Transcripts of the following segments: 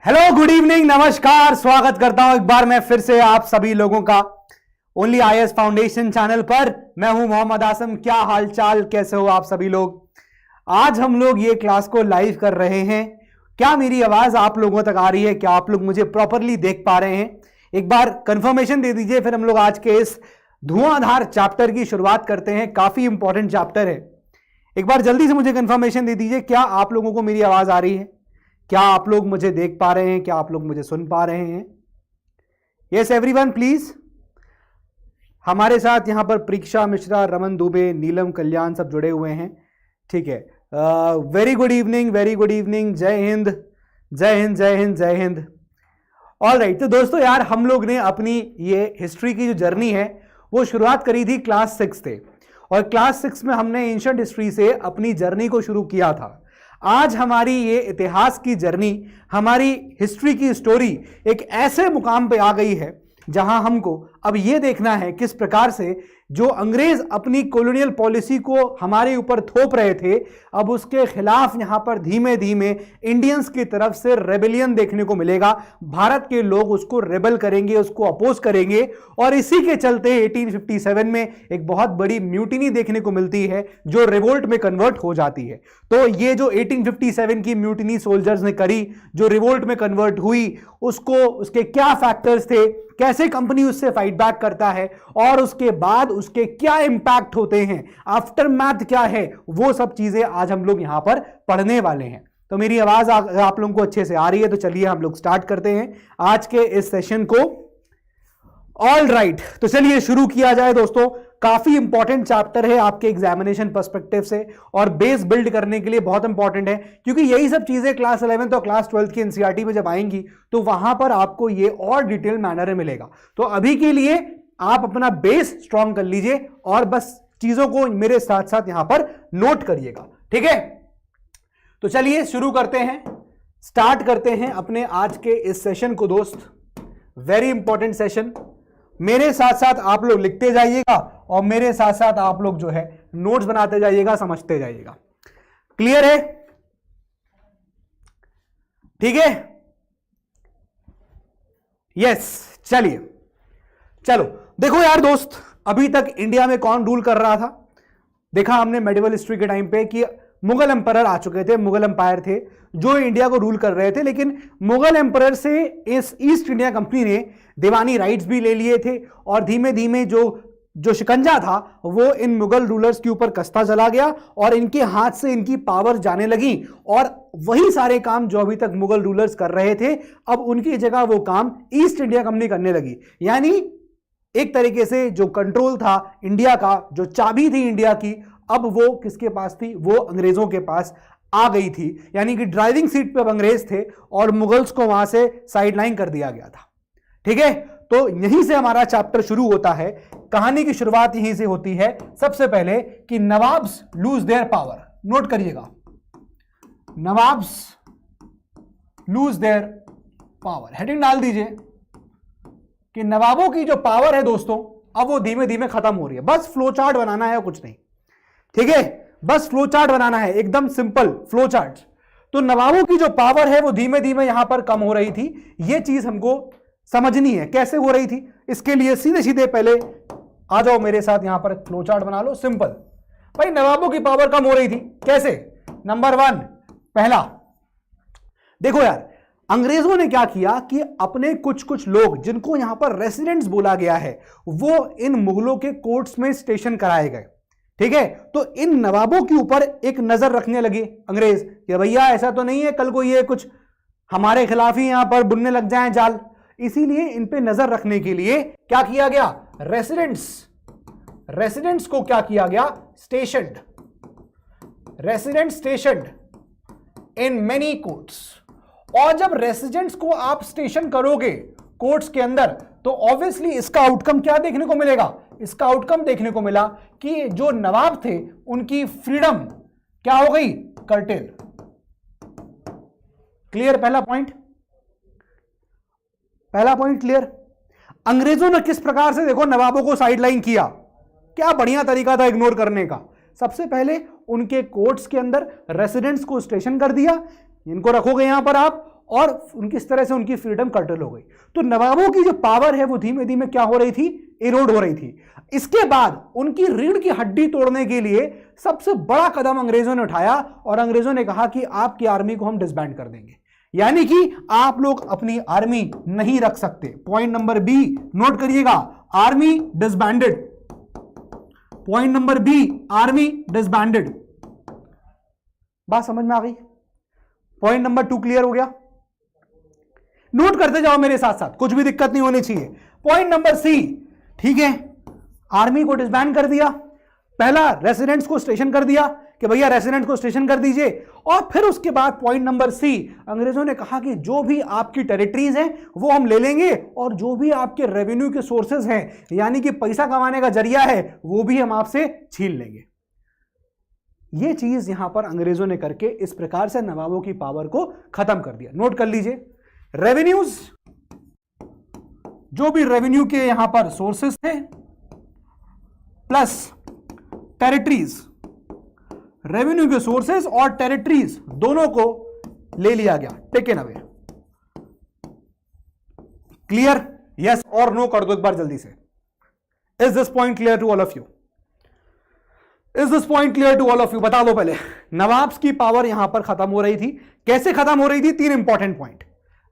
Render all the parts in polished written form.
Hello, good evening, नमस्कार। स्वागत करता हूं एक बार मैं फिर से आप सभी लोगों का ओनली आईएएस फाउंडेशन चैनल पर। मैं हूं मोहम्मद आसम। क्या हालचाल, कैसे हो आप सभी लोग? आज हम लोग ये क्लास को लाइव कर रहे हैं। क्या मेरी आवाज आप लोगों तक आ रही है? क्या आप लोग मुझे प्रॉपरली देख पा रहे हैं? एक बार कंफर्मेशन दे दीजिए, फिर हम लोग आज के इस धुआंधार चैप्टर की शुरुआत करते हैं। काफी इंपॉर्टेंट चैप्टर है। एक बार जल्दी से मुझे कंफर्मेशन दे दीजिए, क्या आप लोगों को मेरी आवाज आ रही है? क्या आप लोग मुझे देख पा रहे हैं? क्या आप लोग मुझे सुन पा रहे हैं? Yes everyone please. हमारे साथ यहां पर परीक्षा मिश्रा, रमन दुबे, नीलम कल्याण सब जुड़े हुए हैं। ठीक है, very good evening, very good evening. जय हिंद, जय हिंद, जय हिंद, जय हिंद। ऑल राइट, तो दोस्तों यार, हम लोग ने अपनी ये हिस्ट्री की जो जर्नी है वो शुरुआत करी थी क्लास 6 से, और क्लास 6 में हमने एंशिएंट हिस्ट्री से अपनी जर्नी को शुरू किया था। आज हमारी ये इतिहास की जर्नी, हमारी हिस्ट्री की स्टोरी एक ऐसे मुकाम पे आ गई है जहां हमको अब ये देखना है किस प्रकार से जो अंग्रेज अपनी कॉलोनियल पॉलिसी को हमारे ऊपर थोप रहे थे, अब उसके खिलाफ यहां पर धीमे धीमे इंडियंस की तरफ से रेबेलियन देखने को मिलेगा। भारत के लोग उसको रेबल करेंगे, उसको अपोज करेंगे, और इसी के चलते 1857 में एक बहुत बड़ी म्यूटिनी देखने को मिलती है जो रिवोल्ट में कन्वर्ट हो जाती है। तो ये जो 1857 की म्यूटिनी सोल्जर्स ने करी, जो रिवोल्ट में कन्वर्ट हुई, उसके क्या फैक्टर्स थे, कैसे कंपनी उससे फाइट बैक करता है, और उसके बाद उसके क्या इंपैक्ट होते हैं, आफ्टर मैथ क्या है, वो सब चीजें आज हम लोग यहां पर पढ़ने वाले हैं। तो मेरी आवाज आप लोगों को अच्छे से आ रही है तो चलिए हम लोग स्टार्ट करते हैं आज के इस सेशन को। ऑल राइट, तो चलिए शुरू किया जाए दोस्तों। काफी इंपॉर्टेंट चैप्टर है आपके एग्जामिनेशन पर्सपेक्टिव से, और बेस बिल्ड करने के लिए बहुत इंपॉर्टेंट है, क्योंकि यही सब चीजें क्लास 11 और क्लास 12 की एनसीईआरटी में जब आएंगी तो वहां पर आपको ये और डिटेल मैनर में मिलेगा। तो अभी के लिए आप अपना बेस स्ट्रॉन्ग कर लीजिए और बस चीजों को मेरे साथ साथ यहां पर नोट करिएगा, ठीक है? तो चलिए शुरू करते हैं, स्टार्ट करते हैं अपने आज के इस सेशन को दोस्त। Very important session. मेरे साथ साथ आप लोग लिखते जाइएगा और मेरे साथ साथ आप लोग जो है नोट्स बनाते जाइएगा, समझते जाइएगा। क्लियर है? ठीक है? यस, चलिए चलो देखो यार दोस्त, अभी तक इंडिया में कौन रूल कर रहा था? देखा हमने मेडिवल हिस्ट्री के टाइम पे कि मुगल एम्परर आ चुके थे, मुगल एम्पायर थे जो इंडिया को रूल कर रहे थे, लेकिन मुगल एम्परर से इस ईस्ट इंडिया कंपनी ने दीवानी राइट्स भी ले लिए थे, और धीमे धीमे जो शिकंजा था वो इन मुगल रूलर्स के ऊपर कसता चला गया, और इनके हाथ से इनकी पावर जाने लगी, और वही सारे काम जो अभी तक मुगल रूलर्स कर रहे थे, अब उनकी जगह वो काम ईस्ट इंडिया कंपनी करने लगी। यानी एक तरीके से जो कंट्रोल था इंडिया का, जो चाबी थी इंडिया की, अब वो किसके पास थी? वो अंग्रेजों के पास आ गई थी। यानी कि ड्राइविंग सीट पे अब अंग्रेज थे और मुगल्स को वहां से साइडलाइन कर दिया गया था। ठीक है, तो यहीं से हमारा चैप्टर शुरू होता है। कहानी की शुरुआत यहीं से होती है सबसे पहले कि nawabs lose their power. Note करिएगा, nawabs lose their power. Heading डाल दीजिए कि नवाबों की जो पावर है दोस्तों, अब वो धीमे धीमे खत्म हो रही है। बस फ्लो चार्ट बनाना है, कुछ नहीं, ठीक है? बस फ्लो चार्ट बनाना है, एकदम सिंपल फ्लो चार्ट। तो नवाबों की जो पावर है वो धीमे धीमे यहां पर कम हो रही थी। ये चीज हमको समझनी है, कैसे हो रही थी। इसके लिए सीधे सीधे पहले आ जाओ मेरे साथ, यहां पर फ्लो चार्ट बना लो। सिंपल भाई, नवाबों की पावर कम हो रही थी कैसे? नंबर 1, पहला देखो यार, अंग्रेजों ने क्या किया कि अपने कुछ कुछ लोग जिनको यहां पर रेसिडेंट्स बोला गया है, वो इन मुगलों के कोर्ट्स में स्टेशन कराए गए। ठीक है, तो इन नवाबों के ऊपर एक नजर रखने लगे अंग्रेज कि भैया ऐसा तो नहीं है कल को ये कुछ हमारे खिलाफ ही यहां पर बुनने लग जाएं जाल। इसीलिए इन पे नजर रखने के लिए क्या किया गया? रेसिडेंट्स को क्या किया गया? स्टेशन्ड, रेसिडेंट स्टेशन्ड इन मेनी कोर्ट्स। और जब रेसिडेंट्स को आप स्टेशन करोगे कोर्ट्स के अंदर, तो ऑब्वियसली इसका आउटकम क्या देखने को मिलेगा? इसका आउटकम देखने को मिला कि जो नवाब थे उनकी फ्रीडम क्या हो गई? कर्टेल। क्लियर? पहला पॉइंट क्लियर। अंग्रेजों ने किस प्रकार से देखो नवाबों को साइडलाइन किया, क्या बढ़िया तरीका था इग्नोर करने का। सबसे पहले उनके कोर्ट्स के अंदर रेसिडेंट्स को स्टेशन कर दिया, इनको रखोगे यहां पर आप, और उनकी इस तरह से उनकी फ्रीडम कर्टल हो गई। तो नवाबों की जो पावर है वो धीमे धीमे क्या हो रही थी, इरोड हो रही थी। इसके बाद उनकी रीढ़ की हड्डी तोड़ने के लिए सबसे बड़ा कदम अंग्रेजों ने उठाया और अंग्रेजों ने कहा कि आपकी आर्मी को हम डिसबैंड कर देंगे, यानी कि आप लोग अपनी आर्मी नहीं रख सकते। पॉइंट नंबर बी नोट करिएगा, army disbanded. Point number B, army disbanded. बात समझ में आ गई? पॉइंट नंबर 2 क्लियर हो गया? नोट करते जाओ मेरे साथ साथ, कुछ भी दिक्कत नहीं होनी चाहिए। पॉइंट नंबर सी, ठीक है, आर्मी को डिसबैंड कर दिया। पहला रेसिडेंट्स को स्टेशन कर दिया कि भैया रेसिडेंट को स्टेशन कर दीजिए, और फिर उसके बाद पॉइंट नंबर सी, अंग्रेजों ने कहा कि जो भी आपकी टेरिटरीज हैं वो हम ले लेंगे और जो भी आपके रेवेन्यू के सोर्सेज हैं, यानी कि पैसा कमाने का जरिया है, वो भी हम आपसे छीन लेंगे। ये चीज यहां पर अंग्रेजों ने करके इस प्रकार से नवाबों की पावर को खत्म कर दिया। नोट कर लीजिए, रेवेन्यूज, जो भी रेवेन्यू के यहां पर सोर्सेस थे, प्लस टेरिटरीज, रेवेन्यू के सोर्सेस और टेरिटरीज दोनों को ले लिया गया, टेकन अवे। क्लियर? यस और नो कर दो एक बार जल्दी से। Is this point clear to all of you? Is this point clear to all of you? बता दो पहले। नवाब्स की पावर यहां पर खत्म हो रही थी। कैसे खत्म हो रही थी? 3 इंपॉर्टेंट पॉइंट।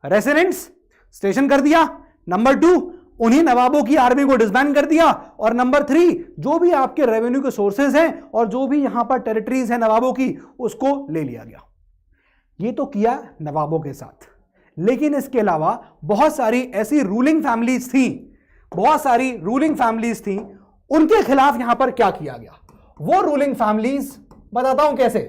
रेसिडेंट्स स्टेशन कर दिया, नंबर 2 उन्हीं नवाबों की आर्मी को डिसबैंड कर दिया, और नंबर 3 जो भी आपके रेवेन्यू के सोर्सेज हैं और जो भी यहां पर टेरिटरीज हैं नवाबों की, उसको ले लिया गया। ये तो किया नवाबों के साथ, लेकिन इसके अलावा बहुत सारी ऐसी रूलिंग फैमिलीज थी, बहुत सारी रूलिंग फैमिलीज थी, उनके खिलाफ यहां पर क्या किया गया? वो रूलिंग फैमिलीज बताता हूं कैसे।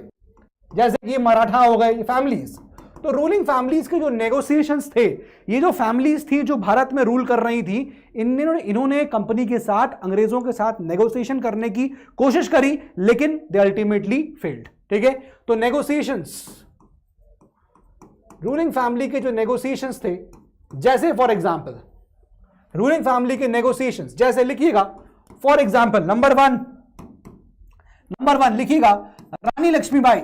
जैसे कि मराठा हो गए फैमिलीज, तो रूलिंग फैमिलीज के जो नेगोशिएशंस थे, ये जो फैमिलीज थी जो भारत में रूल कर रही थी, इन्होंने कंपनी के साथ, अंग्रेजों के साथ नेगोशिएशन करने की कोशिश करी, लेकिन दे अल्टीमेटली फेल्ड। ठीक है, तो नेगोशिएशंस, रूलिंग फैमिली के जो नेगोशिएशंस थे, जैसे फॉर एग्जांपल रूलिंग फैमिली के नेगोशिएशंस, जैसे लिखिएगा फॉर एग्जांपल नंबर वन लिखिएगा, रानी लक्ष्मीबाई।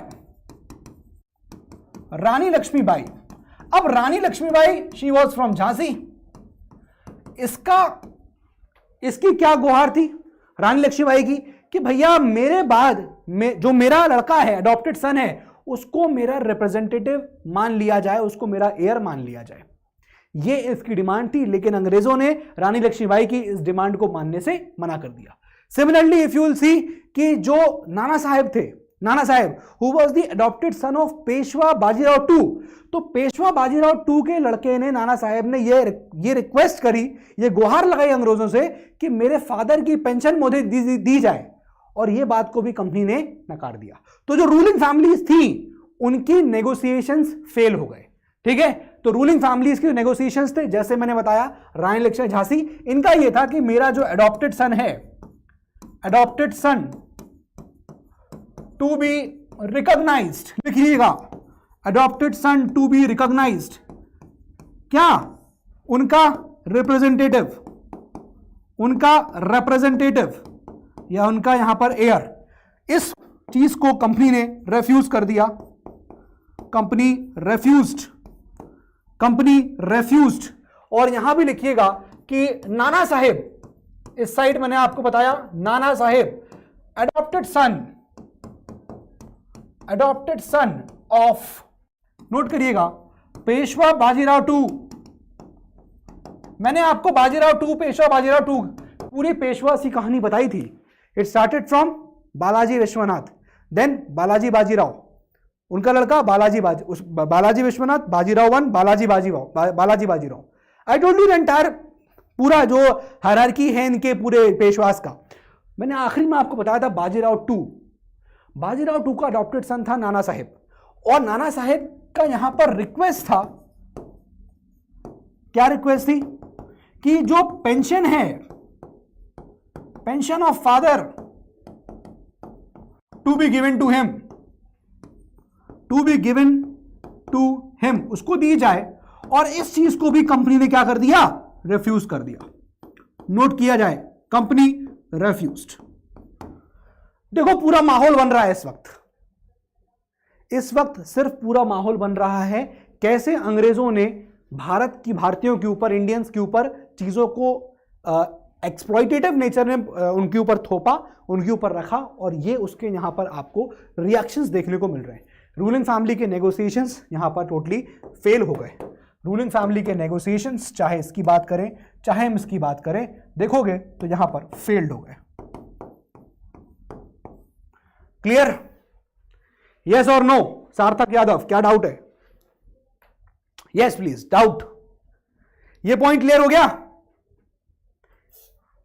रानी लक्ष्मीबाई, अब Rani Laxmibai she was from Jhansi. इसकी क्या गुहार थी रानी लक्ष्मीबाई की कि भैया मेरे बाद जो मेरा लड़का है, अडॉप्टेड सन है, उसको मेरा रिप्रेजेंटेटिव मान लिया जाए, उसको मेरा एयर मान लिया जाए। ये इसकी डिमांड थी, लेकिन अंग्रेजों ने रानी लक्ष्मीबाई की इस डिमांड को मानने से मना कर दिया। Similarly if you will see कि जो नाना साहेब थे, Nana Saheb who was the adopted son of Peshwa Bajirao two, तो पेशवा बाजीराव टू के लड़के ने, नाना साहेब ने ये रिक्वेस्ट करी, ये गुहार लगाई अंग्रेजों से कि मेरे फादर की पेंशन मुझे दी जाए, और ये बात को भी कंपनी ने नकार दिया। तो जो रूलिंग फैमिलीज थी उनकी नेगोशिएशंस फेल हो गए। ठीक है, तो रूलिंग फैमिलीज के नेगोशिएशंस थे, जैसे मैंने बताया रानी लक्ष्मीबाई झांसी, इनका यह था कि मेरा जो अडॉप्टेड सन है, adopted son to be recognised, लिखिएगा adopted son to be recognised, क्या उनका रिप्रेजेंटेटिव या उनका यहां पर एयर, इस चीज को कंपनी ने रेफ्यूज कर दिया। कंपनी रेफ्यूज्ड। और यहां भी लिखिएगा कि नाना साहेब, इस साइड मैंने आपको बताया Nana Sahib adopted son of, note करिएगा, पेशवा बाजीराव टू। मैंने आपको बाजीराव टू, पेशवा बाजीराव टू, पूरी पेशवा सी कहानी बताई थी। It started from Balaji Vishwanath, then Balaji Bajirao, उनका लड़का Balaji Vishwanath, Bajirao 1, Balaji Bajirao. I told you the entire, पूरा जो हायरार्की है इनके पूरे पेशवास का। मैंने आखिरी में आपको बताया था बाजीराव टू का अडॉप्टेड सन था नाना साहेब, और नाना साहेब का यहां पर रिक्वेस्ट था, क्या रिक्वेस्ट थी कि जो पेंशन है, pension of father to be given to him, उसको दी जाए, और इस चीज को भी कंपनी ने क्या कर दिया? रिफ्यूज कर दिया। नोट किया जाए, कंपनी रिफ्यूज्ड। देखो पूरा माहौल बन रहा है इस वक्त सिर्फ पूरा माहौल बन रहा है कैसे अंग्रेजों ने भारतीयों के ऊपर, इंडियंस के ऊपर चीजों को एक्सप्लॉइटेटिव नेचर में उनके ऊपर थोपा, उनके ऊपर रखा, और ये उसके यहां पर आपको रिएक्शंस देखने को मिल रहे हैं। रूलिंग फैमिली के नेगोशिएशंस यहां पर टोटली फेल हो गए। रूलिंग फैमिली के नेगोशिएशंस, चाहे इसकी बात करें चाहे हम इसकी बात करें, देखोगे तो यहां पर फेल्ड हो गए। क्लियर? यस और नो? सार्थक यादव, क्या डाउट है? Yes please, doubt? ये पॉइंट क्लियर हो गया?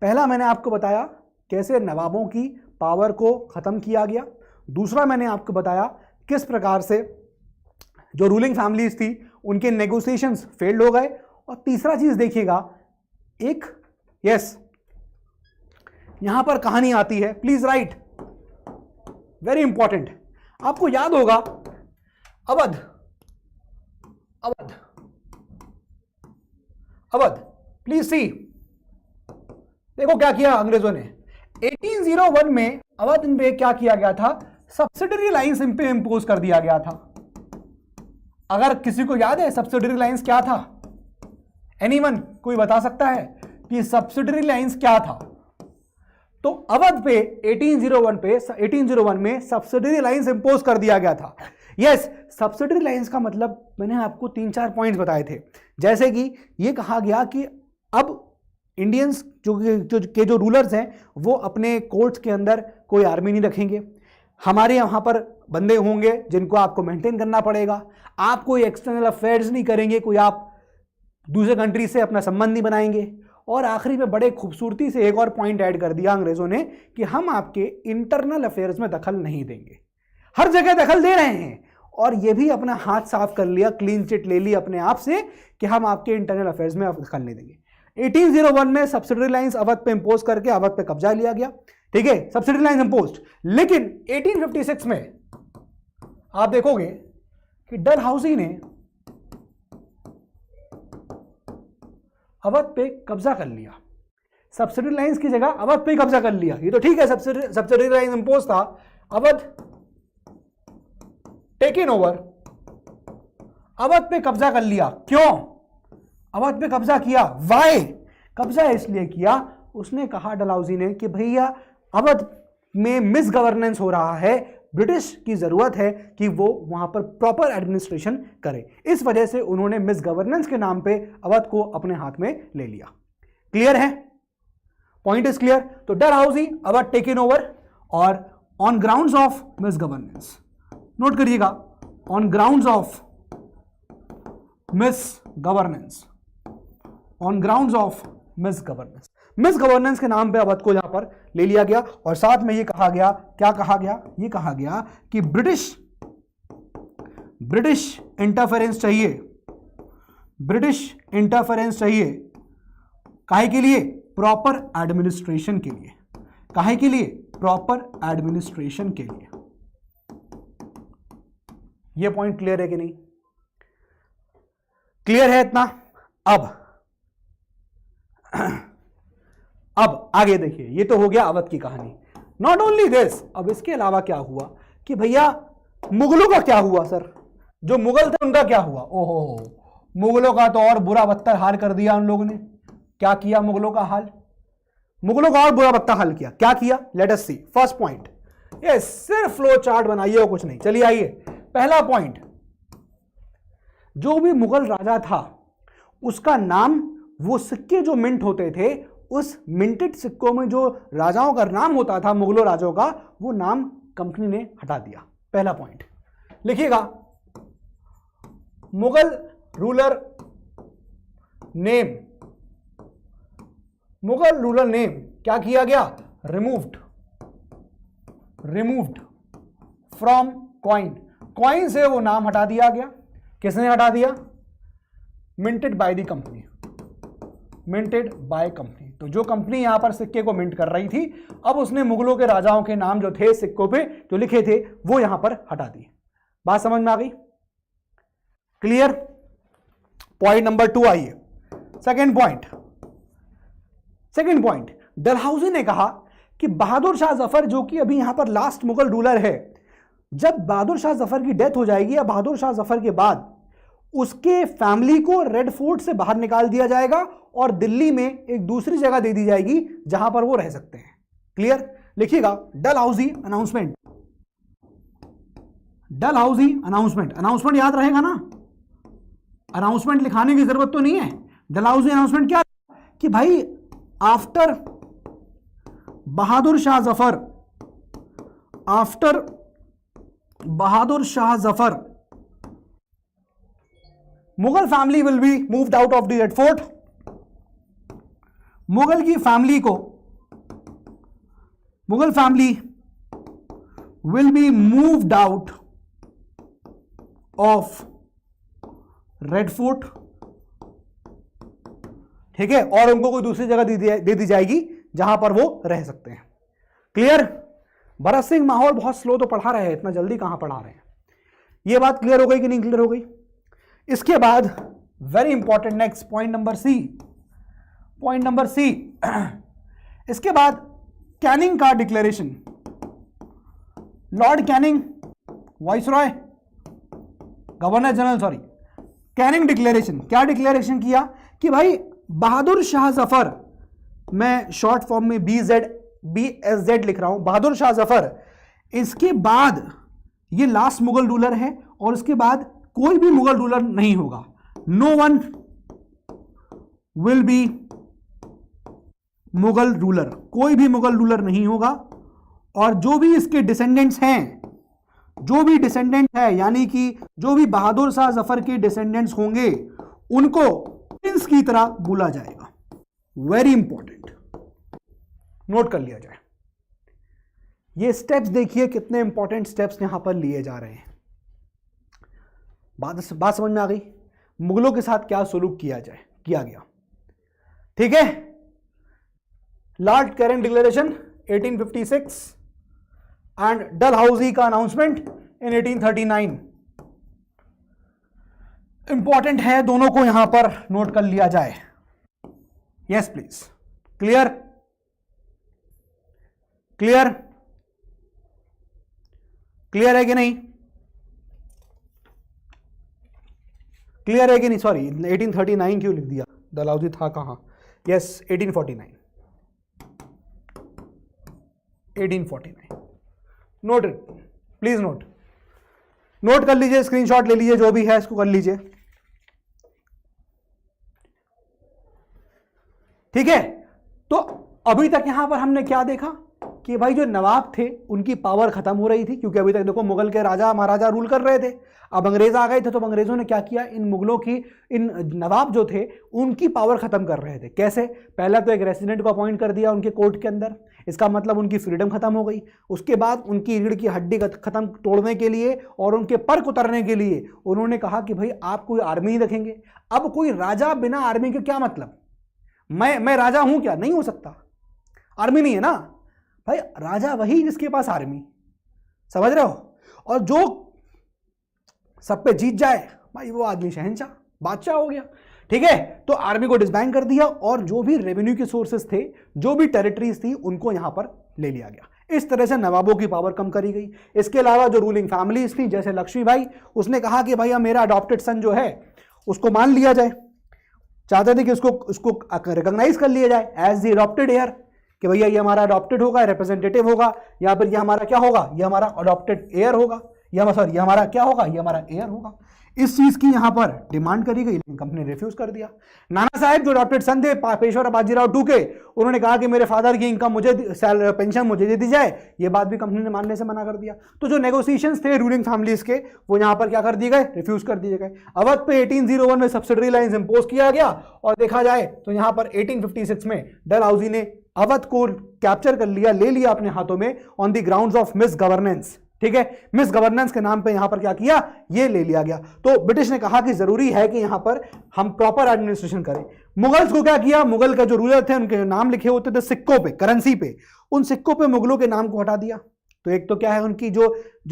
पहला मैंने आपको बताया कैसे नवाबों की पावर को खत्म किया गया। दूसरा मैंने आपको बताया किस प्रकार से जो रूलिंग फैमिलीज थी उनके नेगोशिएशंस फेल्ड हो गए। और तीसरा चीज देखिएगा, एक यस यहां पर कहानी आती है, प्लीज राइट, वेरी इंपॉर्टेंट। आपको याद होगा अवध, अवध, अवध, प्लीज सी। देखो क्या किया अंग्रेजों ने 1801 में अवध पे क्या किया गया था, सब्सिडरी लाइंस इन पे इंपोज कर दिया गया था। अगर किसी को याद है सब्सिडरी लाइंस क्या था? एनीवन, कोई बता सकता है कि सब्सिडरी लाइंस क्या था? तो अवध पे 1801 में सब्सिडरी लाइंस इंपोज कर दिया गया था। यस, सब्सिडरी लाइंस का मतलब मैंने आपको 3-4 पॉइंट्स बताए थे, जैसे कि ये कहा गया कि अब इंडियंस जो रूलर्स हैं वो अपने कोर्ट्स के अंदर कोई आर्मी नहीं रखेंगे, हमारे यहाँ पर बंदे होंगे जिनको आपको मेंटेन करना पड़ेगा, आप कोई एक्सटर्नल अफेयर्स नहीं करेंगे, कोई आप दूसरे कंट्री से अपना संबंध नहीं बनाएंगे। और आखिरी में बड़े खूबसूरती से एक और पॉइंट ऐड कर दिया अंग्रेजों ने कि हम आपके इंटरनल अफेयर्स में दखल नहीं देंगे। हर जगह दखल दे रहे हैं, और ये भी अपना हाथ साफ कर लिया, क्लीन चिट ले ली अपने आप से कि हम आपके इंटरनल अफेयर्स में दखल नहीं देंगे। 1801 में सब्सिडरी लाइंस अवध पे इंपोज करके अवध पे कब्जा लिया गया, ठीक है, सब्सिडरी लाइंस इंपोज्ड। लेकिन 1856 में आप देखोगे कि डलहौसी ने अवध पे कब्जा कर लिया, सब्सिडरी लाइंस की जगह अवध पे कब्जा कर लिया। ये तो ठीक है, सब्सिडरी लाइंस इंपोज था, अवध टेकन ओवर, अवध पे कब्जा कर लिया। क्यों अवध पे कब्जा किया? वाई? कब्जा इसलिए किया, उसने कहा डलहौसी ने कि भैया अवध में मिस गवर्नेंस हो रहा है, ब्रिटिश की जरूरत है कि वो वहां पर प्रॉपर एडमिनिस्ट्रेशन करे। इस वजह से उन्होंने मिस गवर्नेंस के नाम पे अवध को अपने हाथ में ले लिया। क्लियर है? Point is clear? तो डलहौसी अवध टेकन ओवर, और on grounds of misgovernance, note करिएगा, on grounds of misgovernance, on grounds of misgovernance, misgovernance के नाम पे अवध को यहां पर ले लिया गया। और साथ में ये कहा गया, क्या कहा गया? ये कहा गया कि ब्रिटिश इंटरफेरेंस चाहिए, ब्रिटिश इंटरफेरेंस चाहिए, काहे के लिए? प्रॉपर एडमिनिस्ट्रेशन के लिए। काहे के लिए? प्रॉपर एडमिनिस्ट्रेशन के लिए। ये पॉइंट क्लियर है कि नहीं? क्लियर है इतना? अब आगे देखिए, ये तो हो गया अवध की कहानी। नॉट ओनली दिस, अब इसके अलावा क्या हुआ कि भैया मुगलों का क्या हुआ सर? जो मुगल थे उनका क्या हुआ? ओहो, मुगलों का तो और बुरा बदतर हाल कर दिया उन लोगों ने। क्या किया मुगलों का हाल? मुगलों का और बुरा बदतर हाल किया। क्या किया? लेट अस सी। फर्स्ट पॉइंट, ये सिर्फ फ्लो चार्ट बनाइए और कुछ नहीं। चलिए आइए, पहला पॉइंट, जो भी मुगल राजा था उसका नाम, वो सिक्के जो मिंट होते थे, उस मिंटेड सिक्कों में जो राजाओं का नाम होता था, मुगलों राजाओं का, वो नाम कंपनी ने हटा दिया। पहला पॉइंट लिखिएगा, Mughal ruler name, Mughal ruler name क्या किया गया? रिमूव्ड फ्रॉम कॉइन, कॉइन से वो नाम हटा दिया गया। किसने हटा दिया? Minted by the company, minted by company. तो जो कंपनी यहां पर सिक्के को मिंट कर रही थी, अब उसने मुगलों के राजाओं के नाम जो थे सिक्कों पे जो लिखे थे वो यहां पर हटा दिए। बात समझ में आ गई? क्लियर? पॉइंट नंबर 2 आइए। सेकंड पॉइंट, डलहौसी ने कहा कि बहादुर शाह जफर, जो कि अभी यहां पर लास्ट मुगल रूलर है, जब बहादुर शाह जफर की डेथ हो जाएगी या बहादुर शाह जफर के बाद उसके फैमिली को रेड फोर्ट से बाहर निकाल दिया जाएगा और दिल्ली में एक दूसरी जगह दे दी जाएगी जहां पर वो रह सकते हैं। क्लियर? लिखिएगा Dalhousie announcement. Dalhousie announcement, announcement याद रहेगा ना, अनाउंसमेंट लिखाने की जरूरत तो नहीं है। डलहौजी अनाउंसमेंट क्या कि भाई after Bahadur Shah Zafar, after Bahadur Shah Zafar Mughal family will be moved out of the red fort. Mughal की फैमिली को, Mughal family will be moved out of red fort, ठीक है, और उनको कोई दूसरी जगह दे दी जाएगी जहां पर वो रह सकते हैं। क्लियर? भरत सिंह माहौल बहुत स्लो तो पढ़ा रहे हैं, इतना जल्दी कहां पढ़ा रहे हैं। ये बात क्लियर हो गई कि नहीं क्लियर हो गई? इसके बाद very important next point number C, point number C इसके बाद कैनिंग का declaration. Lord Canning, viceroy, governor general, sorry, Canning declaration. क्या डिक्लेरेशन किया कि भाई बहादुर शाह जफर, मैं शॉर्ट फॉर्म में BSZ लिख रहा हूं, बहादुर शाह जफर, इसके बाद ये लास्ट मुगल रूलर है और इसके बाद कोई भी मुगल रूलर नहीं होगा। No one will be Mughal ruler, कोई भी मुगल रूलर नहीं होगा। और जो भी इसके डिसेंडेंट्स हैं, जो भी डिसेंडेंट है, यानी कि जो भी बहादुर शाह जफर के डिसेंडेंट्स होंगे उनको प्रिंस की तरह बोला जाएगा। वेरी इंपॉर्टेंट, नोट कर लिया जाए। ये स्टेप्स देखिए कितने इंपॉर्टेंट स्टेप्स यहां पर लिए जा रहे हैं। बात समझ में आ गई? मुगलों के साथ क्या सलूक किया गया, ठीक है। Lord Canning declaration 1856 and Dalhousie का अनाउंसमेंट इन 1839 इंपॉर्टेंट है, दोनों को यहां पर नोट कर लिया जाए। Yes please. Clear? Clear? Clear है कि नहीं? क्लियर है कि नहीं? सॉरी 1839 क्यों लिख दिया, डलहौजी था कहां? Yes 1849, 1849। Note it please, note कर लीजिए, स्क्रीनशॉट ले लीजिए, जो भी है इसको कर लीजिए, ठीक है। तो अभी तक यहां पर हमने क्या देखा कि भाई जो नवाब थे उनकी पावर खत्म हो रही थी, क्योंकि अभी तक देखो मुगल के राजा महाराजा रूल कर रहे थे। अब अंग्रेज आ गए थे तो अंग्रेजों ने क्या किया, इन मुगलों की, इन नवाब जो थे उनकी पावर खत्म कर रहे थे। कैसे? पहला तो एक रेसिडेंट को अपॉइंट कर दिया उनके कोर्ट के अंदर, इसका मतलब उनकी फ्रीडम खत्म हो गई। उसके बाद उनकी रीढ़ की हड्डी खत्म तोड़ने के लिए और उनके पर्क उतरने के लिए उन्होंने कहा कि भाई आप कोई आर्मी नहीं रखेंगे। अब कोई राजा बिना आर्मी के क्या मतलब, मैं राजा हूं क्या? नहीं हो सकता, आर्मी नहीं है ना भाई। राजा वही जिसके पास आर्मी, समझ रहे हो। और जो सब पे जीत जाए भाई वो आदमी शहंशाह, बादशाह हो गया, ठीक है। तो आर्मी को डिसबैंड कर दिया और जो भी रेवेन्यू के सोर्सेस थे, जो भी टेरिटरीज थी, उनको यहां पर ले लिया गया। इस तरह से नवाबों की पावर कम करी गई। इसके अलावा जो रूलिंग फैमिलीज थी, जैसे लक्ष्मी भाई, उसने कहा कि भाई मेरा अडॉप्टेड सन जो है उसको मान लिया जाए, चाहते थे कि उसको रिकॉग्नाइज कर लिया जाए एज द अडॉप्टेड हेयर, कि भैया ये हमारा अडॉप्टेड होगा, रिप्रेजेंटेटिव होगा, या फिर ये हमारा क्या होगा, ये हमारा अडॉप्टेड एयर होगा, ये हमारा क्या होगा, ये हमारा एयर होगा। इस चीज की यहां पर डिमांड करी गई, लेकिन कंपनी ने रिफ्यूज कर दिया। नाना साहब जो अडॉप्टेड सन थे पेशवा बाजीराव टूके, उन्होंने कहा कि मेरे फादर की इनकम मुझे, पेंशन मुझे दे दी जाए, ये बात भी कंपनी ने मानने से मना कर दिया। तो जो नेगोशिएशंस थे रूलिंग फैमिलीज के, वो यहां पर क्या कर दिए गए, रिफ्यूज कर दिए गए। अवध पे 1801 में सब्सिडरी लाइंस इंपोज किया गया, और देखा जाए तो यहां पर 1856 में डलहौजी ने अवध को कैप्चर कर लिया, ले लिया अपने हाथों में on the grounds of miss governance, ठीक है। मिस गवर्नेंस के नाम पे यहां पर क्या किया, ये ले लिया गया। तो ब्रिटिश ने कहा कि जरूरी है कि यहां पर हम प्रॉपर एडमिनिस्ट्रेशन करें। मुगल्स को क्या किया, मुगल का जो रूलर थे उनके नाम लिखे होते थे सिक्कों पे, करेंसी पे, उन सिक्कों पे मुगलों के नाम को हटा दिया। तो एक तो क्या है, उनकी जो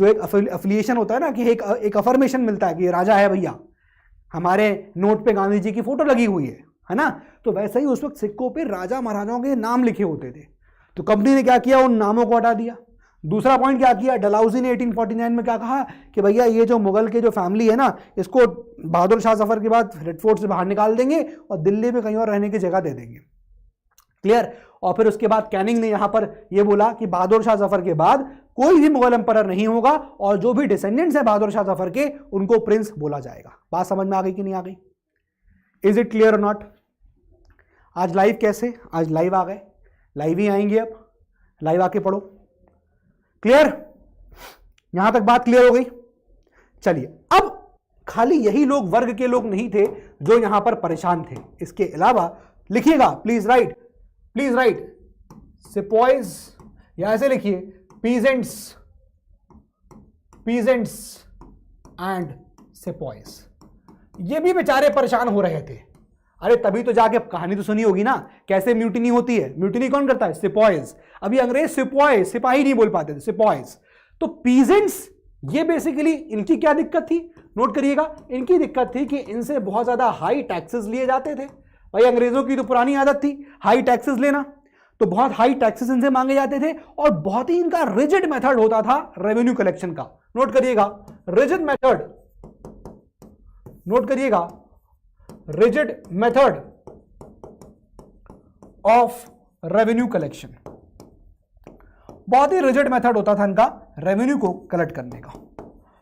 एक अफिलिएशन होता है ना, कि एक अफर्मेशन मिलता है कि ये राजा है भैया, हमारे नोट पे गांधी जी की फोटो लगी हुई है ना। तो वैसे ही उस वक्त सिक्कों पे राजा महाराजाओं के नाम लिखे होते थे। तो कंपनी ने क्या किया, उन नामों को हटा दिया। दूसरा पॉइंट क्या किया, डलहौजी ने 1849 में क्या कहा कि भैया ये जो मुगल के जो फैमिली है ना, इसको बहादुर शाह जफर के बाद रेड फोर्ट से बाहर निकाल देंगे और दिल्ली में कहीं और रहने की जगह दे देंगे। क्लियर। और फिर उसके बाद कैनिंग ने यहां पर ये बोला कि बहादुर शाह जफर के बाद कोई भी मुगल एम्परर नहीं होगा और जो भी डिसेंडेंट्स है बहादुर शाह जफर के उनको प्रिंस बोला जाएगा। बात समझ में आ गई कि नहीं आ गई? इज इट क्लियर और नॉट? आज लाइव कैसे, आज लाइव आ गए, लाइव ही आएंगे, अब लाइव आके पढ़ो। क्लियर? यहां तक बात क्लियर हो गई? चलिए, अब खाली यही लोग वर्ग के लोग नहीं थे जो यहां पर परेशान थे, इसके अलावा लिखिएगा, please right, please right, sepoys, या ऐसे लिखिए पीजेंट्स, पीजेंट्स एंड सिपॉइज। ये भी बेचारे परेशान हो रहे थे। अरे तभी तो जाके कहानी तो सुनी होगी ना, कैसे म्यूटिनी होती है। म्यूटिनी कौन करता है? सिपॉइज। अभी अंग्रेज सिपॉइज, सिपाही नहीं बोल पाते थे, सिपॉइज। तो पीजेंट्स, ये बेसिकली इनकी क्या दिक्कत थी, नोट करिएगा। इनकी दिक्कत थी कि इनसे बहुत ज्यादा हाई टैक्सेस लिए जाते थे। भाई अंग्रेजों की तो पुरानी आदत थी हाई टैक्सेस लेना, तो बहुत हाई टैक्सेस इनसे मांगे जाते थे और बहुत ही इनका रिजिड मेथड होता था रेवेन्यू कलेक्शन का। नोट करिएगा, रिजिड मेथड, नोट करिएगा, rigid method of revenue collection. बहुत ही रिजिड मेथड होता था इनका रेवेन्यू को कलेक्ट करने का।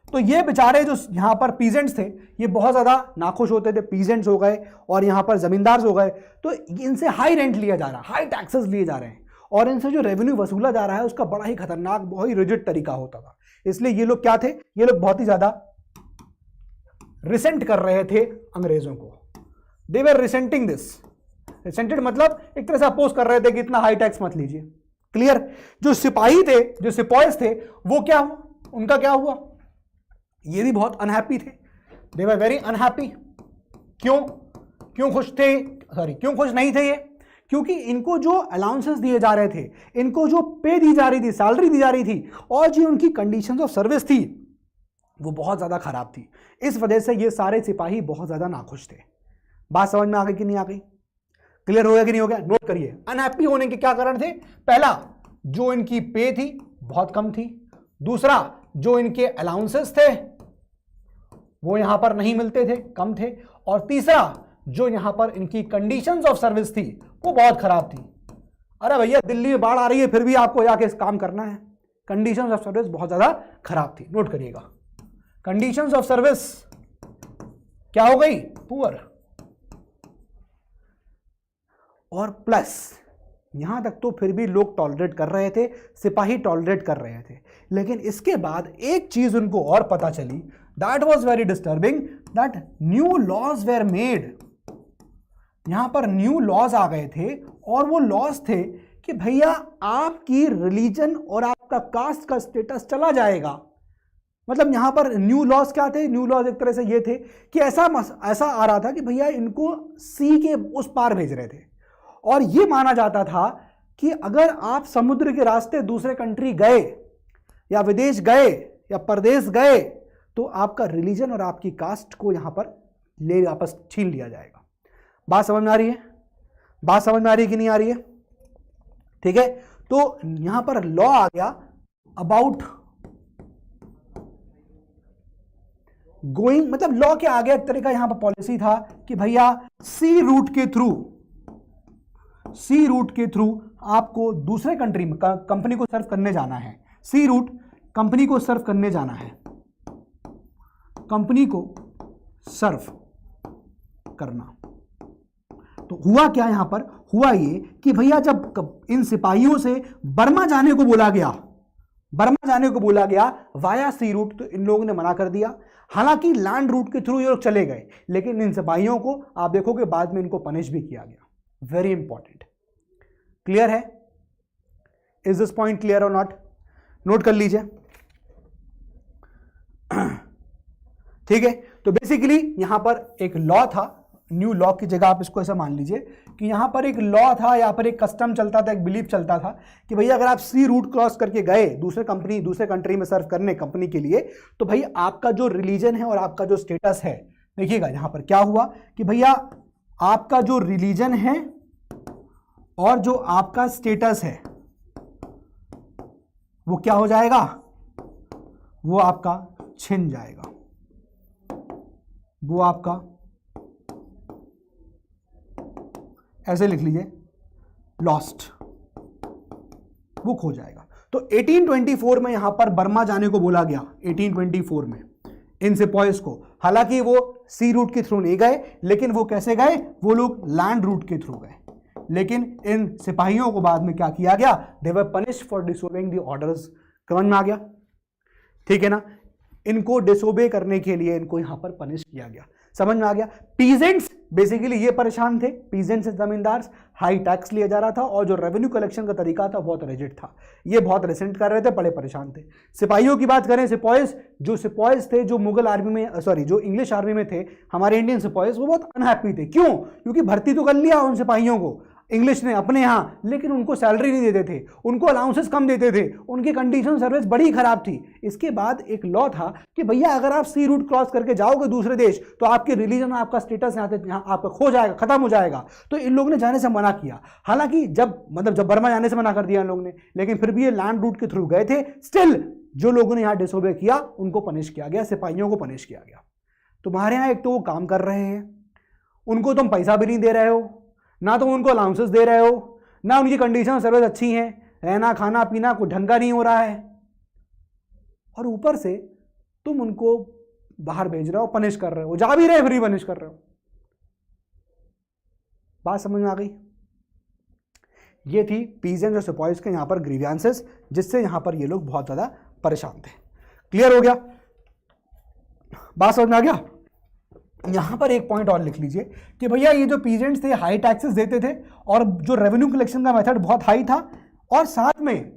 तो ये बेचारे जो यहां पर पीजेंट्स थे ये बहुत ज्यादा नाखुश होते थे। पीजेंट्स हो गए और यहां पर जमींदार हो गए, तो इनसे हाई रेंट लिया जा रहा है, हाई टैक्सेस लिए जा रहे हैं और इनसे जो रेवेन्यू वसूला जा रहा है उसका बड़ा ही खतरनाक, बहुत ही रिजिड तरीका होता था। इसलिए ये लोग क्या थे, ये लोग बहुत ही ज्यादा रिसेंट कर रहे थे अंग्रेजों को। दे वर रिसेंटिंग दिस। रिसेंटेड मतलब एक तरह से अपोज कर रहे थे कि इतना हाई टैक्स मत लीजिए। क्लियर। जो सिपाही थे, जो सिपॉइज थे, वो क्या हुआ, उनका क्या हुआ, ये भी बहुत अनहैप्पी थे। दे वर वेरी अनहैप्पी। क्यों, क्यों खुश थे, सॉरी क्यों खुश नहीं थे ये? क्योंकि इनको जो अलाउंसेस दिए जा रहे थे, इनको जो पे दी जा रही थी, सैलरी दी जा रही थी और जो उनकी कंडीशंस ऑफ सर्विस थी वो बहुत ज्यादा खराब थी। इस वजह से ये सारे सिपाही बहुत ज्यादा नाखुश थे। बात समझ में आ गई कि नहीं आ गई? क्लियर हो गया कि नहीं हो गया? नोट करिए, अनहैप्पी होने के क्या कारण थे। पहला, जो इनकी पे थी बहुत कम थी। दूसरा, जो इनके अलाउंसेस थे वो यहां पर नहीं मिलते थे, कम थे। और तीसरा, जो यहां पर इनकी कंडीशंस ऑफ सर्विस थी वो बहुत खराब थी। अरे भैया दिल्ली में बाढ़ आ रही है फिर भी आपको जाके काम करना है। कंडीशंस ऑफ सर्विस बहुत ज्यादा खराब थी। नोट करिएगा, कंडीशंस ऑफ सर्विस क्या हो गई, पुअर। और प्लस यहां तक तो फिर भी लोग टॉलरेट कर रहे थे, सिपाही टॉलरेट कर रहे थे। लेकिन इसके बाद एक चीज उनको और पता चली, that was very disturbing, that new laws were made. यहां पर न्यू लॉज आ गए थे और वो लॉज थे कि भैया आपकी रिलीजन और आपका कास्ट का स्टेटस चला जाएगा। मतलब यहां पर न्यू लॉज क्या थे, न्यू लॉज एक तरह से ये थे कि ऐसा आ रहा था कि भैया इनको सी के उस पार भेज रहे थे और ये माना जाता था कि अगर आप समुद्र के रास्ते दूसरे कंट्री गए या विदेश गए या परदेश गए तो आपका रिलीजन और आपकी कास्ट को यहां पर ले वापस छीन लिया जाएगा। बात समझ में आ रही है? बात समझ में आ रही है कि नहीं आ रही है? ठीक है, तो यहां पर लॉ आ गया अबाउट गोइंग, मतलब लॉ के आगे एक तरह का यहां पर पॉलिसी था कि भैया सी रूट के थ्रू आपको दूसरे कंट्री में कंपनी को सर्व करने जाना है। सी रूट कंपनी को सर्व करने जाना है, कंपनी को सर्व करना। तो हुआ क्या यहां पर, हुआ ये कि भैया जब इन सिपाहियों से बर्मा जाने को बोला गया वाया सी रूट, तो इन लोगों ने मना कर दिया। हालांकि लैंड रूट के थ्रू ये लोग चले गए, लेकिन इन सिपाहियों को आप देखोगे बाद में इनको पनिश भी किया गया। Very important. क्लियर है? इज दिस पॉइंट क्लियर और नॉट? नोट कर लीजिए। ठीक है, तो बेसिकली यहां पर एक लॉ था, न्यू लॉ की जगह आप इसको ऐसा मान लीजिए कि यहां पर एक लॉ था, यहां पर एक कस्टम चलता था, एक बिलीफ चलता था कि भैया अगर आप सी रूट क्रॉस करके गए दूसरे कंट्री में सर्व करने कंपनी के लिए, तो भाई आपका जो रिलीजन है और आपका जो स्टेटस है, देखिएगा यहां पर क्या हुआ कि भैया आपका जो रिलीजन है और जो आपका स्टेटस है वो क्या हो जाएगा, वो आपका छिन जाएगा, वो आपका ऐसे लिख लीजिए लॉस्ट, वो खो जाएगा। तो 1824 में यहां पर बर्मा जाने को बोला गया, 1824 में इन सिपाहीज को। हालांकि वो सी रूट के थ्रू नहीं गए, लेकिन वो कैसे गए, वो लोग लैंड रूट के थ्रू गए। लेकिन इन सिपाहियों को बाद में क्या किया गया, they were punished for disobeying the orders. समझ में आ गया, ठीक है ना। इनको डिसोबे करने के लिए इनको यहां पर पनिश किया गया, समझ में आ गया। पीजेंट्स बेसिकली ये परेशान थे, पीजेंट्स जमींदार, हाई टैक्स लिया जा रहा था और जो रेवेन्यू कलेक्शन का तरीका था बहुत रिजिड था, ये बहुत रिसेंट कर रहे थे, बड़े परेशान थे। सिपाहियों की बात करें, सिपाहीज थे जो मुगल आर्मी में, सॉरी जो इंग्लिश आर्मी में थे, हमारे इंडियन सिपाहीज, वो बहुत अनहैप्पी थे। क्यों, क्योंकि भर्ती तो कर लिया उन सिपाहियों को इंग्लिश ने अपने यहाँ, लेकिन उनको सैलरी नहीं देते थे, उनको अलाउंसेस कम देते थे, उनकी कंडीशन सर्विस बड़ी खराब थी। इसके बाद एक लॉ था कि भैया अगर आप सी रूट क्रॉस करके जाओगे दूसरे देश तो आपके रिलीजन, आपका स्टेटस यहाँ आपका खो जाएगा, खत्म हो जाएगा। तो इन लोगों ने जाने से मना किया। हालांकि जब बर्मा जाने से मना कर दिया इन लोगों ने, लेकिन फिर भी ये लैंड रूट के थ्रू गए थे। स्टिल जो लोगों ने यहाँ डिसोबे किया उनको पनिश किया गया, सिपाहियों को पनिश किया गया। तुम्हारे यहाँ एक तो वो काम कर रहे हैं, उनको तुम पैसा भी नहीं दे रहे हो, ना तो उनको अलाउंसेस दे रहे हो, ना उनकी कंडीशन सर्विस अच्छी है, रहना खाना पीना कुछ ढंग का नहीं हो रहा है, और ऊपर से तुम उनको बाहर भेज रहे हो, पनिश कर रहे हो, जा भी रहे फिर भी पनिश कर रहे हो। बात समझ में आ गई। ये थी पीजेंट्स और सिपाहीज के यहां पर ग्रीवियंसेस, जिससे यहां पर ये लोग बहुत ज्यादा परेशान थे। क्लियर हो गया, बात समझ में आ गया। यहां पर एक पॉइंट और लिख लीजिए कि भैया ये जो पीजेंट्स थे हाई टैक्सेस देते थे और जो रेवेन्यू कलेक्शन का मेथड बहुत हाई था, और साथ में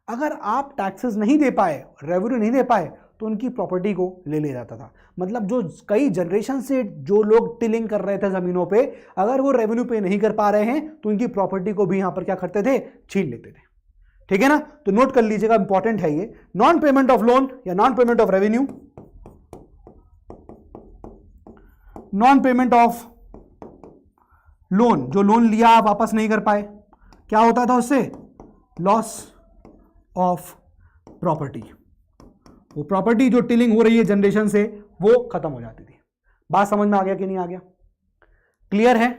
अगर आप टैक्सेस नहीं दे पाए, रेवेन्यू नहीं दे पाए, तो उनकी प्रॉपर्टी को ले लिया जाता था। मतलब जो कई जनरेशन से जो लोग टिलिंग कर रहे थे जमीनों पे, अगर वो रेवेन्यू पे नहीं कर पा रहे हैं तो उनकी प्रॉपर्टी को भी यहां पर क्या करते थे, छीन लेते थे। ठीक है ना, तो नोट कर लीजिएगा, इंपॉर्टेंट है ये। नॉन पेमेंट ऑफ लोन या non payment of revenue, non payment of loan, जो लोन लिया आप वापस नहीं कर पाए, क्या होता था उससे, लॉस ऑफ प्रॉपर्टी। वो प्रॉपर्टी जो टिलिंग हो रही है जनरेशन से, वो खत्म हो जाती थी। बात समझ में आ गया कि नहीं आ गया, क्लियर है,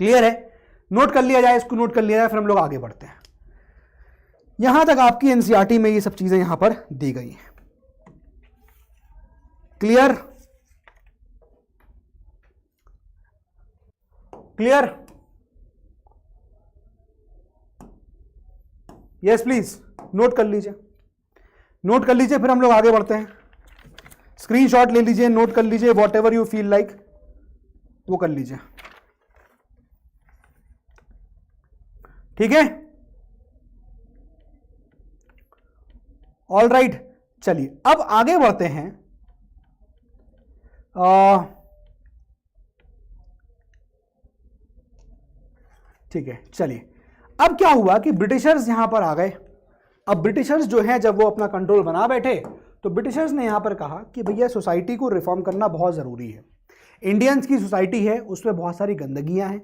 क्लियर है। नोट कर लिया जाए, इसको नोट कर लिया जाए, फिर हम लोग आगे बढ़ते हैं। यहां तक आपकी एनसीईआरटी में ये सब चीजें यहां पर दी गई हैं। Clear, clear, yes please note कर लीजिए, नोट कर लीजिए, फिर हम लोग आगे बढ़ते हैं। स्क्रीनशॉट ले लीजिए, नोट कर लीजिए, what ever you feel like वो कर लीजिए, ठीक है। ऑल राइट, चलिए अब आगे बढ़ते हैं। ठीक है, चलिए अब क्या हुआ कि ब्रिटिशर्स यहां पर आ गए। अब ब्रिटिशर्स जो है जब वो अपना कंट्रोल बना बैठे, तो ब्रिटिशर्स ने यहां पर कहा कि भैया सोसाइटी को रिफॉर्म करना बहुत ज़रूरी है। इंडियंस की सोसाइटी है, उसमें बहुत सारी गंदगियां हैं,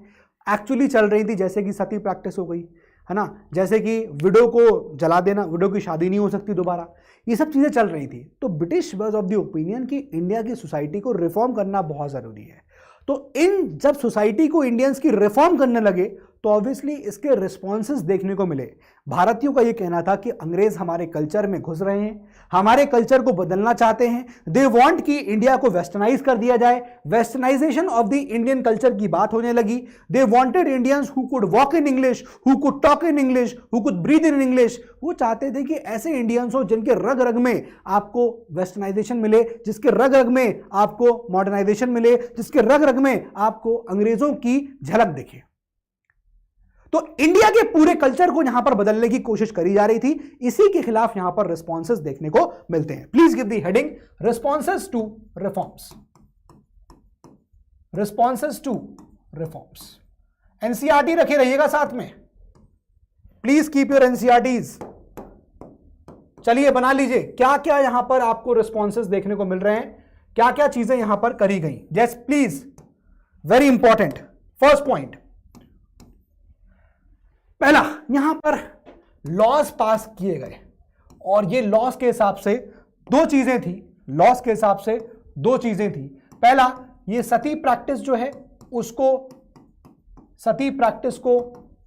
एक्चुअली चल रही थी, जैसे कि सती प्रैक्टिस हो गई है ना, जैसे कि विडो को जला देना, विडो की शादी नहीं हो सकती दोबारा, ये सब चीज़ें चल रही थी। तो British was of the opinion कि इंडिया की सोसाइटी को रिफॉर्म करना बहुत ज़रूरी है। तो इन जब सोसाइटी को इंडियंस की रिफॉर्म करने लगे, तो ऑब्वियसली इसके रिस्पॉन्सेस देखने को मिले। भारतीयों का यह कहना था कि अंग्रेज हमारे कल्चर में घुस रहे हैं, हमारे कल्चर को बदलना चाहते हैं, दे वांट कि इंडिया को वेस्टर्नाइज कर दिया जाए, westernization of the Indian culture की बात होने लगी। They wanted Indians who could walk in English, who could talk in English, who could breathe in English. वो चाहते थे कि ऐसे इंडियंस हो जिनके रग रग में आपको वेस्टर्नाइजेशन मिले, जिसके रग रग में आपको मॉडर्नाइजेशन मिले, जिसके रग रग में आपको अंग्रेजों की झलक दिखे। तो इंडिया के पूरे कल्चर को यहां पर बदलने की कोशिश करी जा रही थी। इसी के खिलाफ यहां पर रिस्पॉन्सेस देखने को मिलते हैं। Please give the heading responses to reforms, responses to reforms. NCERT रखे रहिएगा साथ में, प्लीज कीप योर एनसीईआरटीज। चलिए बना लीजिए क्या क्या यहां पर आपको रिस्पॉन्सेस देखने को मिल रहे हैं, क्या क्या चीजें यहां पर करी गई। Just please, very important first point. पहला, यहां पर लॉज पास किए गए और ये लॉज के हिसाब से दो चीजें थी, लॉज के हिसाब से दो चीजें थी। पहला, ये सती प्रैक्टिस जो है उसको, सती प्रैक्टिस को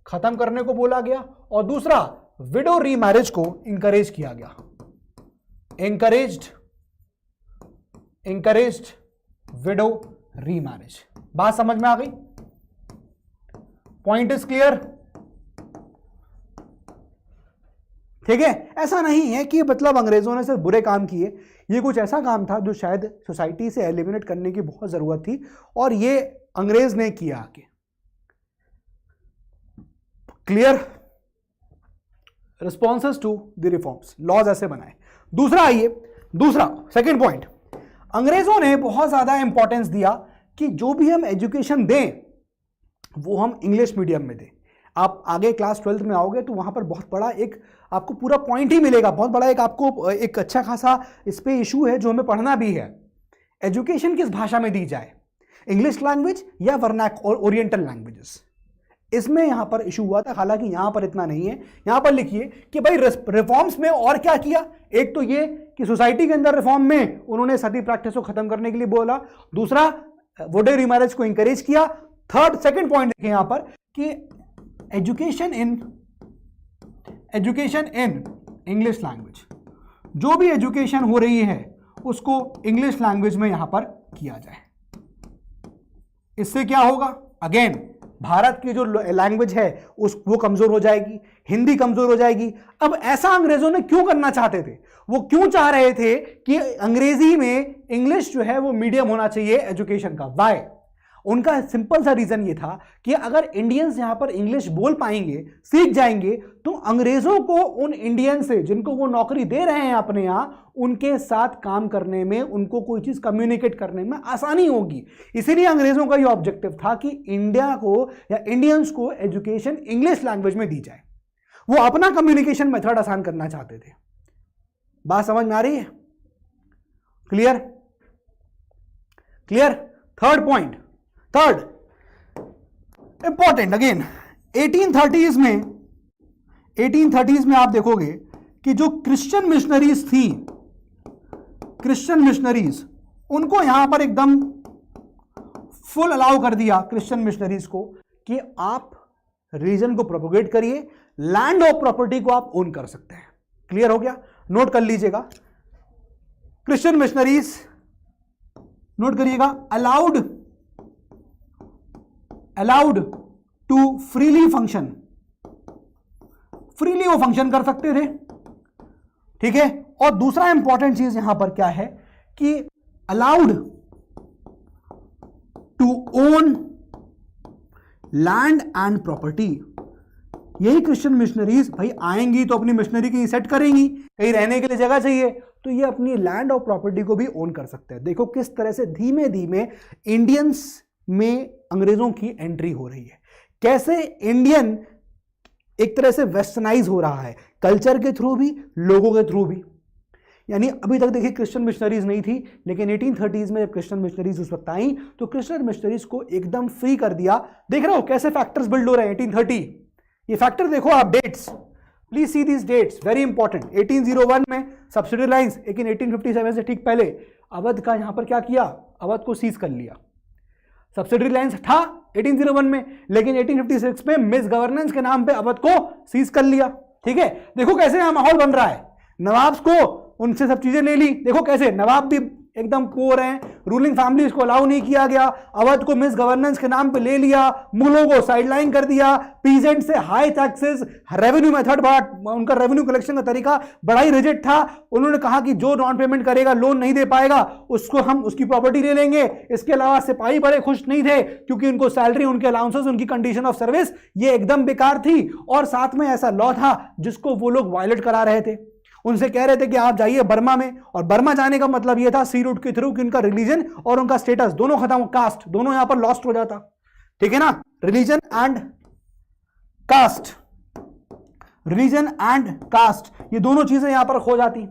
खत्म करने को बोला गया, और दूसरा विडो रीमैरिज को इंकरेज किया गया। इंकरेज्ड विडो रीमैरिज। बात समझ में आ गई? Point is clear? ठीक है। ऐसा नहीं है कि मतलब अंग्रेजों ने सिर्फ बुरे काम किए, ये कुछ ऐसा काम था जो शायद सोसाइटी से एलिमिनेट करने की बहुत जरूरत थी और ये अंग्रेज ने किया आके। Clear? Responses to the reforms, laws ऐसे बनाए। दूसरा आइए, दूसरा सेकंड पॉइंट, अंग्रेजों ने बहुत ज्यादा इंपॉर्टेंस दिया कि जो भी हम एजुकेशन दें वो हम इंग्लिश मीडियम में दें। आप आगे क्लास 12th में आओगे तो वहां पर बहुत बड़ा एक आपको पूरा पॉइंट ही मिलेगा, बहुत बड़ा एक आपको एक अच्छा खासा इस पे इशू है जो हमें पढ़ना भी है। एजुकेशन किस भाषा में दी जाए, इंग्लिश लैंग्वेज या वर्नाक और ओरिएंटल लैंग्वेजेस, इसमें यहां पर इशू हुआ था। हालांकि यहां पर इतना नहीं है, यहां पर लिखिए कि भाई रिफॉर्म्स में और क्या किया। एक तो ये कि सोसाइटी के अंदर रिफॉर्म में उन्होंने सती प्रैक्टिस को खत्म करने के लिए बोला, दूसरा विडो रीमैरिज को इंकरेज किया, थर्ड सेकंड पॉइंट देखिए यहां पर कि एजुकेशन इन इंग्लिश लैंग्वेज, जो भी एजुकेशन हो रही है उसको इंग्लिश लैंग्वेज में यहां पर किया जाए। इससे क्या होगा, अगेन भारत की जो लैंग्वेज है वो कमजोर हो जाएगी, हिंदी कमजोर हो जाएगी। अब ऐसा अंग्रेजों ने क्यों करना चाहते थे, वो क्यों चाह रहे थे कि अंग्रेजी में इंग्लिश जो है वो मीडियम होना चाहिए एजुकेशन का? वाई? उनका सिंपल सा रीजन ये था कि अगर इंडियंस यहां पर इंग्लिश बोल पाएंगे, सीख जाएंगे, तो अंग्रेजों को उन इंडियन से जिनको वो नौकरी दे रहे हैं अपने यहां, उनके साथ काम करने में, उनको कोई चीज कम्युनिकेट करने में आसानी होगी। इसीलिए अंग्रेजों का ये ऑब्जेक्टिव था कि इंडिया को या इंडियंस को एजुकेशन इंग्लिश लैंग्वेज में दी जाए। वो अपना कम्युनिकेशन मेथड आसान करना चाहते थे। बात समझ में आ रही है? Clear? Clear? Third point, third important, again 1830s में आप देखोगे कि जो क्रिश्चियन मिशनरीज थी, क्रिश्चियन मिशनरीज, उनको यहां पर एकदम फुल अलाउ कर दिया क्रिश्चियन मिशनरीज को कि आप रिलीजन को प्रोपोगेट करिए, लैंड और प्रॉपर्टी को आप ओन कर सकते हैं। क्लियर हो गया? नोट कर लीजिएगा, क्रिश्चियन मिशनरीज, नोट करिएगा, allowed to freely function, freely वो फंक्शन कर सकते थे। ठीक है। और दूसरा इंपॉर्टेंट चीज यहां पर क्या है कि allowed to own land and property. यही क्रिश्चियन मिशनरीज भाई आएंगी तो अपनी मिशनरी कहीं सेट करेंगी, कहीं रहने के लिए जगह चाहिए, तो ये अपनी लैंड और प्रॉपर्टी को भी ओन कर सकते हैं। देखो किस तरह से धीमे धीमे इंडियंस में अंग्रेजों की एंट्री हो रही है, कैसे इंडियन एक तरह से वेस्टर्नाइज हो रहा है, कल्चर के थ्रू भी, लोगों के थ्रू भी। यानी अभी तक देखिए क्रिश्चियन मिशनरीज नहीं थी, लेकिन 1830s में जब क्रिश्चियन मिशनरीज उस वक्त आई तो क्रिश्चियन मिशनरीज को एकदम फ्री कर दिया। देख रहे हो कैसे फैक्टर्स बिल्ड हो रहे हैं 1830। ये फैक्टर देखो आप, dates, please see these dates, very important. 1801 में सब्सिडी लाइंस, लेकिन 1857 से ठीक पहले अवध का यहां पर क्या किया, अवध को सीज कर लिया। सब्सिडी लाइंस था 1801 में, लेकिन 1856 में मिस गवर्नेंस के नाम पे अवध को सीज कर लिया। ठीक है। देखो कैसे यहां माहौल बन रहा है, नवाब्स को उनसे सब चीजें ले ली। देखो कैसे नवाब भी एकदम पोर हैं, रूलिंग फैमिलीज को अलाउ नहीं किया गया, अवध को मिस गवर्नेंस के नाम पे ले लिया, मुगलों को साइडलाइन कर दिया, पीजेंट से हाई टैक्सेस, रेवेन्यू मेथड बड़ा, उनका रेवेन्यू कलेक्शन का तरीका बड़ा ही रिजिड था। उन्होंने कहा कि जो नॉन पेमेंट करेगा, लोन नहीं दे पाएगा, उसको हम उसकी प्रॉपर्टी ले लेंगे। इसके अलावा सिपाही बड़े खुश नहीं थे क्योंकि उनको सैलरी, उनके अलाउंसेस, उनकी कंडीशन ऑफ सर्विस ये एकदम बेकार थी। और साथ में ऐसा लॉ था जिसको वो लोग वायलेट करा रहे थे। उनसे कह रहे थे कि आप जाइए बर्मा में, और बर्मा जाने का मतलब यह था सी रूट के थ्रू कि उनका रिलीजन और उनका स्टेटस दोनों खत्म, कास्ट दोनों यहां पर लॉस्ट हो जाता। ठीक है ना, religion and caste, religion and caste, ये दोनों चीजें यहां पर खो जाती।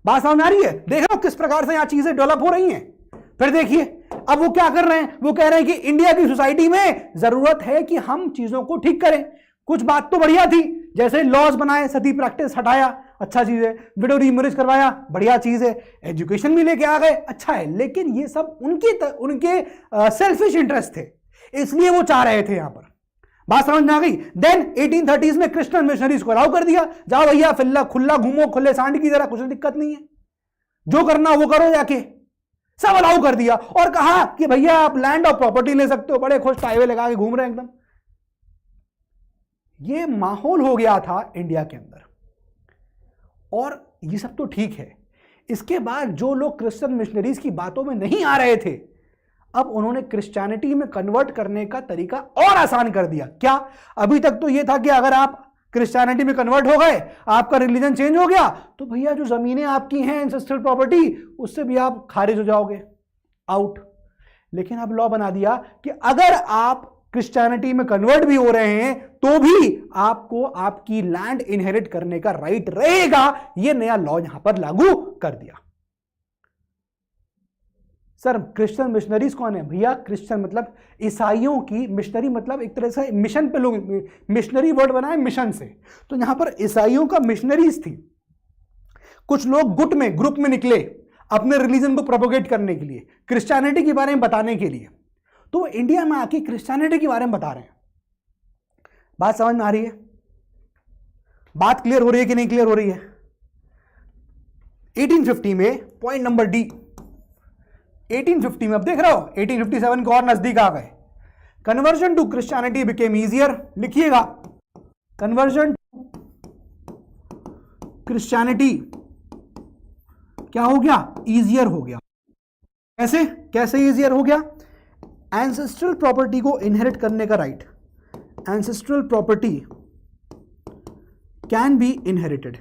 बात समझ में आ रही है? देख रहे हो किस प्रकार से यहां चीजें डेवलप हो रही हैं। फिर देखिए अब वो क्या कर रहे हैं, वो कह रहे हैं कि इंडिया की सोसाइटी में जरूरत है कि हम चीजों को ठीक करें। कुछ बात तो बढ़िया थी जैसे लॉज बनाए, सती प्रैक्टिस हटाया, अच्छा चीज है, विडो रीमैरिज करवाया, बढ़िया चीज है, एजुकेशन भी लेके आ गए, अच्छा है, लेकिन ये सब उनके सेल्फिश इंटरेस्ट थे, इसलिए वो चाह रहे थे। यहां पर बात समझ में आ गई। देन 1830s में क्रिश्चियन मिशनरीज को अलाउ कर दिया, जाओ भैया फिल्ला खुला घूमो, खुले सांड की तरह, कुछ दिक्कत नहीं है, जो करना वो करो, जाके सब अलाउ कर दिया और कहा कि भैया आप लैंड और प्रॉपर्टी ले सकते हो, बड़े खुश टाइवे लगा के घूम रहे हैं एकदम। ये माहौल हो गया था इंडिया के अंदर, और ये सब तो ठीक है। इसके बाद जो लोग क्रिश्चियन मिशनरीज की बातों में नहीं आ रहे थे, अब उन्होंने क्रिश्चियनिटी में कन्वर्ट करने का तरीका और आसान कर दिया। क्या? अभी तक तो ये था कि अगर आप क्रिश्चियनिटी में कन्वर्ट हो गए, आपका रिलीजन चेंज हो गया, तो भैया जो जमीनें आपकी हैं एंसेस्ट्रल प्रॉपर्टी, उससे भी आप खारिज हो जाओगे, आउट। लेकिन अब लॉ बना दिया कि अगर आप क्रिश्चियनिटी में कन्वर्ट भी हो रहे हैं तो भी आपको आपकी लैंड इनहेरिट करने का राइट रहेगा। यह नया लॉ यहां पर लागू कर दिया। सर क्रिश्चियन मिशनरीज कौन है? भैया क्रिश्चियन मतलब ईसाइयों की, मिशनरी मतलब एक तरह से मिशन पे लोग, मिशनरी वर्ड बना है मिशन से, तो यहां पर ईसाइयों का मिशनरीज थी। कुछ लोग गुट में, ग्रुप में निकले अपने रिलीजन को प्रोपोगेट करने के लिए, क्रिश्चियनिटी के बारे में बताने के लिए, तो इंडिया में आके क्रिश्चियनिटी के बारे में बता रहे हैं। बात समझ में आ रही है? बात क्लियर हो रही है कि नहीं क्लियर हो रही है? 1850 में पॉइंट नंबर डी, 1850 में, अब देख रहे हो 1857 को और नजदीक आ गए। Conversion to Christianity became easier, लिखिएगा, कन्वर्जन क्रिश्चियनिटी क्या हो गया? इजियर हो गया। कैसे? कैसे इजियर हो गया? एंसेस्ट्रल प्रॉपर्टी को इनहेरिट करने का right, ancestral property can be inherited,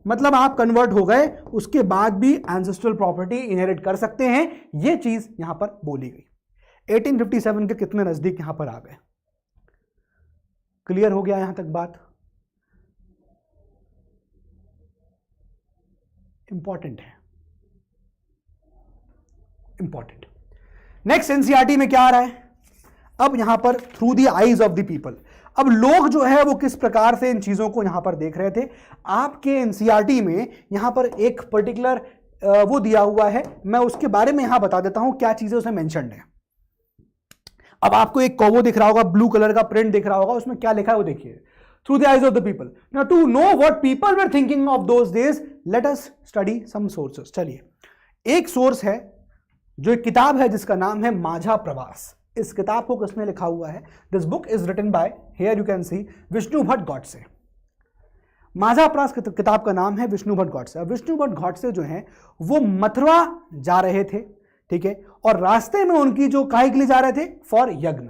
मतलब आप कन्वर्ट हो गए उसके बाद भी एंसेस्ट्रल प्रॉपर्टी इनहेरिट कर सकते हैं। यह चीज यहां पर बोली गई। 1857 के कितने नजदीक यहां पर आ गए? क्लियर हो गया यहां तक बात? इंपॉर्टेंट है, इंपॉर्टेंट। नेक्स्ट एनसीईआरटी में क्या आ रहा है? अब यहां पर through the eyes of the people, अब लोग जो है वो किस प्रकार से इन चीजों को यहां पर देख रहे थे। आपके एनसीईआरटी में यहां पर एक पर्टिकुलर वो दिया हुआ है, मैं उसके बारे में यहां बता देता हूं क्या चीजें उसमें मेंशन्ड है। अब आपको एक कॉबो दिख रहा होगा, ब्लू कलर का प्रिंट दिख रहा होगा, उसमें क्या लिखा है वो देखिए, through the eyes of the people. Now to know what people were thinking of those days, let us study some sources. चलिए, एक सोर्स है जो एक किताब है जिसका नाम है माझा प्रवास। इस किताब को किसने लिखा हुआ है? This book is written by, here you can see, Vishnu Bhatt Godse. Majha Pravas किताब का नाम है विष्णु भट्ट गॉडसे। विष्णु भट्ट गॉडसे जो है वो मथुरा जा रहे थे, ठीक है, और रास्ते में उनकी जो काहे के लिए जा रहे थे? फॉर यज्ञ,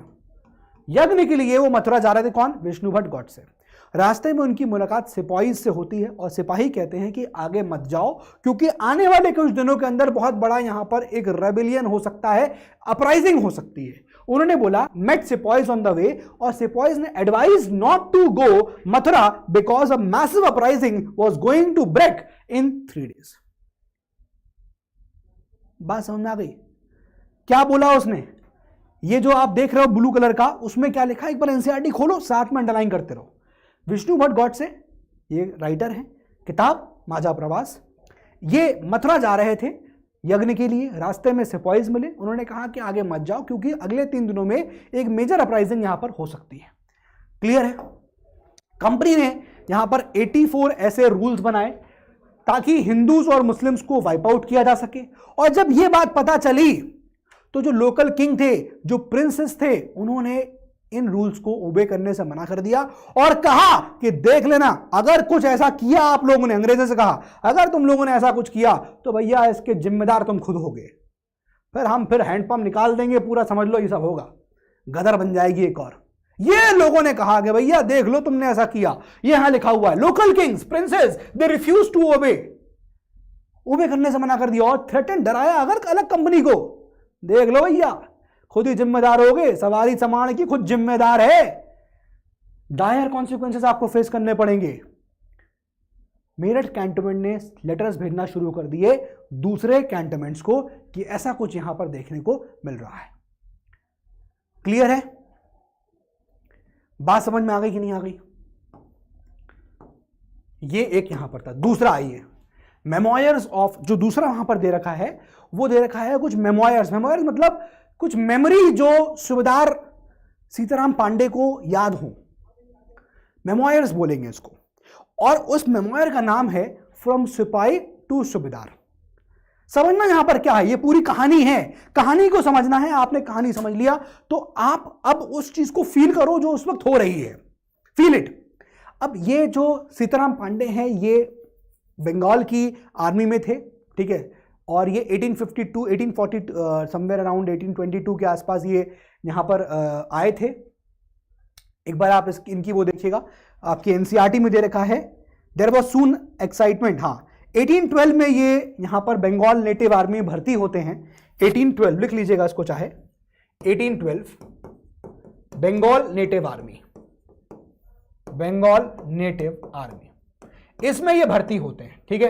यज्ञ के लिए वो मथुरा जा रहे थे। कौन? विष्णु भट्ट गॉडसे। रास्ते में उनकी मुलाकात सिपाही से होती है और सिपाही कहते हैं कि आगे मत जाओ क्योंकि आने वाले कुछ दिनों के अंदर बहुत बड़ा यहां पर एक रेबिलियन हो सकता है, अपराइजिंग हो सकती है। उन्होंने बोला met sipahis on the way, और सिपाहीज ने advise not to go Mathura because a massive uprising was going to break in 3 days। बात समझ में आ गई? क्या बोला उसने? ये जो आप देख रहे हो ब्लू कलर का, उसमें क्या लिखा है? एक बार एनसीईआरटी खोलो, साथ में अंडरलाइन करते रहो। विष्णु भट्ट गॉडसे, ये राइटर हैं, किताब माझा प्रवास। ये मथुरा जा रहे थे यज्ञ के लिए, रास्ते में सिपाहीज मिले, उन्होंने कहा कि आगे मत जाओ क्योंकि अगले 3 दिनों में एक मेजर अपराइजिंग यहां पर हो सकती है। क्लियर है? कंपनी ने यहां पर 84 ऐसे रूल्स बनाए ताकि हिंदूज और मुस्लिम्स को वाइप आउट किया जा सके। और जब यह बात पता चली तो जो लोकल किंग थे, जो प्रिंसेस थे, उन्होंने इन रूल्स को ओबे करने से मना कर दिया और कहा कि देख लेना, अगर कुछ ऐसा किया आप लोगों ने, अंग्रेजों से कहा अगर तुम लोगों ने ऐसा कुछ किया तो भैया इसके जिम्मेदार तुम खुद होगे, फिर हैंडपंप निकाल देंगे, पूरा समझ लो ये सब होगा, गदर बन जाएगी एक और। ये लोगों ने कहा कि भैया देख लो तुमने ऐसा किया। ये यहां लिखा हुआ है, local kings princes they refuse to obey, obey करने से मना कर दिया और थ्रेटन, डराया अगर अलग कंपनी को, देख लो भैया खुद ही जिम्मेदार होगे, सवारी संभालने की खुद जिम्मेदार है, डायर कॉन्सिक्वेंसेस आपको फेस करने पड़ेंगे। मेरठ कैंटोनमेंट ने लेटर्स भेजना शुरू कर दिए दूसरे कैंटोनमेंट्स को कि ऐसा कुछ यहां पर देखने को मिल रहा है। क्लियर है? बात समझ में आ गई कि नहीं आ गई? ये एक यहां पर था। दूसरा आइए, मेमोयर्स ऑफ, जो दूसरा वहां पर दे रखा है वो दे रखा है कुछ मेमोयर्स। मेमोयर्स मतलब कुछ मेमोरी जो सूबेदार सीताराम पांडे को याद हो, मेमोयर्स बोलेंगे इसको। और उस मेमोयर का नाम है फ्रॉम सिपाही टू सूबेदार। समझना यहां पर क्या है, ये पूरी कहानी है, कहानी को समझना है। आपने कहानी समझ लिया तो आप अब उस चीज को फील करो जो उस वक्त हो रही है, फील इट। अब ये जो सीताराम पांडे हैं ये बंगाल की आर्मी में थे, ठीक है, और ये 1852 1840 समवेयर अराउंड 1822 के आसपास ये यहां पर आए थे। एक बार आप इनकी वो देखिएगा, आपकी एनसीईआरटी में दे रखा है, देयर वाज सून एक्साइटमेंट। हाँ, 1812 में ये यहां पर बंगाल नेटिव आर्मी में भर्ती होते हैं। 1812 लिख लीजिएगा इसको चाहे, 1812 Bengal native army, Bengal native army, इसमें ये भर्ती होते हैं, ठीक है।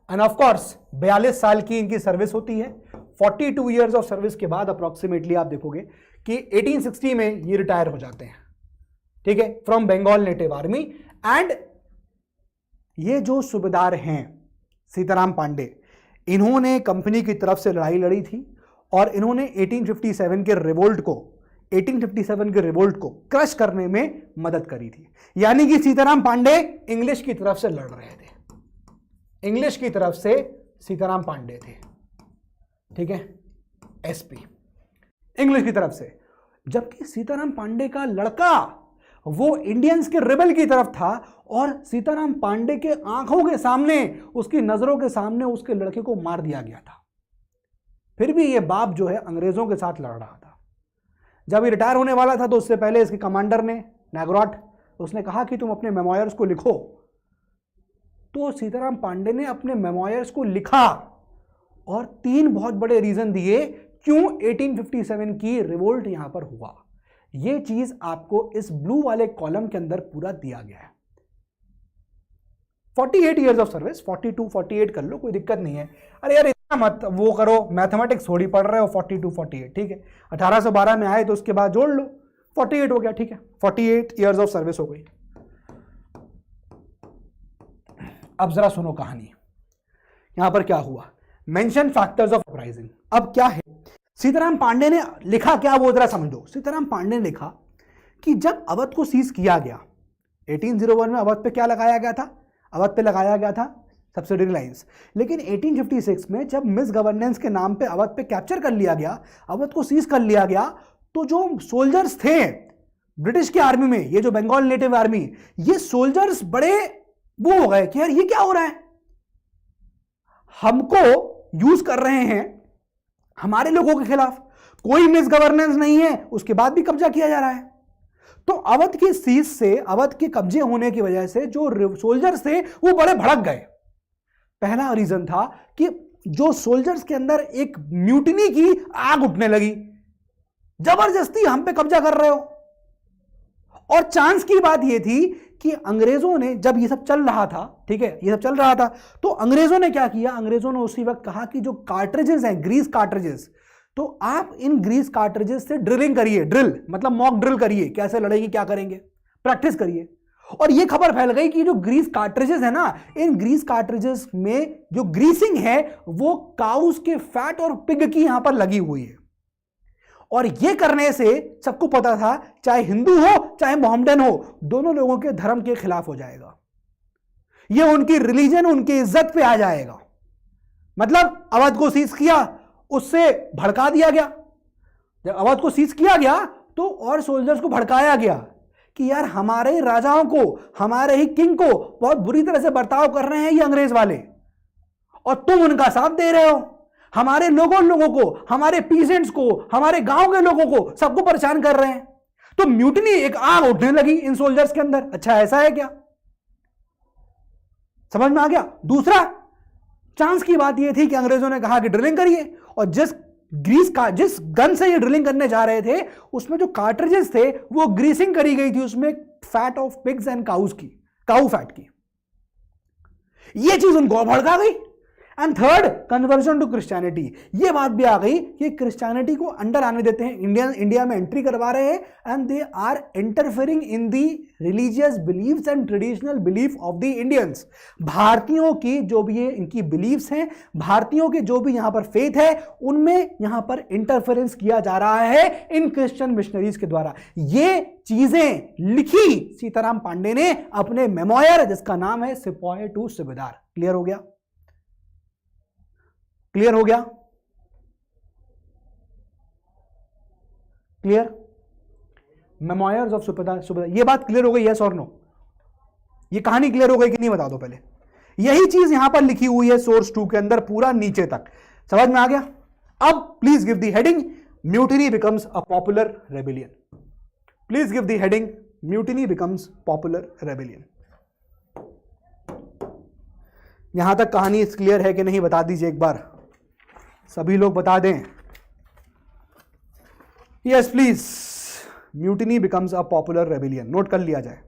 एंड ऑफ कोर्स 42 साल की इनकी सर्विस होती है। 42 इयर्स ऑफ सर्विस के बाद अप्रोक्सीमेटली आप देखोगे कि 1860 में ये रिटायर हो जाते हैं, ठीक है, from Bengal native army. And ये जो सूबेदार हैं सीताराम पांडे, इन्होंने कंपनी की तरफ से लड़ाई लड़ी थी और इन्होंने 1857 के रिवोल्ट को क्रश करने में मदद करी थी। यानी कि सीताराम पांडे इंग्लिश की तरफ से लड़ रहे थे, इंग्लिश की तरफ से सीताराम पांडे थे, ठीक है, एसपी इंग्लिश की तरफ से। जबकि सीताराम पांडे का लड़का वो इंडियंस के रिबल की तरफ था और सीताराम पांडे के आंखों के सामने, उसकी नजरों के सामने उसके लड़के को मार दिया गया था। फिर भी ये बाप जो है अंग्रेजों के साथ लड़ रहा था। जब ये रिटायर होने वाला था तो उससे पहले इसके कमांडर ने, नागरॉट, उसने कहा कि तुम अपने मेमोयर्स को लिखो। तो सीताराम पांडे ने अपने मेमोयर्स को लिखा और 3 बहुत बड़े रीजन दिए क्यों 1857 की रिवोल्ट यहां पर हुआ। यह चीज आपको इस ब्लू वाले कॉलम के अंदर पूरा दिया गया है। 48 इयर्स ऑफ सर्विस, 42 48 कर लो, कोई दिक्कत नहीं है। अरे यार इतना मत वो करो, मैथमेटिक्स थोड़ी पढ़ रहे हो, 42 48, ठीक है। 1812 में आए तो उसके बाद जोड़ लो, 48 हो गया, ठीक है, 48 इयर्स ऑफ सर्विस हो गई। अब जरा सुनो कहानी, यहां पर क्या हुआ। Mention factors of uprising. अब क्या है, सीताराम पांडे ने लिखा क्या, वो जरा समझो। सीताराम पांडे ने लिखा कि जब अवध को सीज किया गया, 1801 में अवध पे क्या लगाया गया था, अवध पे लगाया गया था सब्सिडरी लाइंस। लेकिन 1856 में जब मिस गवर्नेंस के नाम पे अवध पे कैप्चर कर लिया गया, अवध को सीज कर लिया गया, तो जो सोल्जर्स थे ब्रिटिश की आर्मी में, ये जो बंगाल नेटिव आर्मी, ये सोल्जर्स बड़े वो हो गए कि यार ये क्या हो रहा है, हमको यूज कर रहे हैं हमारे लोगों के खिलाफ, कोई मिस गवर्नेंस नहीं है, उसके बाद भी कब्जा किया जा रहा है। तो अवध की सीज से, अवध के कब्जे होने की वजह से जो सोल्जर्स थे वो बड़े भड़क गए। पहला रीजन था कि जो सोल्जर्स के अंदर एक म्यूटिनी की आग उठने लगी, जबरदस्ती हम पे कब्जा कर रहे हो। और चांस की बात यह थी कि अंग्रेजों ने, जब ये सब चल रहा था, ठीक है, ये सब चल रहा था, तो अंग्रेजों ने क्या किया, अंग्रेजों ने उसी वक्त कहा कि जो कार्ट्रिजेस हैं, ग्रीस कार्ट्रिजेस, तो आप इन ग्रीस कार्ट्रिजेस से ड्रिलिंग करिए, ड्रिल मतलब मॉक ड्रिल करिए, कैसे लड़ेंगे क्या करेंगे, प्रैक्टिस करिए। और ये खबर फैल गई कि जो ग्रीस कार्ट्रिजेस है ना, इन ग्रीस कार्ट्रिजेस में जो ग्रीसिंग है वो काउस के फैट और पिग की यहां पर लगी हुई है। और ये करने से सबको पता था, चाहे हिंदू हो चाहे मोहम्मडन हो, दोनों लोगों के धर्म के खिलाफ हो जाएगा, ये उनकी रिलीजन, उनकी इज्जत पे आ जाएगा। मतलब अवध को सीज किया, उससे भड़का दिया गया। जब अवध को सीज किया गया तो और सोल्जर्स को भड़काया गया कि यार हमारे राजाओं को, हमारे ही किंग को बहुत बुरी तरह से बर्ताव कर रहे हैं ये अंग्रेज वाले, और तुम उनका साथ दे रहे हो। हमारे लोगों को, हमारे पीसेंट्स को, हमारे गांव के लोगों को, सबको परेशान कर रहे हैं। तो म्यूटिनी, एक आग उठने लगी इन सोल्जर्स के अंदर। अच्छा ऐसा है क्या, समझ में आ गया। दूसरा चांस की बात यह थी कि अंग्रेजों ने कहा कि ड्रिलिंग करिए, और जिस गन से ये ड्रिलिंग करने जा रहे थे उसमें जो कार्ट्रिजेस थे वो ग्रीसिंग करी गई थी, उसमें fat of pigs and cows की, काऊ फैट की। ये चीज उनको भड़का गई। And third, conversion to Christianity. ये बात भी आ गई कि क्रिश्चियनिटी को अंडर आने देते हैं, इंडिया में एंट्री करवा रहे हैं, and they are interfering in the religious believes and traditional belief of the Indians. भारतीयों की जो भी इनकी बिलीव्स हैं, भारतीयों के जो भी यहां पर फेथ है, उनमें यहां पर इंटरफेरेंस किया जा रहा है इन क्रिश्चियन मिशनरीज के द्वारा। ये चीजें लिखी सीताराम पांडे ने अपने मेमोयर, जिसका नाम है सिपाही टू सूबेदार। क्लियर हो गया? क्लियर हो गया? क्लियर? मेमोयर्स ऑफ सूबेदार। ये बात क्लियर हो गई? यस और नो? ये कहानी क्लियर हो गई कि नहीं, बता दो पहले। यही चीज यहां पर लिखी हुई है सोर्स 2 के अंदर, पूरा नीचे तक। समझ में आ गया? अब please give the heading mutiny becomes a popular rebellion. Please give the heading mutiny becomes popular rebellion. यहां तक कहानी क्लियर है कि नहीं, बता दीजिए एक बार, सभी लोग बता दें। Yes please, mutiny becomes a popular rebellion, note कर लिया जाए।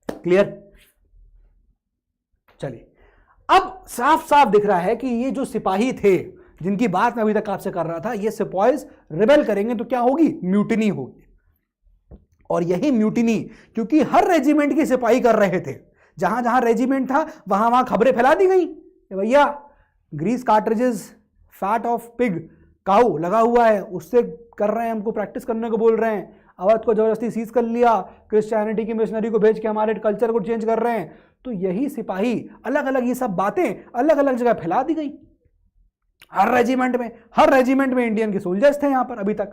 क्लियर? चलिए, अब साफ साफ दिख रहा है कि ये जो सिपाही थे जिनकी बात मैं अभी तक आपसे कर रहा था, ये सिपाहीज रिबेल करेंगे तो क्या होगी? म्यूटिनी होगी। और यही म्यूटिनी, क्योंकि हर रेजिमेंट के सिपाही कर रहे थे, जहां जहां रेजिमेंट था वहां वहां खबरें फैला दी गई, भैया grease cartridges fat of pig cow लगा हुआ है, उससे कर रहे हैं, हमको प्रैक्टिस करने को बोल रहे हैं, अवध को जबरदस्ती सीज कर लिया, क्रिश्चियनिटी की मिशनरी को भेज के हमारे कल्चर को चेंज कर रहे हैं। तो यही सिपाही अलग अलग ये सब बातें अलग अलग जगह फैला दी गई। हर रेजिमेंट में इंडियन के सोल्जर्स थे यहां पर अभी तक।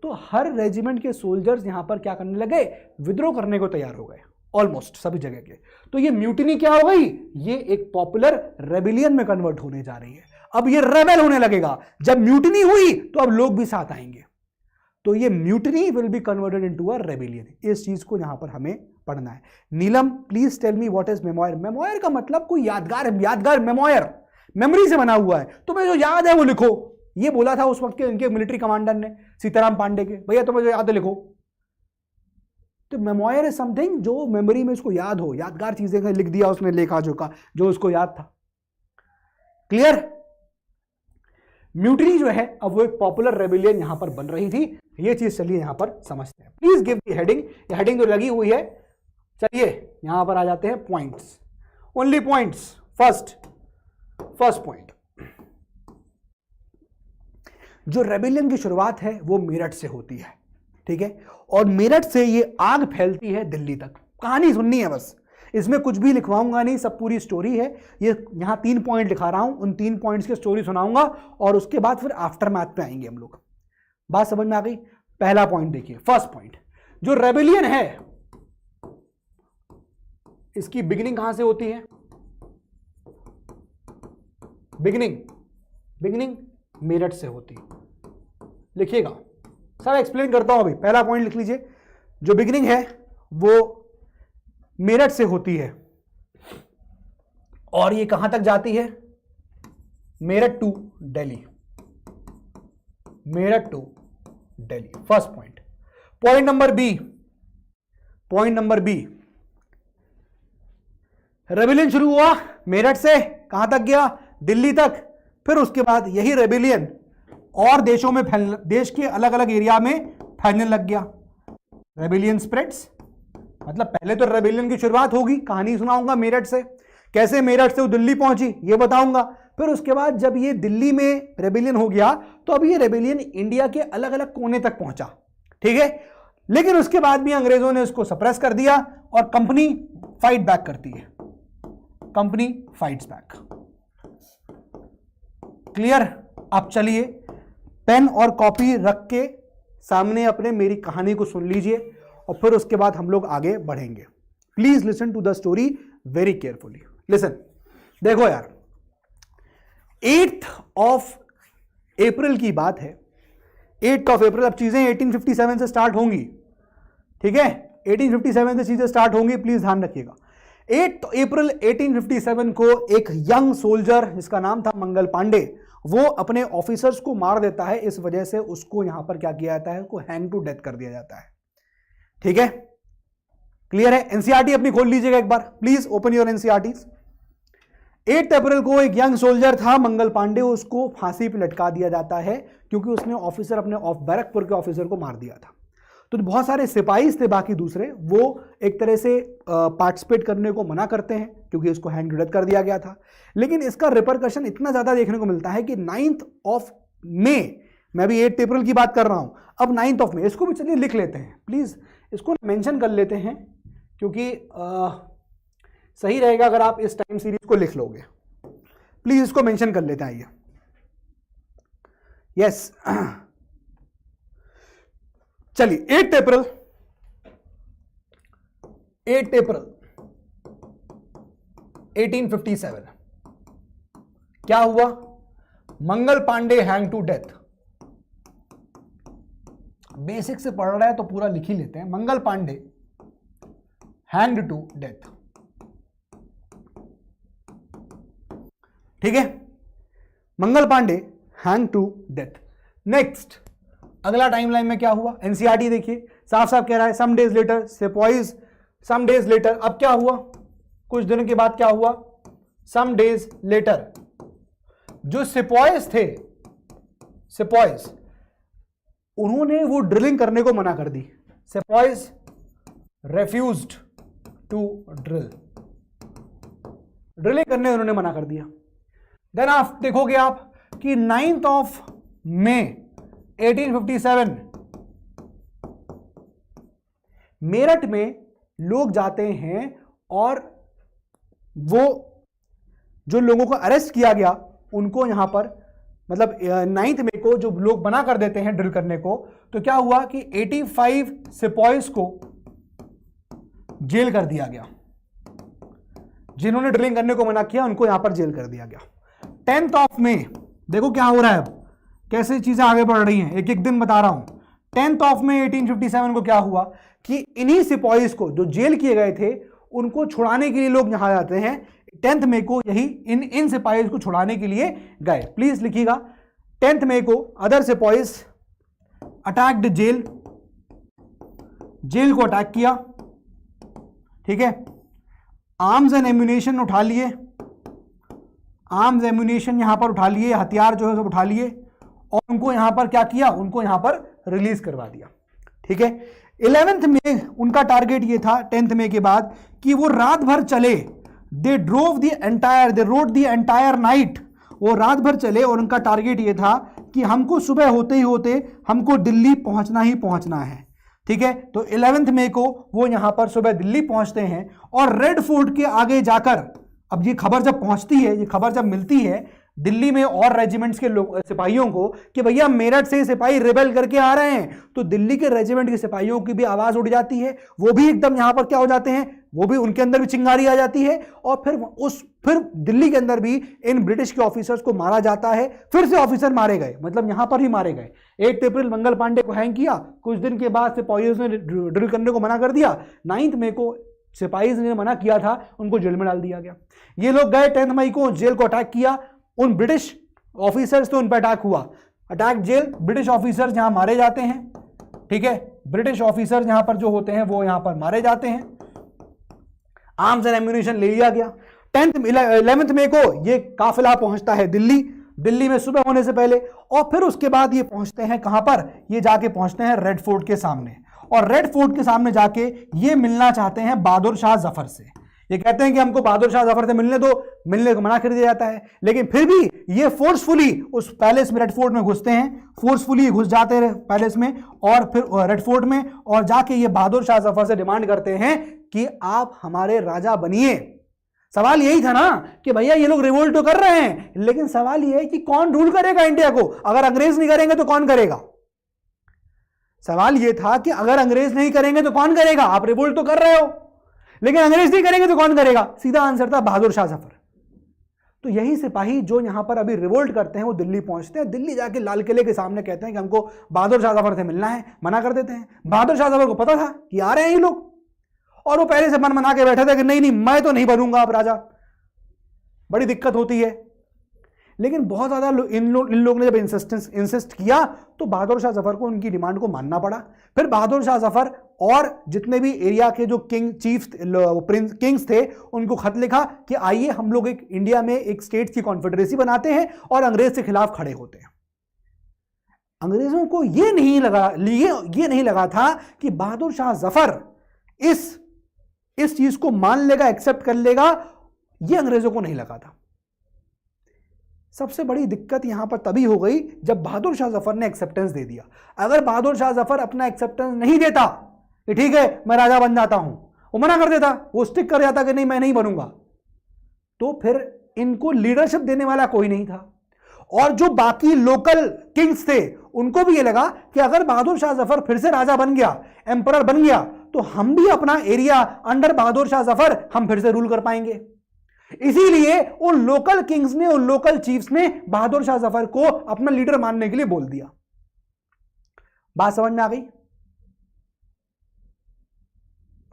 तो हर रेजिमेंट के सोल्जर्स यहां पर क्या करने लगे? विद्रोह करने को तैयार हो गए, ऑलमोस्ट सभी जगह के। तो ये म्यूटिनी क्या हो गई? ये एक पॉपुलर रेबेलियन में कन्वर्ट होने जा रही है। अब ये रेबेल होने लगेगा। जब म्यूटिनी हुई तो अब लोग भी साथ आएंगे, तो ये mutiny will be converted into a rebellion. इस चीज को यहां पर हमें पढ़ना है। Neelam please tell me what is memoir. Memoir का मतलब कोई यादगार मेमोयर, मेमोरी से बना हुआ है, तुम्हें जो याद है वो लिखो। ये बोला था उस वक्त के इनके मिलिट्री कमांडर ने, सीताराम पांडे के, भैया तुम्हें जो याद है लिखो। तो मेमोयर इज समथिंग जो मेमोरी में उसको याद हो, यादगार चीजें लिख दिया उसने, लेखा जोखा जो उसको याद था। क्लियर? म्यूटिनी जो है अब वो एक पॉपुलर रेबेलियन यहां पर बन रही थी। ये चीज चलिए यहां पर समझते हैं। Please give the heading. ये हेडिंग तो लगी हुई है। चलिए यहां पर आ जाते हैं points, only points. First point, जो रेबेलियन की शुरुआत है वो मेरठ से होती है, ठीक है, और मेरठ से ये आग फैलती है दिल्ली तक। कहानी सुननी है बस, इसमें कुछ भी लिखवाऊंगा नहीं, सब पूरी स्टोरी है। ये यहां 3 पॉइंट लिखा रहा हूं, उन 3 पॉइंट्स की स्टोरी सुनाऊंगा और उसके बाद फिर आफ्टर मैथ पे आएंगे हम लोग। बात समझ में आ गई? पहला पॉइंट देखिए, फर्स्ट पॉइंट, जो रेबेलियन है इसकी बिगिनिंग कहां से होती है? बिगिनिंग मेरठ से होती है। लिखिएगा, सर एक्सप्लेन करता हूं अभी। पहला पॉइंट लिख लीजिए, जो बिगिनिंग है वो मेरठ से होती है और ये कहां तक जाती है? Meerut to Delhi, Meerut to Delhi. First point. Point number B, rebellion शुरू हुआ मेरठ से, कहां तक गया? दिल्ली तक। फिर उसके बाद यही रेबेलियन और देशों में देश के अलग अलग एरिया में फैलने लग गया। रेबेलियन स्प्रेड्स, मतलब पहले तो रेबेलियन की शुरुआत होगी, कहानी सुनाऊंगा मेरठ से, कैसे मेरठ से वो दिल्ली पहुंची ये बताऊंगा। फिर उसके बाद जब ये दिल्ली में रेबेलियन हो गया तो अब ये रेबेलियन इंडिया के अलग अलग कोने तक पहुंचा, ठीक है। लेकिन उसके बाद भी अंग्रेजों ने इसको सप्रेस कर दिया और कंपनी फाइट बैक करती है, कंपनी फाइट्स बैक। क्लियर? अब चलिए पेन और कॉपी रख के सामने अपने मेरी कहानी को सुन लीजिए और फिर उसके बाद हम लोग आगे बढ़ेंगे। Please listen to the story very carefully. Listen, देखो यार, 8th of अप्रैल की बात है। 8th of अप्रैल, अब चीजें 1857 से स्टार्ट होंगी, ठीक है, 1857 से चीजें स्टार्ट होंगी, प्लीज ध्यान रखिएगा। 8 अप्रैल 1857 को एक यंग सोल्जर जिसका नाम था मंगल पांडे, वो अपने ऑफिसर्स को मार देता है। इस वजह से उसको यहां पर क्या किया जाता है, उसको हैंग टू डेथ कर दिया जाता है, ठीक है। क्लियर है? एनसीईआरटी अपनी खोल लीजिएगा एक बार, प्लीज ओपन योर एनसीईआरटीज। 8 अप्रैल को एक यंग सोल्जर था मंगल पांडे, उसको फांसी पे लटका दिया जाता है क्योंकि उसने ऑफिसर, अपने बैरकपुर के ऑफिसर को मार दिया था। तो बहुत सारे सिपाही थे बाकी दूसरे, वो एक तरह से पार्टिसिपेट करने को मना करते हैं क्योंकि इसको हैंग टू डेथ कर दिया गया था। लेकिन इसका रिपरकशन इतना ज्यादा देखने को मिलता है कि 9th ऑफ मई, मैं भी 8 अप्रैल की बात कर रहा हूं, अब 9th ऑफ मई, इसको भी चलिए लिख लेते हैं, प्लीज इसको मेंशन कर लेते हैं क्योंकि सही रहेगा अगर आप इस टाइम सीरीज को लिख लोगे। प्लीज इसको मेंशन कर लेते हैं। आइए, यस, चलिए 8 अप्रैल 1857 क्या हुआ? Mangal Pandey hang to death. Basic से पढ़ रहा है तो पूरा लिख ही लेते हैं। Mangal Pandey hanged to death, ठीक है? Mangal Pandey hang to death. Next अगला टाइमलाइन में क्या हुआ? एनसीईआरटी देखिए, साफ साफ कह रहा है some days later sepoys, some days later. अब क्या हुआ? कुछ दिनों के बाद क्या हुआ? सम डेज लेटर जो सिपॉइज थे, सिपॉइज, उन्होंने वो ड्रिलिंग करने को मना कर दी। Sepoys refused to drill, drilling करने उन्होंने मना कर दिया। देन आप देखोगे आप कि 9th ऑफ मई 1857 मेरठ में लोग जाते हैं और वो जो लोगों को अरेस्ट किया गया उनको यहां पर, मतलब 9th मई को जो लोग मना कर देते हैं ड्रिल करने को, तो क्या हुआ कि 85 सिपॉइज को जेल कर दिया गया। जिन्होंने ड्रिलिंग करने को मना किया उनको यहां पर जेल कर दिया गया। 10th ऑफ मई, देखो क्या हो रहा है अब, कैसे चीजें आगे बढ़ रही हैं, एक एक दिन बता रहा हूं। 10th ऑफ मई 1857 को क्या हुआ कि इन्हीं सिपॉइज को जो जेल किए गए थे उनको छुड़ाने के लिए लोग यहां जाते हैं। 10th मई को यही इन सिपाहीज को छुड़ाने के लिए गए। प्लीज लिखिएगा, 10th मई को अदर सिपाहीज अटैक्ड जेल, जेल को अटैक किया, ठीक है? आर्म्स एंड एम्यूनेशन उठा लिए, आर्म्स एम्यूनेशन यहां पर उठा लिए, हथियार जो है सब उठा लिए और उनको यहां पर क्या किया? उनको यहां पर रिलीज करवा दिया, ठीक है? 11th मई उनका टारगेट ये था 10th मई के बाद कि वो रात भर चले। दे रोड द एंटायर नाइट, वो रात भर चले और उनका टारगेट ये था कि हमको सुबह होते ही होते हमको दिल्ली पहुंचना ही पहुंचना है, ठीक है? तो 11th मई को वो यहां पर सुबह दिल्ली पहुंचते हैं और रेड फोर्ट के आगे जाकर, अब ये खबर जब पहुंचती है, ये खबर जब मिलती है दिल्ली में और रेजिमेंट्स के सिपाहियों को कि भैया मेरठ से सिपाही रिबेल करके आ रहे हैं, तो दिल्ली के रेजिमेंट के सिपाहियों की भी आवाज उड़ जाती है। वो भी एकदम यहां पर क्या हो जाते हैं, वो भी, उनके अंदर भी चिंगारी आ जाती है और फिर दिल्ली के अंदर भी इन ब्रिटिश के ऑफिसर्स को मारा जाता है। फिर से ऑफिसर मारे गए, मतलब यहां पर ही मारे गए। 8 अप्रैल मंगल पांडे को हैंग किया, कुछ दिन के बाद सिपाहियों ने ड्रिल करने को मना कर दिया। 9th मई को सिपाही ने मना किया था, उनको जेल में डाल दिया गया। ये लोग गए 10th मई को, जेल को अटैक किया, उन ब्रिटिश ऑफिसर्स तो उन पर अटैक हुआ, अटैक जेल, ब्रिटिश ऑफिसर्स यहां मारे जाते हैं, ठीक है? ब्रिटिश ऑफिसर्स यहां पर जो होते हैं वो यहां पर मारे जाते हैं। आर्म्स एंड एम्यूनिशन ले लिया गया। 11th मई को ये काफिला पहुंचता है दिल्ली में सुबह होने से पहले, और फिर उसके बाद ये पहुंचते हैं कहां पर? ये जाके पहुंचते हैं रेड फोर्ट के सामने, और रेड फोर्ट के सामने जाके ये मिलना चाहते हैं बहादुर शाह जफर से। ये कहते हैं कि हमको बहादुर शाह जफर से मिलने दो, मिलने को मना कर दिया जाता है। लेकिन फिर भी ये फोर्सफुली उस पैलेस में, रेड फोर्ट में घुसते हैं, फोर्सफुली घुस जाते हैं पैलेस में और फिर रेड फोर्ट में, और जाके ये बहादुर शाह जफर से डिमांड करते हैं कि आप हमारे राजा बनिए। सवाल यही था ना कि भैया ये लोग रिवोल्ट तो कर रहे हैं, लेकिन सवाल ये है कि कौन रूल करेगा इंडिया को? अगर अंग्रेज नहीं करेंगे तो कौन करेगा? सवाल ये था कि अगर अंग्रेज नहीं करेंगे तो कौन करेगा? आप रिवोल्ट तो कर रहे हो, लेकिन अंग्रेज नहीं करेंगे तो कौन करेगा? सीधा आंसर था बहादुर शाह जफर। तो यही सिपाही जो यहां पर अभी रिवोल्ट करते हैं वो दिल्ली पहुंचते हैं। दिल्ली जाके लाल किले के सामने कहते हैं कि हमको बहादुर शाह जफर से मिलना है, मना कर देते हैं। बहादुर शाह जफर को पता था कि आ रहे हैं ये लोग, और वो पहले से मन मना के बैठे थे कि नहीं मैं तो नहीं बनूंगा अब राजा, बड़ी दिक्कत होती है। लेकिन बहुत ज्यादा इन लोगों ने जब इंसिस्ट किया तो बहादुर शाह जफर को उनकी डिमांड को मानना पड़ा। फिर बहादुर शाह जफर और जितने भी एरिया के जो किंग्स थे उनको खत लिखा कि आइए हम लोग एक इंडिया में एक स्टेट्स की कॉन्फेडरेसी बनाते हैं और अंग्रेज के खिलाफ खड़े होते हैं। अंग्रेजों को ये नहीं लगा था कि बहादुर शाह जफर इस चीज को मान लेगा, एक्सेप्ट कर लेगा, ये अंग्रेजों को नहीं लगा था। सबसे बड़ी दिक्कत यहां पर तभी हो गई जब बहादुर शाह जफर ने एक्सेप्टेंस दे दिया। अगर बहादुर शाह जफर अपना एक्सेप्टेंस नहीं देता कि ठीक है मैं राजा बन जाता हूं, वो मना कर देता, वो स्टिक कर जाता कि नहीं मैं नहीं बनूंगा, तो फिर इनको लीडरशिप देने वाला कोई नहीं था। और जो बाकी लोकल किंग्स थे उनको भी ये लगा कि अगर बहादुर शाह जफर फिर से राजा बन गया, एम्परर बन गया, तो हम भी अपना एरिया अंडर बहादुर शाह जफर हम फिर से रूल कर पाएंगे। इसीलिए उन लोकल किंग्स ने, उन लोकल चीफ्स ने बहादुर शाह जफर को अपना लीडर मानने के लिए बोल दिया। बात समझ में आ गई?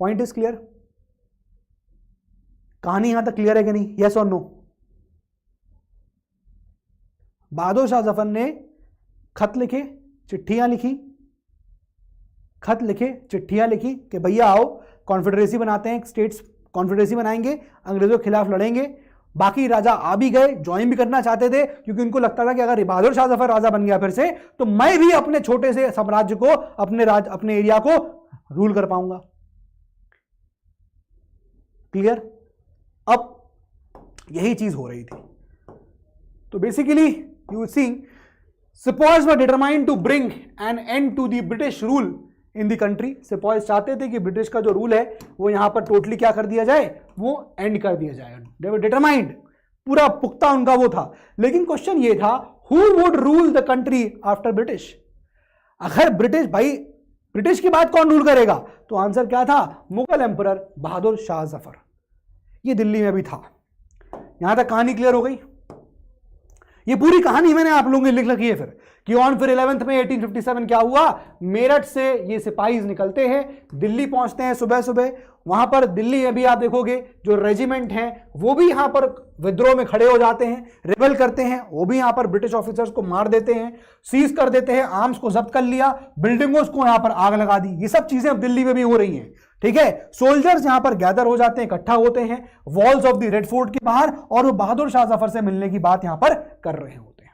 Point is clear? कहानी यहां तक क्लियर है कि नहीं? यस और नो? बहादुर शाह जफर ने खत लिखे, चिट्ठियां लिखी कि भैया आओ कॉन्फेडरेसी बनाते हैं, स्टेट्स कॉन्फेडरेसी बनाएंगे, अंग्रेजों के खिलाफ लड़ेंगे। बाकी राजा आ भी गए, ज्वाइन भी करना चाहते थे, क्योंकि उनको लगता था कि अगर बहादुर शाह जफर राजा बन गया फिर से, तो मैं भी अपने छोटे से साम्राज्य को, अपने एरिया को रूल कर पाऊंगा। क्लियर? अब यही चीज हो रही थी। तो basically you see sepoys were determined to bring an end to the British rule in the country. Sepoys चाहते थे कि ब्रिटिश का जो रूल है वो यहां पर टोटली क्या कर दिया जाए, वो एंड कर दिया जाए। दे वर डिटरमाइंड, पूरा पुख्ता उनका वो था। लेकिन क्वेश्चन ये था, who would rule the country after British? अगर ब्रिटिश की बात कौन रूल करेगा? तो आंसर क्या था? मुगल एम्परर बहादुर शाह जफर। ये दिल्ली में भी था। यहां तक कहानी क्लियर हो गई? ये पूरी कहानी मैंने आप लोगों की लिख रखी है फिर कि ऑन फिर 11 में 1857 क्या हुआ, मेरठ से ये सिपाही निकलते हैं, दिल्ली पहुंचते हैं सुबह सुबह। वहां पर दिल्ली में भी आप देखोगे जो रेजिमेंट हैं वो भी यहां पर विद्रोह में खड़े हो जाते हैं, रिबेल करते हैं, वो भी यहां पर ब्रिटिश ऑफिसर्स को मार देते हैं, सीज कर देते हैं, आर्म्स को जब्त कर लिया, बिल्डिंगों को यहां पर आग लगा दी। ये सब चीजें अब दिल्ली में भी हो रही हैं। ठीक है, सोल्जर्स यहां पर गैदर हो जाते हैं, इकट्ठा होते हैं walls of the red fort के बाहर, और वो बहादुर शाह जफर से मिलने की बात यहां पर कर रहे होते हैं।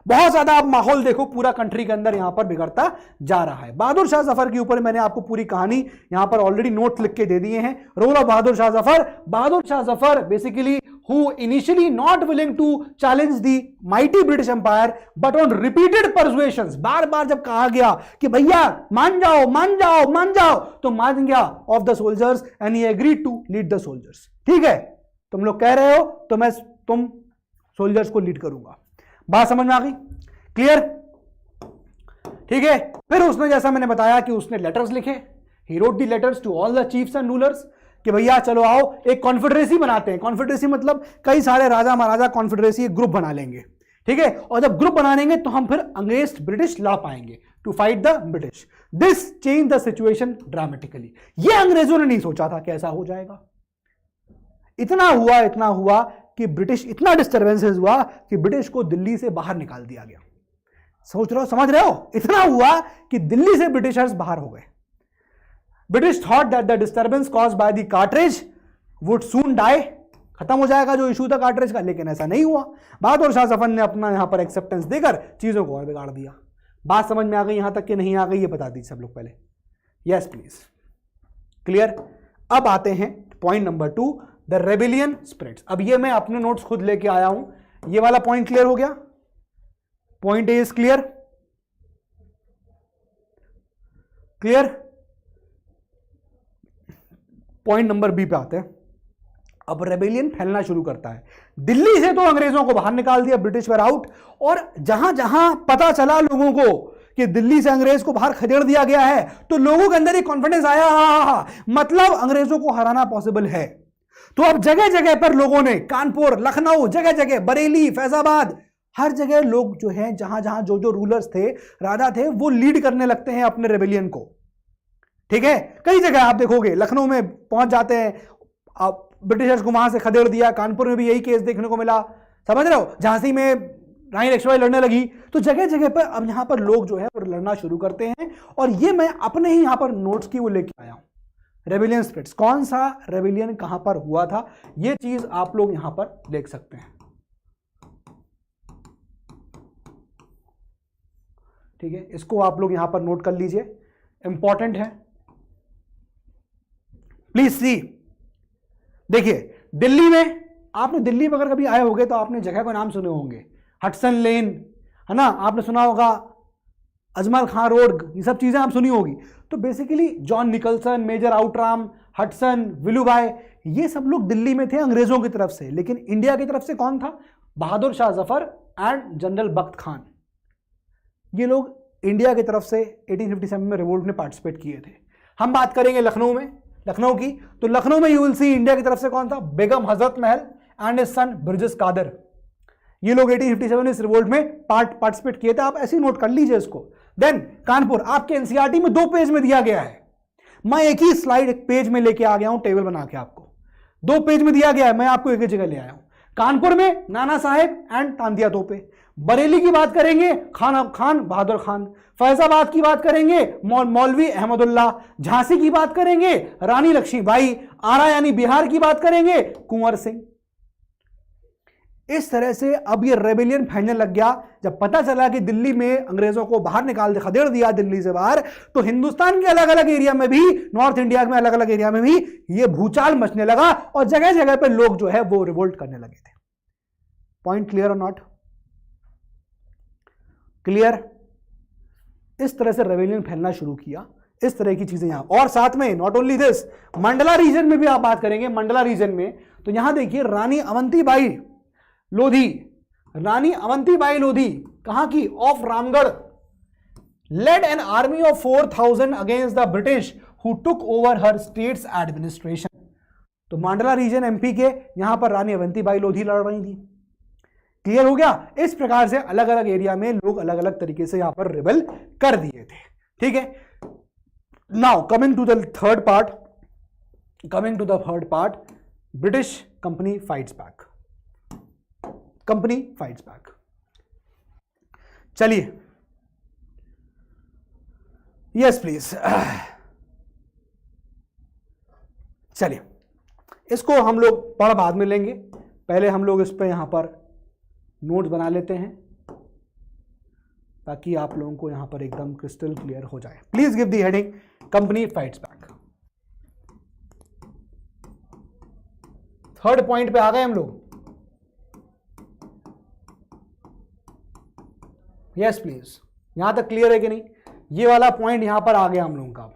बहुत ज्यादा आप माहौल देखो पूरा कंट्री के अंदर यहां पर बिगड़ता जा रहा है। बहादुर शाह जफर के ऊपर मैंने आपको पूरी कहानी यहां पर ऑलरेडी नोट लिख के दे दिए हैं। Role of Bahadur Shah Zafar. Bahadur Shah Zafar basically who initially not willing to challenge the mighty British Empire, but on repeated persuasions, बार बार जब कहा गया कि भैया मान जाओ मान जाओ मान जाओ, तो मान गया of the soldiers and he agreed to lead the soldiers। ठीक है, तुम लोग कह रहे हो तो मैं तुम सोल्जर्स को लीड करूंगा। बात समझ में आ गई? क्लियर? ठीक है, फिर उसने जैसा मैंने बताया कि उसने लेटर्स लिखे, he wrote the letters to all the chiefs and rulers कि भैया चलो आओ एक कॉन्फेडरेसी बनाते हैं। कॉन्फेडरेसी मतलब कई सारे राजा महाराजा कॉन्फेडरेसी एक ग्रुप बना लेंगे। ठीक है, और जब ग्रुप बना लेंगे तो हम फिर अंग्रेज ब्रिटिश लड़ पाएंगे to fight the British. This change the situation dramatically. ये अंग्रेजों ने नहीं सोचा था कि ऐसा हो जाएगा। इतना हुआ कि ब्रिटिश, इतना डिस्टर्बेंसेस हुआ कि ब्रिटिश को दिल्ली से बाहर निकाल दिया गया। सोच रहे हो, समझ रहे हो? इतना हुआ कि दिल्ली से ब्रिटिशर्स बाहर हो गए। British thought that the disturbance caused by the cartridge would soon die, खत्म हो जाएगा जो इशू था कार्ट्रिज का, लेकिन ऐसा नहीं हुआ। बहादुर शाह जफर ने अपना यहां पर एक्सेप्टेंस देकर चीजों को और बिगाड़ दिया। बात समझ में आ गई यहां तक कि नहीं आ गई, ये बता दीजिए सब लोग पहले। Yes please, clear? अब आते हैं point number 2, the rebellion spreads. अब ये मैं अपने नोट्स खुद लेके आया हूं। ये वाला पॉइंट क्लियर हो गया? Point A is clear? Clear? Point number B पे आते हैं। अब रेबेलियन फैलना शुरू करता है। दिल्ली से तो अंग्रेजों को बाहर निकाल दिया, ब्रिटिश वर आउट, और जहां जहां पता चला लोगों को कि दिल्ली से अंग्रेज को बाहर खदेड़ दिया गया है, तो लोगों के अंदर एक कॉन्फिडेंस आया, मतलब अंग्रेजों को हराना पॉसिबल है। तो अब जगह जगह पर लोगों ने, कानपुर, लखनऊ, जगह जगह, बरेली, फैजाबाद, हर जगह लोग जो हैं, जहां जहां जो जो रूलर्स थे, राजा थे, वो लीड करने लगते हैं अपने रेबेलियन को। ठीक है, कई जगह आप देखोगे, लखनऊ में पहुंच जाते हैं, ब्रिटिशर्स को वहां से खदेड़ दिया। कानपुर में भी यही केस देखने को मिला, समझ रहे हो? झांसी में रानी लक्ष्मीबाई लड़ने लगी, तो जगह जगह पर अब यहां पर लोग जो है वो लड़ना शुरू करते हैं। और ये मैं अपने ही यहां पर नोट्स की वो लेके आया हूं, रेबिलियन स्पिरिट्स, कौन सा रेबिलियन कहां पर हुआ था, ये चीज आप लोग यहां पर देख सकते हैं। ठीक है, इसको आप लोग यहां पर नोट कर लीजिए, इंपॉर्टेंट है, प्लीज सी। देखिए दिल्ली में, आपने दिल्ली में अगर कभी आए होंगे तो आपने जगह का नाम सुने होंगे, हडसन लेन है ना, आपने सुना होगा अजमल खान रोड, ये सब चीजें आप सुनी होगी। तो basically John Nicholson, Major Outram, Hudson, विलूभाई, ये सब लोग दिल्ली में थे अंग्रेजों की तरफ से। लेकिन इंडिया की तरफ से कौन था? बहादुर शाह जफर एंड जनरल बख्त खान, ये लोग इंडिया की तरफ से 1857 में रिवोल्ट में पार्टिसिपेट किए थे। हम बात करेंगे लखनऊ में, लखनऊ की, तो लखनऊ में यू विल सी इंडिया की तरफ से कौन था? Begum Hazrat Mahal and his son Birjis Qadr, ये लोग 1857 में इस रिवोल्ट में पार्टिसिपेट किए थे। आप ऐसे ही नोट कर लीजिए इसको। देन कानपुर, आपके एनसीईआरटी में 2 पेज में दिया गया है, मैं एक ही स्लाइड एक पेज में लेके आ गया हूं, टेबल बना के आपको 2 पेज में दिया गया है, मैं आपको एक ही जगह ले आया हूं। कानपुर में नाना साहेब एंड तांतिया तोपे, बरेली की बात करेंगे खान बहादुर खान, फैजाबाद की बात करेंगे मौलवी अहमदुल्ला, झांसी की बात करेंगे रानी लक्ष्मीबाई, आरा यानी बिहार की बात करेंगे कुंवर सिंह। इस तरह से अब ये रेबेलियन फैलने लग गया। जब पता चला कि दिल्ली में अंग्रेजों को बाहर निकाल दे, खदेड़ दिया दिल्ली से बाहर, तो हिंदुस्तान के अलग अलग एरिया में भी, नॉर्थ इंडिया में अलग अलग एरिया में भी ये भूचाल मचने लगा और जगह जगह पे लोग जो है वो रिवोल्ट करने लगे थे। पॉइंट क्लियर और नॉट क्लियर? इस तरह से रेबेलियन फैलना शुरू किया, इस तरह की चीजें यहां। और साथ में not only this, Mandla region में भी आप बात करेंगे, मंडला रीजन में तो यहां देखिए रानी अवंतीबाई लोधी, रानी अवंतीबाई लोधी कहां की? Of Ramgarh, led an army of 4000 against the British who took over her states administration. तो मंडला रीजन एमपी के, यहां पर रानी अवंतीबाई लोधी लड़ रही थी। क्लियर हो गया? इस प्रकार से अलग अलग एरिया में लोग अलग अलग तरीके से यहां पर रिबेल कर दिए थे। ठीक है, now coming to the third part, British company fights back, company fights back. चलिए, यस प्लीज, चलिए इसको हम लोग पढ़ बाद में लेंगे, पहले हम लोग इस पे यहां पर नोट्स बना लेते हैं ताकि आप लोगों को यहां पर एकदम क्रिस्टल क्लियर हो जाए। Please give the heading company fights back. Third point पे आ गए हम लोग। यस प्लीज, यहां तक क्लियर है कि नहीं? ये वाला पॉइंट यहां पर आ गया हम लोगों का।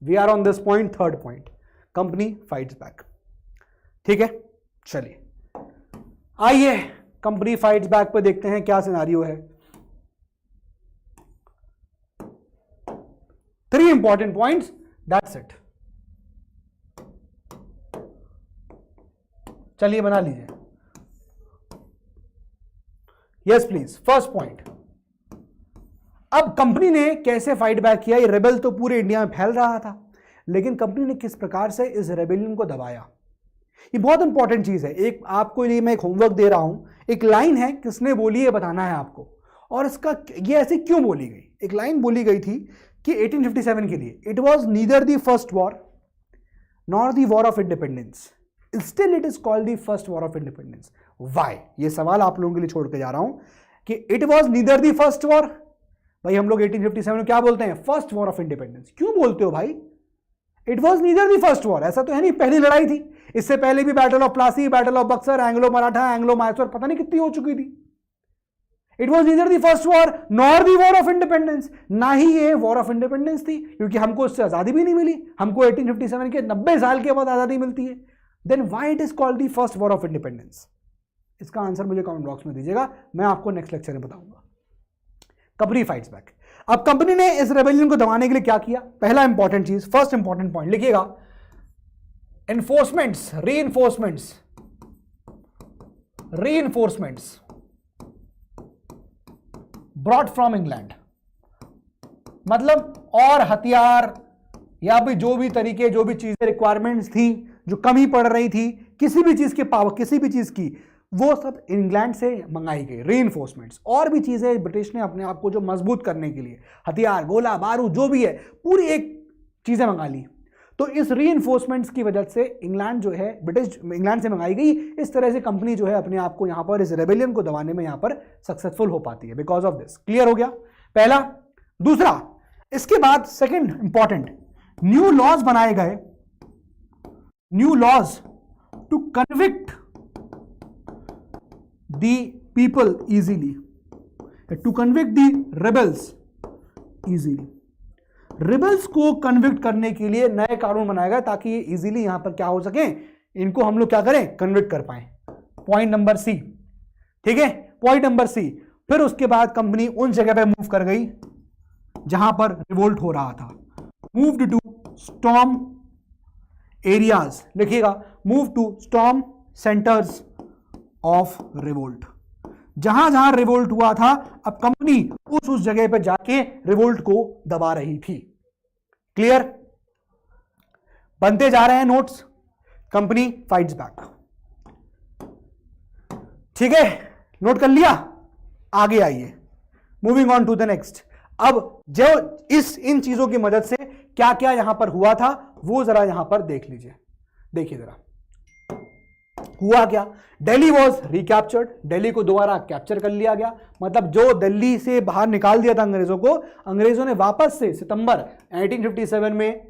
We are on this point, third point, company fights back. ठीक है, चलिए आइए कंपनी फाइट्स बैक पे देखते हैं क्या सिनारियो है। 3 इंपॉर्टेंट पॉइंट्स, दैट्स इट। चलिए बना लीजिए। यस प्लीज, फर्स्ट पॉइंट, अब कंपनी ने कैसे फाइट बैक किया? ये रेबेल तो पूरे इंडिया में फैल रहा था, लेकिन कंपनी ने किस प्रकार से इस रेबेलियन को दबाया, ये बहुत इंपॉर्टेंट चीज है। एक आपको लिए मैं एक होमवर्क दे रहा हूं, एक लाइन है, किसने बोली है बताना है आपको, और इसका ये ऐसे क्यों बोली गई। एक लाइन बोली गई थी कि 1857 के लिए, it was neither the first war nor the war of independence, still it is called the first war of independence. Why? ये सवाल आप लोगों के लिए छोड़ के जा रहा हूं कि it was neither the first war, भाई हम लोग 1857 में क्या बोलते हैं? First war of independence. क्यों बोलते हो भाई? It was neither the first war, ऐसा तो है नहीं, पहली लड़ाई थी, इससे पहले भी battle of Plassey, battle of Buxar, Anglo Maratha, Anglo Mysore, पता नहीं कितनी हो चुकी थी। It was neither the first war nor the war of independence, ना ही ये वॉर ऑफ इंडिपेंडेंस थी, क्योंकि हमको इससे आजादी भी नहीं मिली, हमको 1857 के 90 साल के बाद आजादी मिलती है। Then why it is called the first war of independence? इसका आंसर मुझे कमेंट बॉक्स में दीजिएगा, मैं आपको नेक्स्ट लेक्चर में बताऊंगा। Company fights back. अब कंपनी ने इस रेबेलियन को दबाने के लिए क्या किया? पहला इंपॉर्टेंट चीज, फर्स्ट इंपॉर्टेंट पॉइंट लिखिएगा, एनफोर्समेंट्स, रीइंफोर्समेंट्स ब्रॉट फ्रॉम इंग्लैंड, मतलब और हथियार या भी जो भी तरीके, जो भी चीजें रिक्वायरमेंट्स थी, जो कमी पड़ रही थी, किसी भी चीज के पावर, किसी भी चीज की, वो सब इंग्लैंड से मंगाई गई। रीइंफोर्समेंट्स और भी चीजें ब्रिटिश ने अपने आप को जो मजबूत करने के लिए, हथियार, गोला बारूद जो भी है, पूरी एक चीजें मंगा ली। तो इस रीइंफोर्समेंट्स की वजह से इंग्लैंड जो है, ब्रिटिश इंग्लैंड से मंगाई गई, इस तरह से कंपनी जो है अपने आप को यहां पर इस रेबेलियन को दबाने में यहां पर सक्सेसफुल हो पाती है बिकॉज ऑफ दिस। क्लियर हो गया पहला। दूसरा, इसके बाद सेकंड इंपॉर्टेंट, न्यू लॉज बनाए गए, new laws to convict the people easily, to convict the rebels easily. Rebels को कन्विक्ट करने के लिए नए कानून बनाया गया ताकि ये इजीली यहां पर क्या हो सके, इनको हम लोग क्या करें, कन्विक्ट कर पाए। पॉइंट नंबर सी, ठीक है, पॉइंट नंबर सी। फिर उसके बाद कंपनी उन जगह पे मूव कर गई जहां पर रिवोल्ट हो रहा था, मूव्ड टू स्टॉर्म एरियाज, लिखिएगा, move to storm centres of revolt. जहां जहां रिवोल्ट हुआ था, अब कंपनी उस जगह पर जाके रिवोल्ट को दबा रही थी। क्लियर, बनते जा रहे हैं नोट्स। कंपनी फाइट्स बैक, ठीक है, नोट कर लिया। आगे आइए, moving on to the next. अब जो इन चीजों की मदद से क्या क्या यहां पर हुआ था वो जरा यहां पर देख लीजिए। देखिए जरा हुआ क्या। दिल्ली वॉज रिकैप्चर्ड, दिल्ली को दोबारा कैप्चर कर लिया गया। मतलब जो दिल्ली से बाहर निकाल दिया था अंग्रेजों को, अंग्रेजों ने वापस से सितंबर 1857 में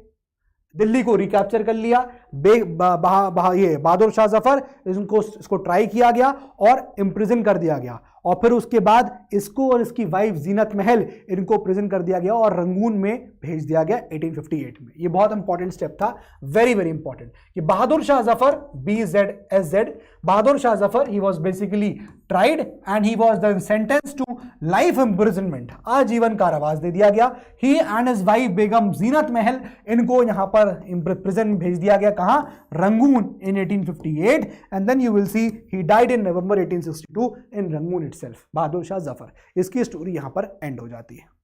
दिल्ली को रिकैप्चर कर लिया। ये बहादुर शाह जफर, इसको ट्राई किया गया और इम्प्रिजन कर दिया गया। और फिर उसके बाद इसको और इसकी वाइफ जीनत महल, इनको प्रिजन कर दिया गया और रंगून में भेज दिया गया 1858 में। ये बहुत इंपॉर्टेंट स्टेप था, वेरी वेरी इंपॉर्टेंट, कि Bahadur Shah Zafar, BZSZ, Bahadur Shah Zafar, he was basically tried and he was then sentence to life imprisonment, आजीवन कारावास दे दिया गया। He and his wife Begum Zeenat Mahal, इनको यहां पर प्रिजन भेज दिया गया। कहां, Rangoon in 1858, and then you will see he died in November 1862 in Rangoon itself, Bahadur Shah Zafar. इसकी स्टोरी यहां पर एंड हो जाती है।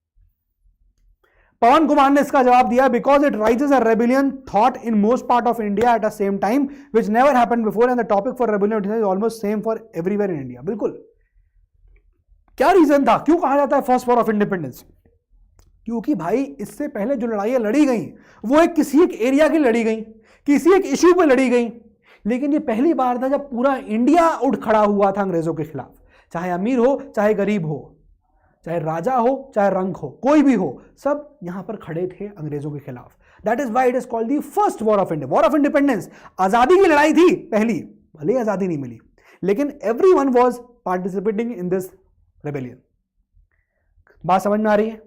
पवन कुमार ने इसका जवाब दिया, because it rises a rebellion thought in most part of India at a same time which never happened before and the topic for rebellion is almost same for everywhere in India. बिल्कुल, क्या reason था, क्यों कहा जाता है first war of independence? क्योंकि भाई इससे पहले जो लड़ाइयां लड़ी गई वो किसी एक एरिया की लड़ी गई, किसी एक इश्यू पे लड़ी गई, लेकिन ये पहली बार था जब पूरा इंडिया उठ खड़ा हुआ था अंग्रेजों के खिलाफ। चाहे अमीर हो, चाहे गरीब हो, चाहे राजा हो, चाहे रंक हो, कोई भी हो, सब यहां पर खड़े थे अंग्रेजों के खिलाफ। That is why it is called the first war of India, war of independence. आजादी की लड़ाई थी पहली, भले आजादी नहीं मिली, लेकिन everyone was participating in this rebellion. बात समझ में आ रही है?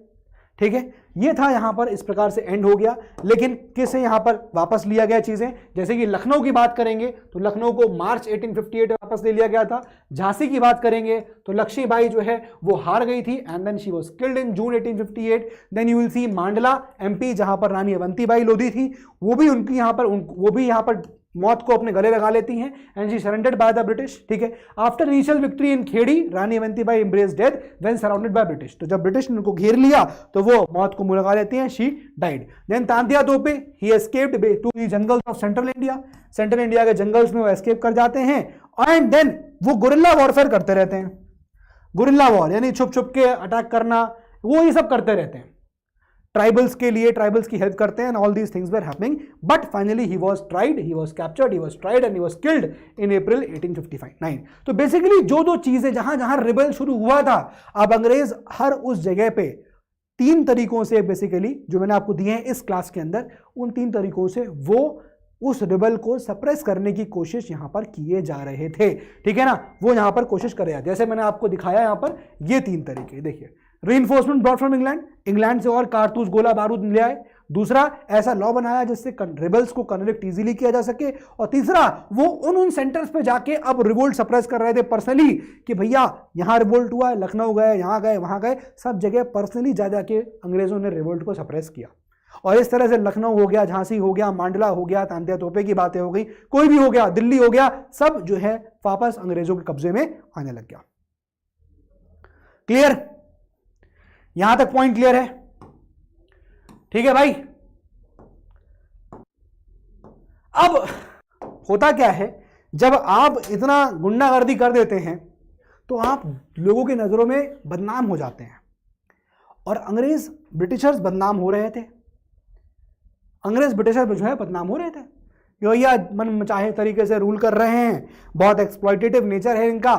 ठीक है, ये था यहां पर, इस प्रकार से एंड हो गया। लेकिन किससे यहां पर वापस लिया गया चीजें, जैसे कि लखनऊ की बात करेंगे तो लखनऊ को मार्च 1858 में वापस ले लिया गया था। झांसी की बात करेंगे तो लक्ष्मीबाई जो है वो हार गई थी and then she was killed in June 1858। Then you will see Mandla MP, जहां पर रानी अवंतीबाई लोधी थी, वो भी उनकी यहां पर वो भी यहां पर मौत को अपने गले लगा लेती हैं and she surrendered by the British. ठीक है, after initial victory in Kheri, Rani Avantibai embrace death when surrounded by British. तो जब ब्रिटिश ने उनको घेर लिया तो वो मौत को मुंह लगा लेती हैं, she died. Then Tantia Tope, he escaped to the jungles of central India, central India के जंगल्स में वो एस्केप कर जाते हैं एंड देन वो गुरिल्ला वॉरफेयर करते रहते हैं। गुरिल्ला वॉर यानी छुप छुप के अटैक करना, वो ये सब करते रहते हैं, ट्राइबल्स के लिए, ट्राइबल्स की हेल्प करते हैं, and all these things were happening. But finally he was tried, he was captured, he was tried and he was killed in April 1859। तो बेसिकली जो दो चीजें, जहां जहां रिबेल शुरू हुआ था, अब अंग्रेज हर उस जगह पे 3 तरीकों से बेसिकली जो मैंने आपको दिए हैं इस क्लास के अंदर, उन 3 तरीकों से वो उस रिबल को सप्रेस करने की कोशिश यहां पर किए जा रहे थे। ठीक है ना, वो यहां पर कोशिश कर रहे हैं। जैसे मैंने आपको दिखाया यहां पर ये 3 तरीके, देखिए, reinforcement brought from England, England से और कारतूस, गोला बारूद ले आए। दूसरा, ऐसा लॉ बनाया जिससे रिबल्स को कन्विक्ट इजीली किया जा सके। और तीसरा, वो उन सेंटर्स पे जाके अब रिवोल्ट सप्रेस कर रहे थे पर्सनली, कि भैया यहां रिवोल्ट हुआ है, लखनऊ गए, यहां गए, वहां गए, सब जगह पर्सनली जा जाके अंग्रेजों ने रिवोल्ट को सप्रेस किया। और इस तरह से लखनऊ हो गया, झांसी हो गया, मांडला हो गया, तांतिया तोपे की बातें हो गई, कोई भी हो गया, दिल्ली हो गया, सब जो है वापस अंग्रेजों के कब्जे में आने लग गया। क्लियर? यहां तक पॉइंट क्लियर है? ठीक है भाई। अब होता क्या है, जब आप इतना गुंडागर्दी कर देते हैं तो आप लोगों की नजरों में बदनाम हो जाते हैं। और अंग्रेज ब्रिटिशर्स बदनाम हो रहे थे, अंग्रेज ब्रिटिशर्स जो है बदनाम हो रहे थे, या मन चाहे तरीके से रूल कर रहे हैं, बहुत एक्सप्लॉइटेटिव नेचर है इनका,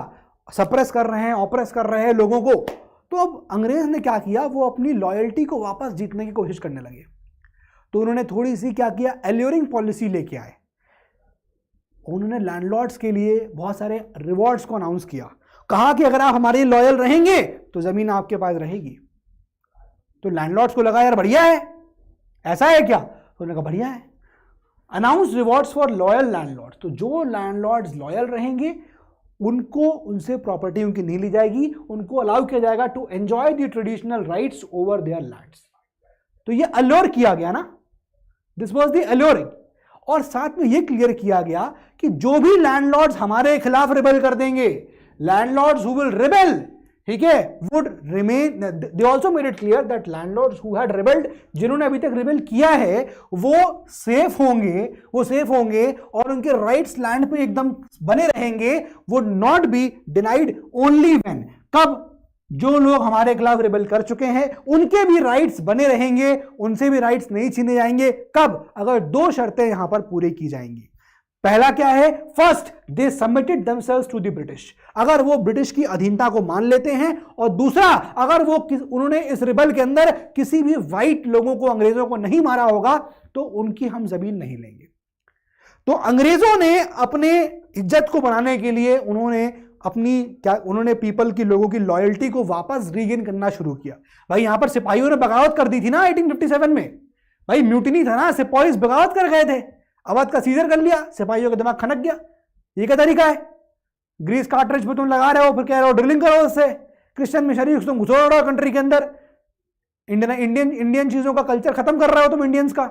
सप्रेस कर रहे हैं, ऑप्रेस कर रहे हैं लोगों को। तो अब अंग्रेज ने क्या किया, वो अपनी लॉयल्टी को वापस जीतने की कोशिश करने लगे। तो उन्होंने थोड़ी सी क्या किया, एल्योरिंग पॉलिसी लेके आए। उन्होंने लैंडलॉर्ड्स के लिए बहुत सारे रिवॉर्ड्स को अनाउंस किया, कहा कि अगर आप हमारे लॉयल रहेंगे तो जमीन आपके पास रहेगी। तो लैंडलॉर्ड्स को लगा यार बढ़िया है, ऐसा है क्या, तो उन्होंने कहा बढ़िया है। Announce rewards for loyal landlords, तो जो लैंडलॉर्ड्स लॉयल रहेंगे उनको, उनसे प्रॉपर्टी उनकी नहीं ली जाएगी, उनको अलाउ किया जाएगा to enjoy the traditional rights over their lands. तो ये अल्योर किया गया ना, दिस वाज द अल्योरिंग। और साथ में ये क्लियर किया गया कि जो भी लैंडलॉर्ड्स हमारे खिलाफ रिबेल कर देंगे, लैंडलॉर्ड्स हु विल रिबेल, ठीक है, would remain, they also made it clear that landlords who had rebelled, जिन्होंने अभी तक रिबेल किया है वो सेफ होंगे, वो सेफ होंगे और उनके राइट्स लैंड पे एकदम बने रहेंगे, would not be denied only when, कब, जो लोग हमारे खिलाफ रिबेल कर चुके हैं उनके भी राइट्स बने रहेंगे, उनसे भी राइट्स नहीं छीने जाएंगे, कब, अगर दो शर्तें यहां पर पूरी की जाएंगी। पहला क्या है, first they submitted themselves to the British, अगर वो ब्रिटिश की अधीनता को मान लेते हैं, और दूसरा अगर वो उन्होंने इस रिबेल के अंदर किसी भी व्हाइट लोगों को, अंग्रेजों को नहीं मारा होगा तो उनकी हम जमीन नहीं लेंगे। तो अंग्रेजों ने अपने इज्जत को बनाने के लिए उन्होंने पीपल की, लोगों की लॉयल्टी को वापस रीगेन करना शुरू किया। भाई यहां पर सिपाहियों ने बगावत कर दी थी ना 1857 में, भाई म्यूटिनी था ना, सिपाही बगावत कर गए थे, अवध का सीजर कर लिया, सिपाहियों का दिमाग खनक गया। ये क्या तरीका है, ग्रीस कार्ट्रिज पे तुम लगा रहे हो, फिर कह रहे हो ड्रिलिंग करो उससे, क्रिश्चियन मिशनरी तुम घुसो रहे हो कंट्री के अंदर, इंडियन चीजों का कल्चर खत्म कर रहे हो तुम इंडियंस का।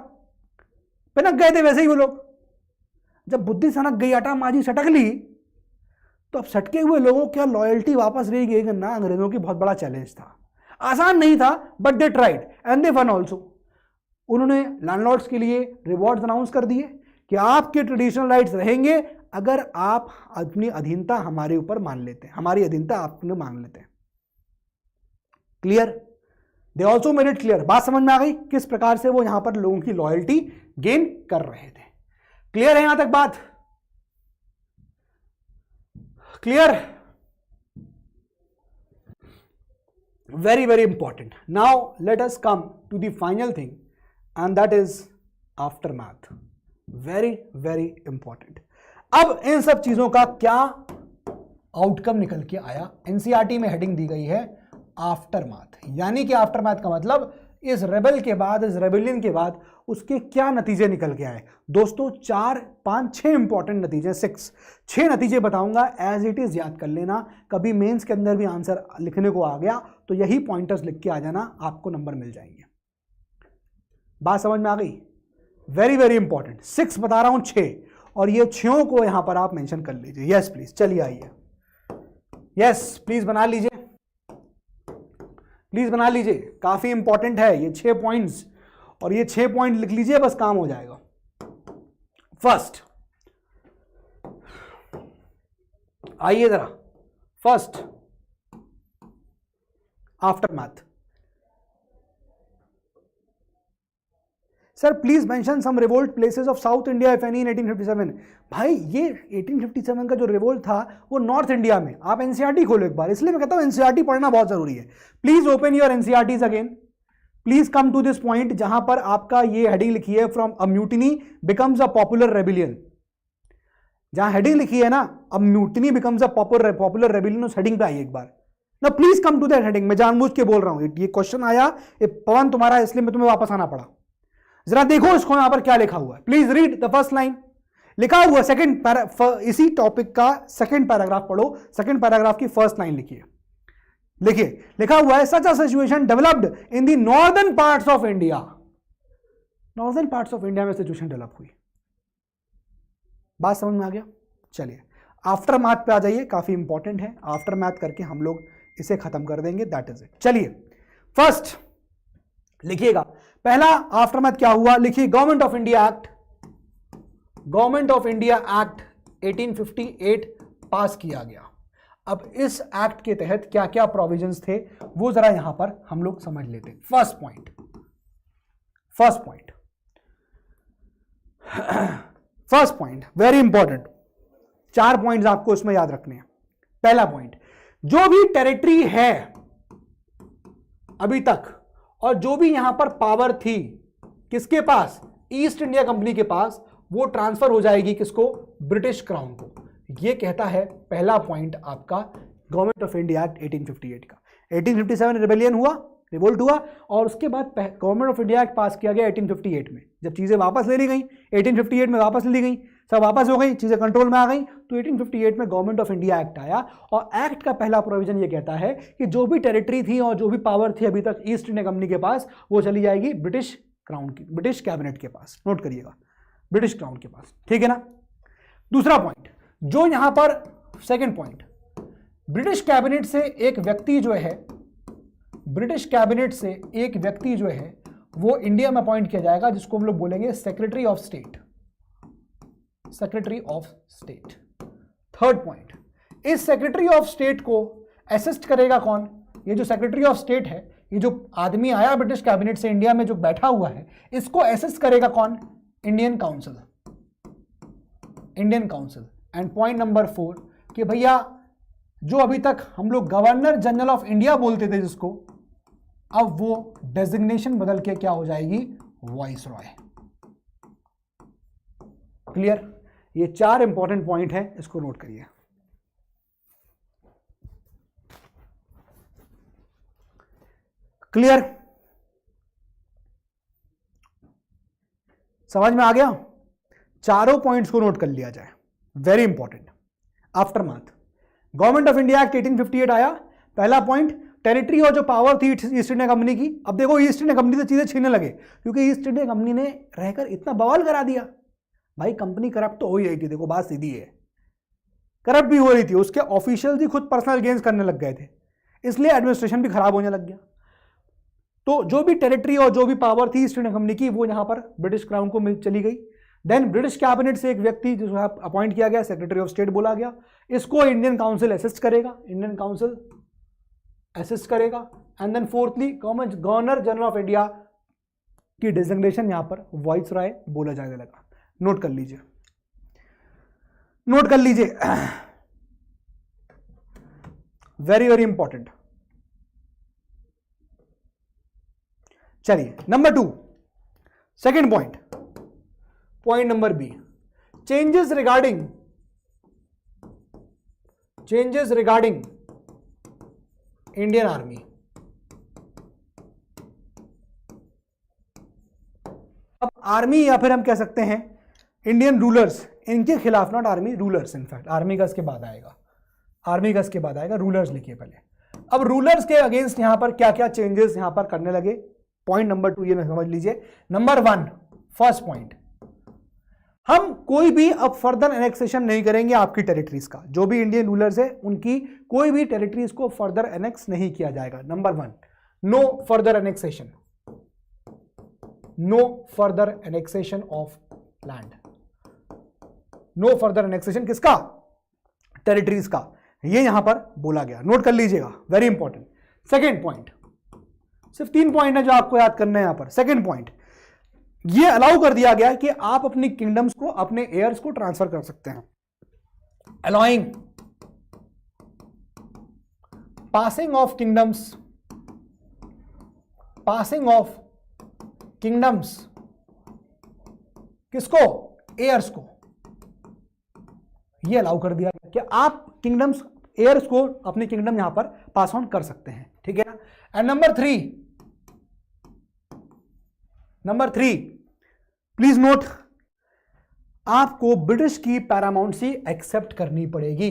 पिनक गए थे वैसे ही वो लोग। जब बुद्धि सनक गई, आटा माजी सटक ली, तो अब सटके हुए लोगों क्या लॉयल्टी वापस ली करना अंग्रेजों की बहुत बड़ा चैलेंज था। आसान नहीं था, but they tried and they one also. उन्होंने लैंडलॉर्ड्स के लिए रिवॉर्ड्स अनाउंस कर दिए कि आपके ट्रेडिशनल राइट्स रहेंगे अगर आप अपनी अधीनता हमारे ऊपर मान लेते हैं, हमारी अधीनता आपने मान लेते हैं। Clear, they also made it clear. बात समझ में आ गई किस प्रकार से वो यहां पर लोगों की लॉयल्टी गेन कर रहे थे। क्लियर है यहां तक बात, clear, very very important. Now let us come to the final thing and that is aftermath, very very important. अब इन सब चीजों का क्या आउटकम निकल के आया, एनसीईआरटी में हेडिंग दी गई है आफ्टरमैथ, यानी कि आफ्टरमैथ का मतलब इस रेबेल के बाद, इस रेबेलियन के बाद उसके क्या नतीजे निकल के आए। दोस्तों 4, 5, 6 इंपॉर्टेंट नतीजे, 6 नतीजे बताऊंगा, एज इट इज याद कर लेना। कभी मेंस के अंदर भी आंसर लिखने को आ गया तो यही पॉइंटर्स लिख के आ जाना, आपको नंबर मिल जाएंगे। बात समझ में आ गई, वेरी वेरी इंपॉर्टेंट। 6 बता रहा हूं, 6, और ये 6 को यहां पर आप मेंशन कर लीजिए। यस प्लीज, चलिए आइए, यस प्लीज बना लीजिए, प्लीज बना लीजिए, काफी इंपॉर्टेंट है ये 6 पॉइंट्स, और ये 6 पॉइंट लिख लीजिए, बस काम हो जाएगा। फर्स्ट, आइए जरा, first aftermath. Sir please mention some revolt places of south India if any in 1857। भाई ये 1857 का जो रिवोल्ट था वो नॉर्थ इंडिया में, आप एनसीईआरटी खोलो एक बार, इसलिए मैं कहता हूं एनसीईआरटी पढ़ना बहुत जरूरी है। Please open your NCERTs again, please come to this point जहां पर आपका ये हेडिंग लिखी है, from a mutiny becomes a popular rebellion. जहां हेडिंग लिखी है ना, a mutiny becomes a popular rebellion, उस हेडिंग पे आइए एक बार ना, please come to that heading. मैं जानबूझ के बोल रहा हूं, ये क्वेश्चन आया पवन तुम्हारा, इसलिए मैं तुम्हें वापस आना पड़ा। जरा देखो इसको यहां पर क्या लिखा हुआ है, please read the first line. लिखा हुआ इसी टॉपिक का सेकंड पैराग्राफ पढ़ो, सेकंड पैराग्राफ की फर्स्ट लाइन लिखिए, लिखिए, लिखा हुआ है such a situation developed in the northern parts of India. Northern parts of India में सिचुएशन डेवलप हुई। बात समझ में आ गया। चलिए आफ्टर मैथ पे आ जाइए, काफी इंपॉर्टेंट है, आफ्टर मैथ करके हम लोग इसे खत्म कर देंगे, दैट इज इट। चलिए फर्स्ट लिखिएगा, पहला आफ्टरमैथ क्या हुआ, लिखिए government of India act, government of India act 1858 पास किया गया। अब इस एक्ट के तहत क्या क्या प्रोविजंस थे वो जरा यहां पर हम लोग समझ लेते हैं। First point very important, 4 points आपको इसमें याद रखने हैं। पहला पॉइंट, जो भी टेरिटरी है अभी तक और जो भी यहां पर पावर थी किसके पास, ईस्ट इंडिया कंपनी के पास, वो ट्रांसफर हो जाएगी किसको, ब्रिटिश क्राउन को। ये कहता है पहला पॉइंट आपका गवर्नमेंट ऑफ इंडिया एक्ट 1858 का। 1857 रिबेलियन हुआ, रिवोल्ट हुआ, और उसके बाद गवर्नमेंट ऑफ इंडिया एक्ट पास किया गया 1858 में। जब चीजें वापस ले ली गई, 1858 में वापस ले ली गई, सब वापस हो गई, चीजें कंट्रोल में आ गई, तो 1858 में गवर्नमेंट ऑफ इंडिया एक्ट आया। और एक्ट का पहला प्रोविजन ये कहता है कि जो भी टेरिटरी थी और जो भी पावर थी अभी तक ईस्ट इंडिया कंपनी के पास, वो चली जाएगी ब्रिटिश क्राउन की, ब्रिटिश कैबिनेट के पास। नोट करिएगा, ब्रिटिश क्राउन के पास, ठीक है ना। दूसरा पॉइंट जो यहां पर, सेकंड पॉइंट, ब्रिटिश कैबिनेट से एक व्यक्ति जो है, ब्रिटिश कैबिनेट से एक व्यक्ति जो है वो इंडिया में अपॉइंट किया जाएगा, जिसको हम लोग बोलेंगे secretary of state, secretary of state. Third point, इस सेक्रेटरी ऑफ स्टेट को असिस्ट करेगा कौन, ये जो सेक्रेटरी ऑफ स्टेट है, ये जो आदमी आया ब्रिटिश कैबिनेट से इंडिया में जो बैठा हुआ है, इसको असिस्ट करेगा कौन, Indian council, Indian council. And point number 4 कि भैया जो अभी तक हम लोग गवर्नर जनरल ऑफ इंडिया बोलते थे जिसको, अब वो डेजिग्नेशन बदल के क्या हो जाएगी, वाइस रॉय। क्लियर, ये 4 इंपॉर्टेंट पॉइंट है, इसको नोट करिए। क्लियर, समझ में आ गया, चारों पॉइंट्स को नोट कर लिया जाए, very important. Aftermath, government of India act 1858 आया, पहला पॉइंट, टेरिटरी और जो पावर थी ईस्ट इंडिया कंपनी की। अब देखो ईस्ट इंडिया कंपनी से चीजें छीनने लगे, क्योंकि ईस्ट इंडिया कंपनी ने रहकर इतना बवाल करा दिया। भाई कंपनी करप्ट तो हो ही रही थी, देखो बात सीधी है, करप्ट भी हो रही थी, उसके ऑफिशियल ही खुद पर्सनल गेन्स करने लग गए थे, इसलिए एडमिनिस्ट्रेशन भी खराब होने लग गया। तो जो भी टेरिटरी और जो भी पावर थी ईस्ट इंडिया कंपनी की, वो यहां पर ब्रिटिश क्राउन को मिल चली गई। देन ब्रिटिश कैबिनेट से एक व्यक्ति जो अपॉइंट किया गया, सेक्रेटरी ऑफ स्टेट बोला गया, इसको इंडियन काउंसिल असिस्ट करेगा, इंडियन काउंसिल असिस्ट करेगा। And then fourthly governor general of India की डिजिग्नेशन यहां पर वाइस रॉय बोला जाने लगा। नोट कर लीजिए, नोट कर लीजिए, वेरी वेरी इंपॉर्टेंट। चलिए number 2, second point, point number B, changes regarding Indian army. अब आर्मी या फिर हम कह सकते हैं इंडियन रूलर्स, इनके खिलाफ, not army, rulers, in fact army का इसके बाद आएगा, आर्मी का इसके बाद आएगा, रूलर्स लिखिए पहले। अब रूलर्स के अगेंस्ट यहां पर क्या क्या चेंजेस यहां पर करने लगे, पॉइंट नंबर 2 ये समझ लीजिए। नंबर 1, फर्स्ट पॉइंट, हम कोई भी अब फर्दर एनेक्सेशन नहीं करेंगे आपकी टेरिटरीज का, जो भी इंडियन रूलर्स है उनकी कोई भी टेरिटरीज को फर्दर एनेक्स नहीं किया जाएगा। Number 1, no further annexation, no further annexation of land, no further annexation किसका, टेरिटरीज का, ये यहां पर बोला गया, नोट कर लीजिएगा, वेरी इंपॉर्टेंट। सेकेंड पॉइंट, सिर्फ 3 पॉइंट है जो आपको याद करना है यहां पर। सेकेंड पॉइंट, ये अलाउ कर दिया गया कि आप अपनी किंगडम्स को, अपने एयर्स को ट्रांसफर कर सकते हैं, allowing passing of kingdoms, passing of kingdoms किसको, एयर्स को, ये अलाउ कर दिया गया कि आप किंगडम्स, एयर्स को अपने किंगडम यहां पर पास ऑन कर सकते हैं, ठीक है ना। एंड नंबर 3, प्लीज नोट, आपको ब्रिटिश की पैरामाउंसी एक्सेप्ट करनी पड़ेगी,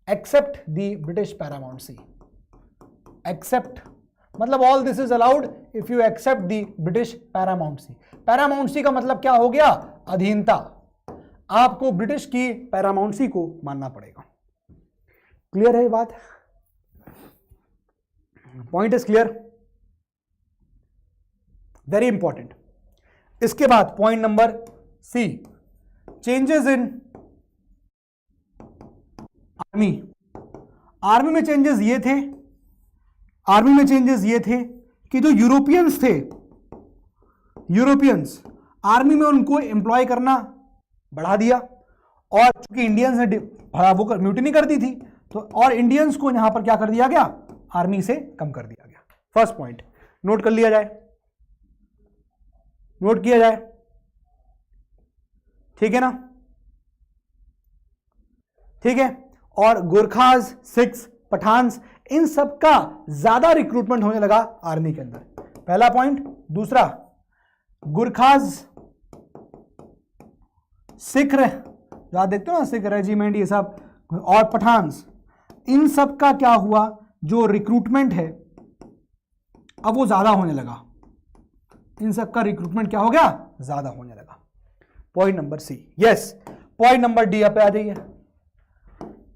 accept the British paramountcy, accept मतलब all this is allowed if you accept the British paramountcy. Paramountcy का मतलब क्या हो गया, अधीनता, आपको ब्रिटिश की पैरामाउंसी को मानना पड़ेगा। क्लियर है ये बात, point is clear, very important. इसके बाद point number C, changes in army, army में चेंजेस ये थे, आर्मी में चेंजेस ये थे कि जो यूरोपियंस थे, यूरोपियंस आर्मी में उनको एम्प्लॉय करना बढ़ा दिया, और चूंकि इंडियंस ने वो म्यूटिनी कर दी थी, तो और इंडियंस को यहां पर क्या कर दिया गया, आर्मी से कम कर दिया गया। फर्स्ट पॉइंट नोट कर लिया जाए, नोट किया जाए, ठीक है ना, ठीक है। और गोरखाज, सिख्स, पठान्स, इन सब का ज्यादा रिक्रूटमेंट होने लगा आर्मी के अंदर, पहला पॉइंट। दूसरा, गुरखाज, सिख, आप देखते हो ना, सिख रेजिमेंट ये सब, और पठान्स, इन सब का क्या हुआ, जो रिक्रूटमेंट है अब वो ज्यादा होने लगा, इन सब का रिक्रूटमेंट क्या हो गया, ज्यादा होने लगा। Point number C, yes. Point number D पे आ जाइए,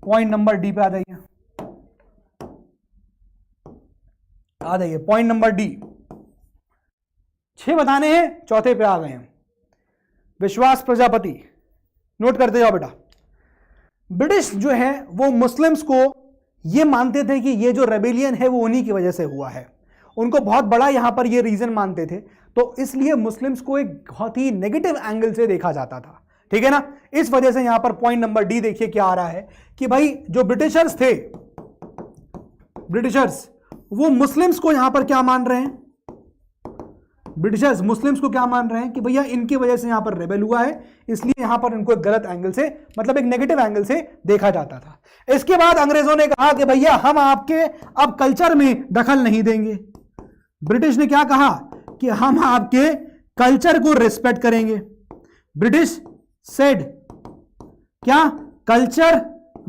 पॉइंट नंबर डी पे आ जाइए, आ जाइए पॉइंट नंबर डी। 6 बताने हैं, चौथे पे आ गए हैं। विश्वास प्रजापति, नोट करते जाओ बेटा। ब्रिटिश जो है वो मुस्लिम्स को ये मानते थे कि ये जो रेबेलियन है वो उन्हीं की वजह से हुआ है, उनको बहुत बड़ा यहां पर ये रीजन मानते थे, तो इसलिए मुस्लिम्स को एक बहुत ही नेगेटिव एंगल से देखा जाता था, ठीक है ना। इस वजह से यहां पर पॉइंट नंबर डी देखिए क्या आ रहा है कि भाई जो ब्रिटिशर्स थे, ब्रिटिशर्स वो मुस्लिम्स को यहां पर क्या मान रहे हैं, ब्रिटिशर्स मुस्लिम्स को क्या मान रहे हैं कि भैया इनकी वजह से यहां पर रेबेल हुआ है, इसलिए यहां पर इनको एक गलत एंगल से, मतलब एक नेगेटिव एंगल से देखा जाता था। इसके बाद अंग्रेजों ने कहा कि भैया हम आपके अब कल्चर में दखल नहीं देंगे। ब्रिटिश ने क्या कहा कि हम आपके कल्चर को रिस्पेक्ट करेंगे। ब्रिटिश सेड क्या, culture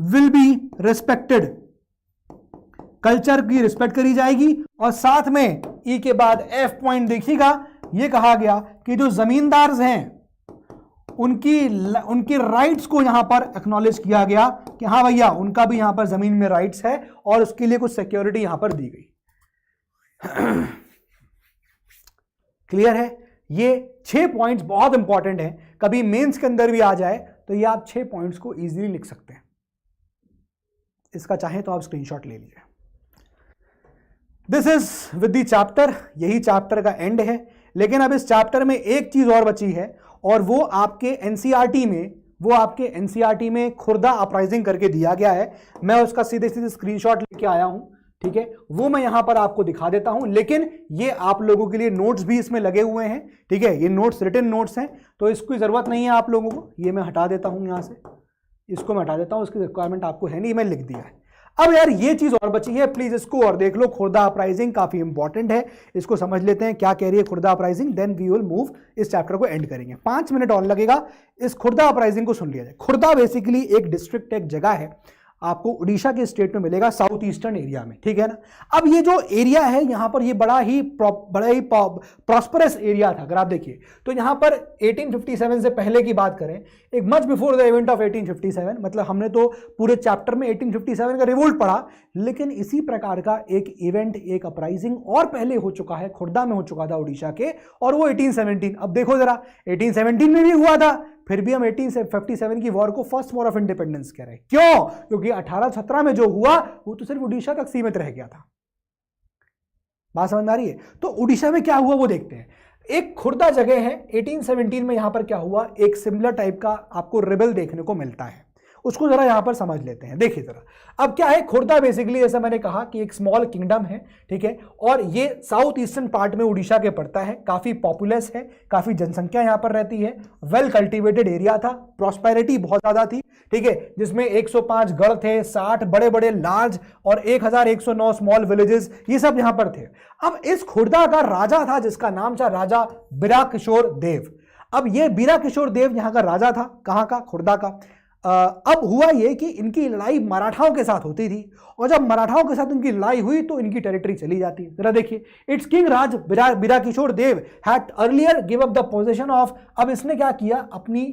will be respected, culture की रिस्पेक्ट करी जाएगी। और साथ में ई के बाद एफ पॉइंट देखिएगा, यह कहा गया कि जो जमींदार हैं उनकी राइट्स को यहां पर एक्नॉलेज किया गया कि हाँ भैया उनका भी यहां पर जमीन में राइट्स है, और उसके लिए कुछ सिक्योरिटी यहां पर दी गई। क्लियर है। ये 6 पॉइंट्स बहुत इंपॉर्टेंट हैं, कभी मेंस के अंदर भी आ जाए तो ये आप 6 पॉइंट्स को इजीली लिख सकते हैं। इसका चाहे तो आप स्क्रीनशॉट ले लीजिए। This is with the chapter, यही चैप्टर का एंड है। लेकिन अब इस चैप्टर में एक चीज और बची है, और वो आपके एनसीईआरटी में खुर्दा अपराइजिंग करके दिया गया है। मैं उसका सीधे सीधे स्क्रीनशॉट लेके आया हूं, ठीक है, वो मैं यहां पर आपको दिखा देता हूं। लेकिन ये आप लोगों के लिए नोट्स भी इसमें लगे हुए हैं, ठीक है, ये नोट्स रिटन नोट्स हैं, तो इसकी जरूरत नहीं है आप लोगों को। ये मैं हटा देता हूं यहां से, इसको मैं हटा देता हूं, इसकी रिक्वायरमेंट आपको है नहीं, मैं लिख दिया है। अब यार ये चीज और बची है, प्लीज इसको और देख लो। खुर्दा अपराइजिंग काफी इंपॉर्टेंट है, इसको समझ लेते हैं क्या कह रही है Khurda uprising, then we will move, इस चैप्टर को एंड करेंगे। 5 मिनट और लगेगा, इस खुर्दा अपराइजिंग को सुन लिया जाए। खुर्दा बेसिकली एक डिस्ट्रिक्ट, एक जगह है, आपको उड़ीसा के स्टेट में मिलेगा, साउथ ईस्टर्न एरिया में, ठीक है ना। अब ये जो एरिया है यहाँ पर, ये बड़ा ही प्रॉस्परस एरिया था। अगर आप देखिए तो यहाँ पर 1857 से पहले की बात करें, एक much before the event of 1857, मतलब हमने तो पूरे चैप्टर में 1857 का रिवोल्ट पढ़ा, लेकिन इसी प्रकार का एक इवेंट, एक अपराइजिंग और पहले हो चुका है, खुर्दा में हो चुका था उड़ीसा के, और वो 1817। अब देखो जरा, 1817 में भी हुआ था, फिर भी हम 1857 की वॉर को फर्स्ट वॉर ऑफ इंडिपेंडेंस कह रहे हैं। क्यों? क्योंकि 1817 में जो हुआ वो तो सिर्फ उड़ीसा तक सीमित रह गया था। बात समझ में आ रही है? तो उड़ीसा में क्या हुआ वो देखते हैं। एक खुर्दा जगह है, 1817 में यहां पर क्या हुआ, एक सिमिलर टाइप का आपको रिबेल देखने को मिलता है, उसको जरा यहां पर समझ लेते हैं। देखिए जरा, अब क्या है, खुर्दा बेसिकली जैसा मैंने कहा कि एक स्मॉल किंगडम है, ठीक है, और ये साउथ ईस्टर्न पार्ट में उड़ीसा के पड़ता है, काफी पॉपुलस है, काफी जनसंख्या यहां पर रहती है, वेल कल्टीवेटेड एरिया था, प्रॉस्पेरिटी बहुत ज्यादा थी, ठीक है, जिसमें 105 गढ़ थे, 60 बड़े बड़े लार्ज और 1109 स्मॉल विलेजेस, ये सब यहां पर थे। अब इस खुर्दा का राजा था जिसका नाम था राजा बिराकिशोर देव। अब ये बिराकिशोर देव यहां का राजा था, कहां का, खुर्दा का। अब हुआ ये कि इनकी लड़ाई मराठाओं के साथ होती थी, और जब मराठाओं के साथ इनकी लड़ाई हुई तो इनकी टेरिटरी चली जाती है। जरा देखिए, it's king Raj Birakishore Dev had earlier give up the position of, अब इसने क्या किया, अपनी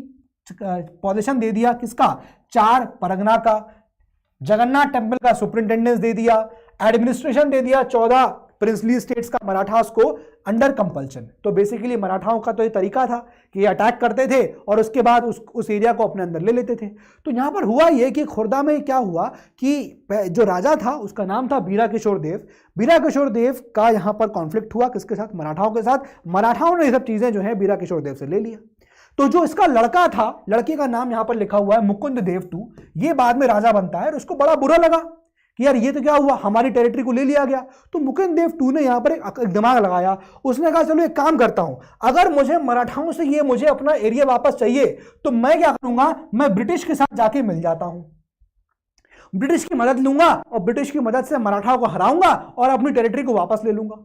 पोजीशन दे दिया, किसका, 4 परगना का, जगन्नाथ टेम्पल का सुपरिंटेंडेंस दे दिया, एडमिनिस्ट्रेशन दे दिया 14 प्रिंसली स्टेट्स का मराठास को अंडर कंपल्शन। तो बेसिकली मराठाओं का तो ये तरीका था कि ये अटैक करते थे और उसके बाद उस एरिया को अपने अंदर ले लेते थे। तो यहां पर हुआ ये कि खुर्दा में क्या हुआ कि जो राजा था उसका नाम था बीरा किशोर देव। बीरा किशोर देव का यहां पर कॉन्फ्लिक्ट हुआ किसके साथ? मराठाओं के साथ। मराठाओं ने ये सब चीजें जो है बीरा किशोर देव से ले लिया। तो जो इसका लड़का था, लड़के का नाम यहां पर लिखा हुआ है मुकुंद देव टू, ये बाद में राजा बनता है और उसको बड़ा बुरा लगा कि यार ये तो क्या हुआ, हमारी टेरिटरी को ले लिया गया। तो मुकुंद देव टू ने यहां पर एक दिमाग लगाया। उसने कहा चलो एक काम करता हूं, अगर मुझे मराठाओं से ये मुझे अपना एरिया वापस चाहिए तो मैं क्या करूंगा, मैं ब्रिटिश के साथ जाके मिल जाता हूं, ब्रिटिश की मदद लूंगा और ब्रिटिश की मदद से मराठाओं को हराऊंगा और अपनी टेरिटरी को वापस ले लूंगा।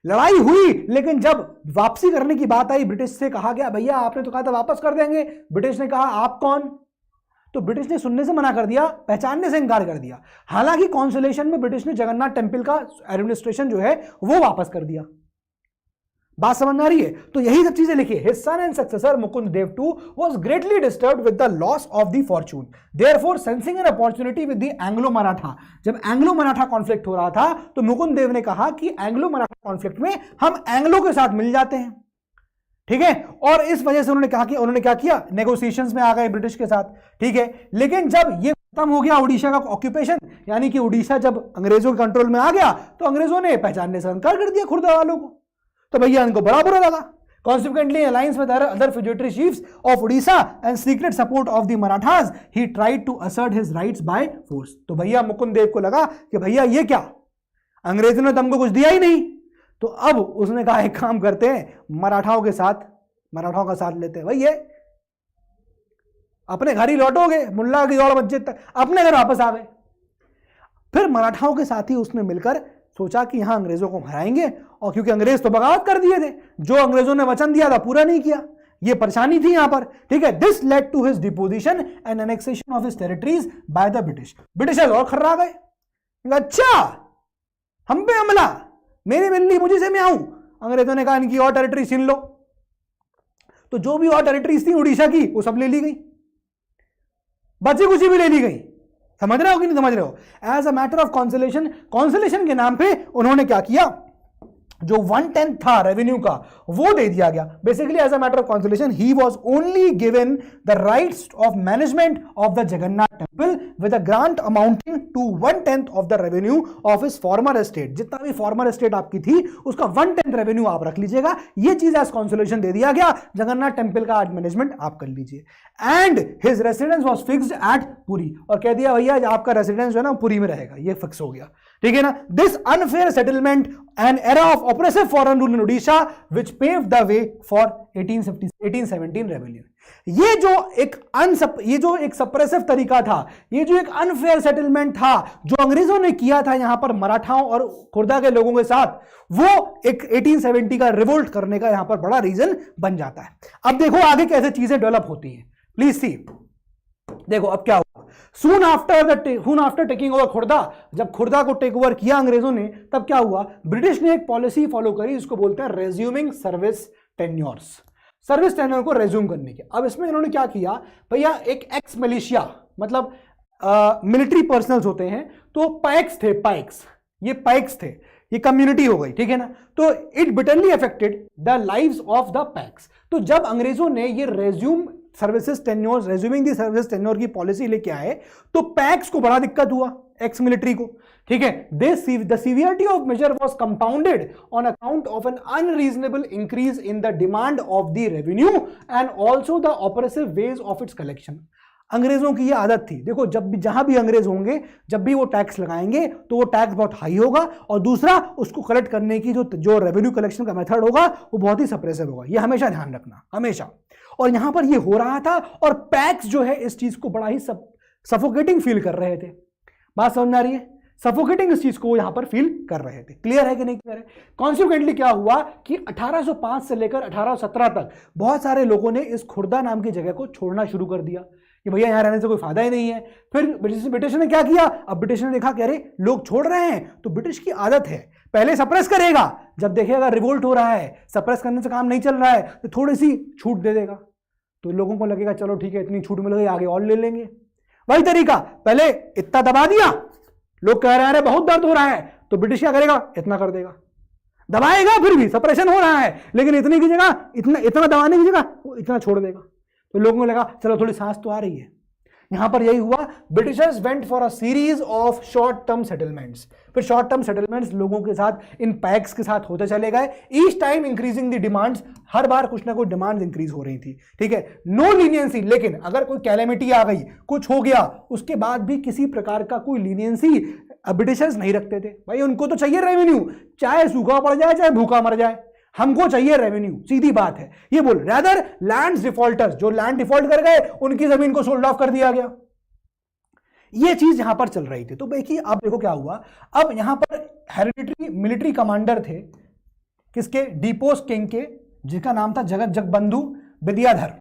लड़ाई हुई, लेकिन जब वापसी करने की बात आई ब्रिटिश से कहा गया भैया आपने तो कहा था वापस कर देंगे। ब्रिटिश ने कहा आप कौन? तो ब्रिटिश ने सुनने से मना कर दिया, पहचानने से इनकार कर दिया। हालांकि कॉन्सुलेशन में ब्रिटिश ने जगन्नाथ टेम्पल का एडमिनिस्ट्रेशन जो है वो वापस कर दिया। बात समझ में आ रही है? तो यही सब चीजें लिखी। His son and successor Mukund Dev two was greatly disturbed with the loss of the fortune, therefore sensing an opportunity with the Anglo Maratha. जब एंग्लो मराठा कॉन्फ्लिक्ट हो रहा था तो मुकुंद देव ने कहा कि एंग्लो मराठा कॉन्फ्लिक्ट में हम एंग्लो के साथ मिल जाते हैं, ठीक है। और इस वजह से उन्होंने क्या किया, नेगोशिएशंस में आ गए ब्रिटिश के साथ, ठीक है। लेकिन जब ये खत्म हो गया उड़ीसा का ऑक्यूपेशन, यानी कि उड़ीसा जब अंग्रेजों के कंट्रोल में आ गया तो अंग्रेजों ने पहचानने से इनकार कर दिया खुर्दा वालों को। तो भैया इनको बड़ा बुरा लगा। Consequently, alliance with other feudatory chiefs of Odisha and secret support of the Marathas, he tried to assert his rights by force. तो भैया मुकुंद देव को लगा कि भैया ये क्या, अंग्रेजों ने तो हमको कुछ दिया ही नहीं। तो अब उसने कहा एक काम करते हैं, मराठाओं का साथ लेते हैं। भैया अपने घर ही लौटोगे, मुल्ला की दौड़ मस्जिद तक, अपने घर वापस आ गए। फिर मराठाओं के साथ ही उसने मिलकर सोचा कि यहां अंग्रेजों को हराएंगे, और क्योंकि अंग्रेज तो बगावत कर दिए थे, जो अंग्रेजों ने वचन दिया था पूरा नहीं किया, ये परेशानी थी यहां पर, ठीक है। This led to his deposition and annexation of his territories by the British. Britishers और खर्रा गए, अच्छा हम पे हमला, मेरी मिलनी मुझे से मैं आऊं। अंग्रेजों ने कहा इनकी और टेरिटरी छीन लो। तो जो भी और टेरिटरीज थी उड़ीसा की वो सब ले ली गई, बची कुछ भी ले ली गई। समझ रहे हो कि नहीं समझ रहे हो? एज अ मैटर ऑफ कॉन्सुलेशन के नाम पे उन्होंने क्या किया, जो 1/10 था रेवेन्यू का वो दे दिया गया। Basically as a matter of consolation he was only given the rights of management of the Jagannath temple with a grant amounting to 1/10 of the revenue of his former estate. जितना भी फॉर्मर एस्टेट आपकी थी उसका 1/10 revenue आप रख लीजिएगा। ये चीज एज कॉन्सुलेशन दे दिया गया, जगन्नाथ टेम्पल का मैनेजमेंट आप कर लीजिए। And his residence was fixed at Puri, और कह दिया भैया आपका रेसिडेंस जो है ना पुरी में रहेगा, ये फिक्स हो गया, ठीक है ना। This unfair settlement an era of oppressive foreign rule in Odisha which paved the way for 1817 rebellion. ये जो एक सप्रेसिव तरीका था, ये जो एक अनफेयर सेटलमेंट था जो अंग्रेजों ने किया था यहां पर मराठाओं और खुर्दा के लोगों के साथ, वो एक 1870 का रिवोल्ट करने का यहां पर बड़ा रीजन बन जाता है। अब देखो आगे कैसे चीजें डेवलप होती हैं, प्लीज सी। देखो अब क्या हुआ, soon after taking over Khurda, जब खुर्दा को टेक ओवर किया अंग्रेजों ने, तब क्या हुआ, ब्रिटिश ने एक पॉलिसी फॉलो करी, इसको बोलते हैं resuming service tenures, service tenure को रेज्यूम करने के। अब इसमें इन्होंने क्या किया, भैया एक एक्स मिलिशिया मतलब मिलिट्री पर्सनल्स होते हैं, तो पैक्स थे, ये कम्युनिटी हो गई, ठीक है ना। तो it bitterly affected the lives of the PACS. तो जब अंग्रेजों ने ये रेज्यूमिंग दी सर्विस टेन्योर की पॉलिसी लेके आए तो पैक्स को बड़ा दिक्कत हुआ, एक्स मिलिट्री को, ठीक है। The severity of measure was compounded on account of an unreasonable increase in the demand of the revenue and also the oppressive ways of its collection. अंग्रेजों की ये आदत थी, देखो जहां भी अंग्रेज होंगे, जब भी वो टैक्स लगाएंगे तो वो टैक्स बहुत हाई होगा, और दूसरा उसको कलेक्ट करने की जो रेवेन्यू कलेक्शन का मेथड होगा वो बहुत ही सप्रेसिव होगा। ये हमेशा ध्यान रखना, हमेशा। और यहां पर ये हो रहा था, और पैक्स जो है इस चीज को बड़ा ही सफोकेटिंग फील कर रहे थे। बात समझ में आ रही है? सफोकेटिंग इस चीज को यहां पर फील कर रहे थे। क्लियर है कि नहीं क्लियर है? कॉन्सिक्वेंटली क्या हुआ कि 1805 से लेकर 1817 तक बहुत सारे लोगों ने इस खुर्दा नाम की जगह को छोड़ना शुरू कर दिया कि भैया यहां रहने से कोई फायदा ही नहीं है। फिर ब्रिटिश ने क्या किया, अब ब्रिटिश ने देखा कि अरे लोग छोड़ रहे हैं, तो ब्रिटिश की आदत है पहले सप्रेस करेगा, जब देखेगा रिवोल्ट हो रहा है, सप्रेस करने से काम नहीं चल रहा है, तो थोड़ी सी छूट दे देगा, तो लोगों को लगेगा चलो ठीक है इतनी छूट मिल गई, आगे और ले लेंगे। वही तरीका, पहले इतना दबा दिया, लोग कह रहे हैं अरे बहुत दर्द हो रहा है, तो ब्रिटिश क्या करेगा, इतना कर देगा, दबाएगा, फिर भी सप्रेशन हो रहा है, लेकिन इतनी की जगह इतना दबाने की जगह वो इतना छोड़ देगा। तो लोगों को लगा चलो थोड़ी सांस तो आ रही है। यहां पर यही हुआ, Britishers went for a series of short term settlements. फिर शॉर्ट टर्म सेटलमेंट्स लोगों के साथ, इन पैक्स के साथ होते चले गए, each time increasing the demands, हर बार कुछ ना कुछ डिमांड्स इंक्रीज हो रही थी, ठीक है। नो लीनियंसी, लेकिन अगर कोई कैलेमिटी आ गई, कुछ हो गया, उसके बाद भी किसी प्रकार का कोई लीनियंसी ब्रिटिशर्स नहीं रखते थे। भाई उनको तो चाहिए रेवेन्यू, चाहे सूखा पड़ जाए चाहे भूखा मर जाए, हमको चाहिए रेवेन्यू, सीधी बात है। ये बोल रैदर लैंड डिफॉल्टर्स, जो लैंड डिफॉल्ट कर गए उनकी जमीन को सोल्ड ऑफ कर दिया गया। ये चीज यहां पर चल रही थी। तो देखिए अब देखो क्या हुआ, अब यहां पर हेरिडिटरी मिलिट्री कमांडर थे, किसके, डीपोस किंग के, जिसका नाम था जगबंधु विद्याधर,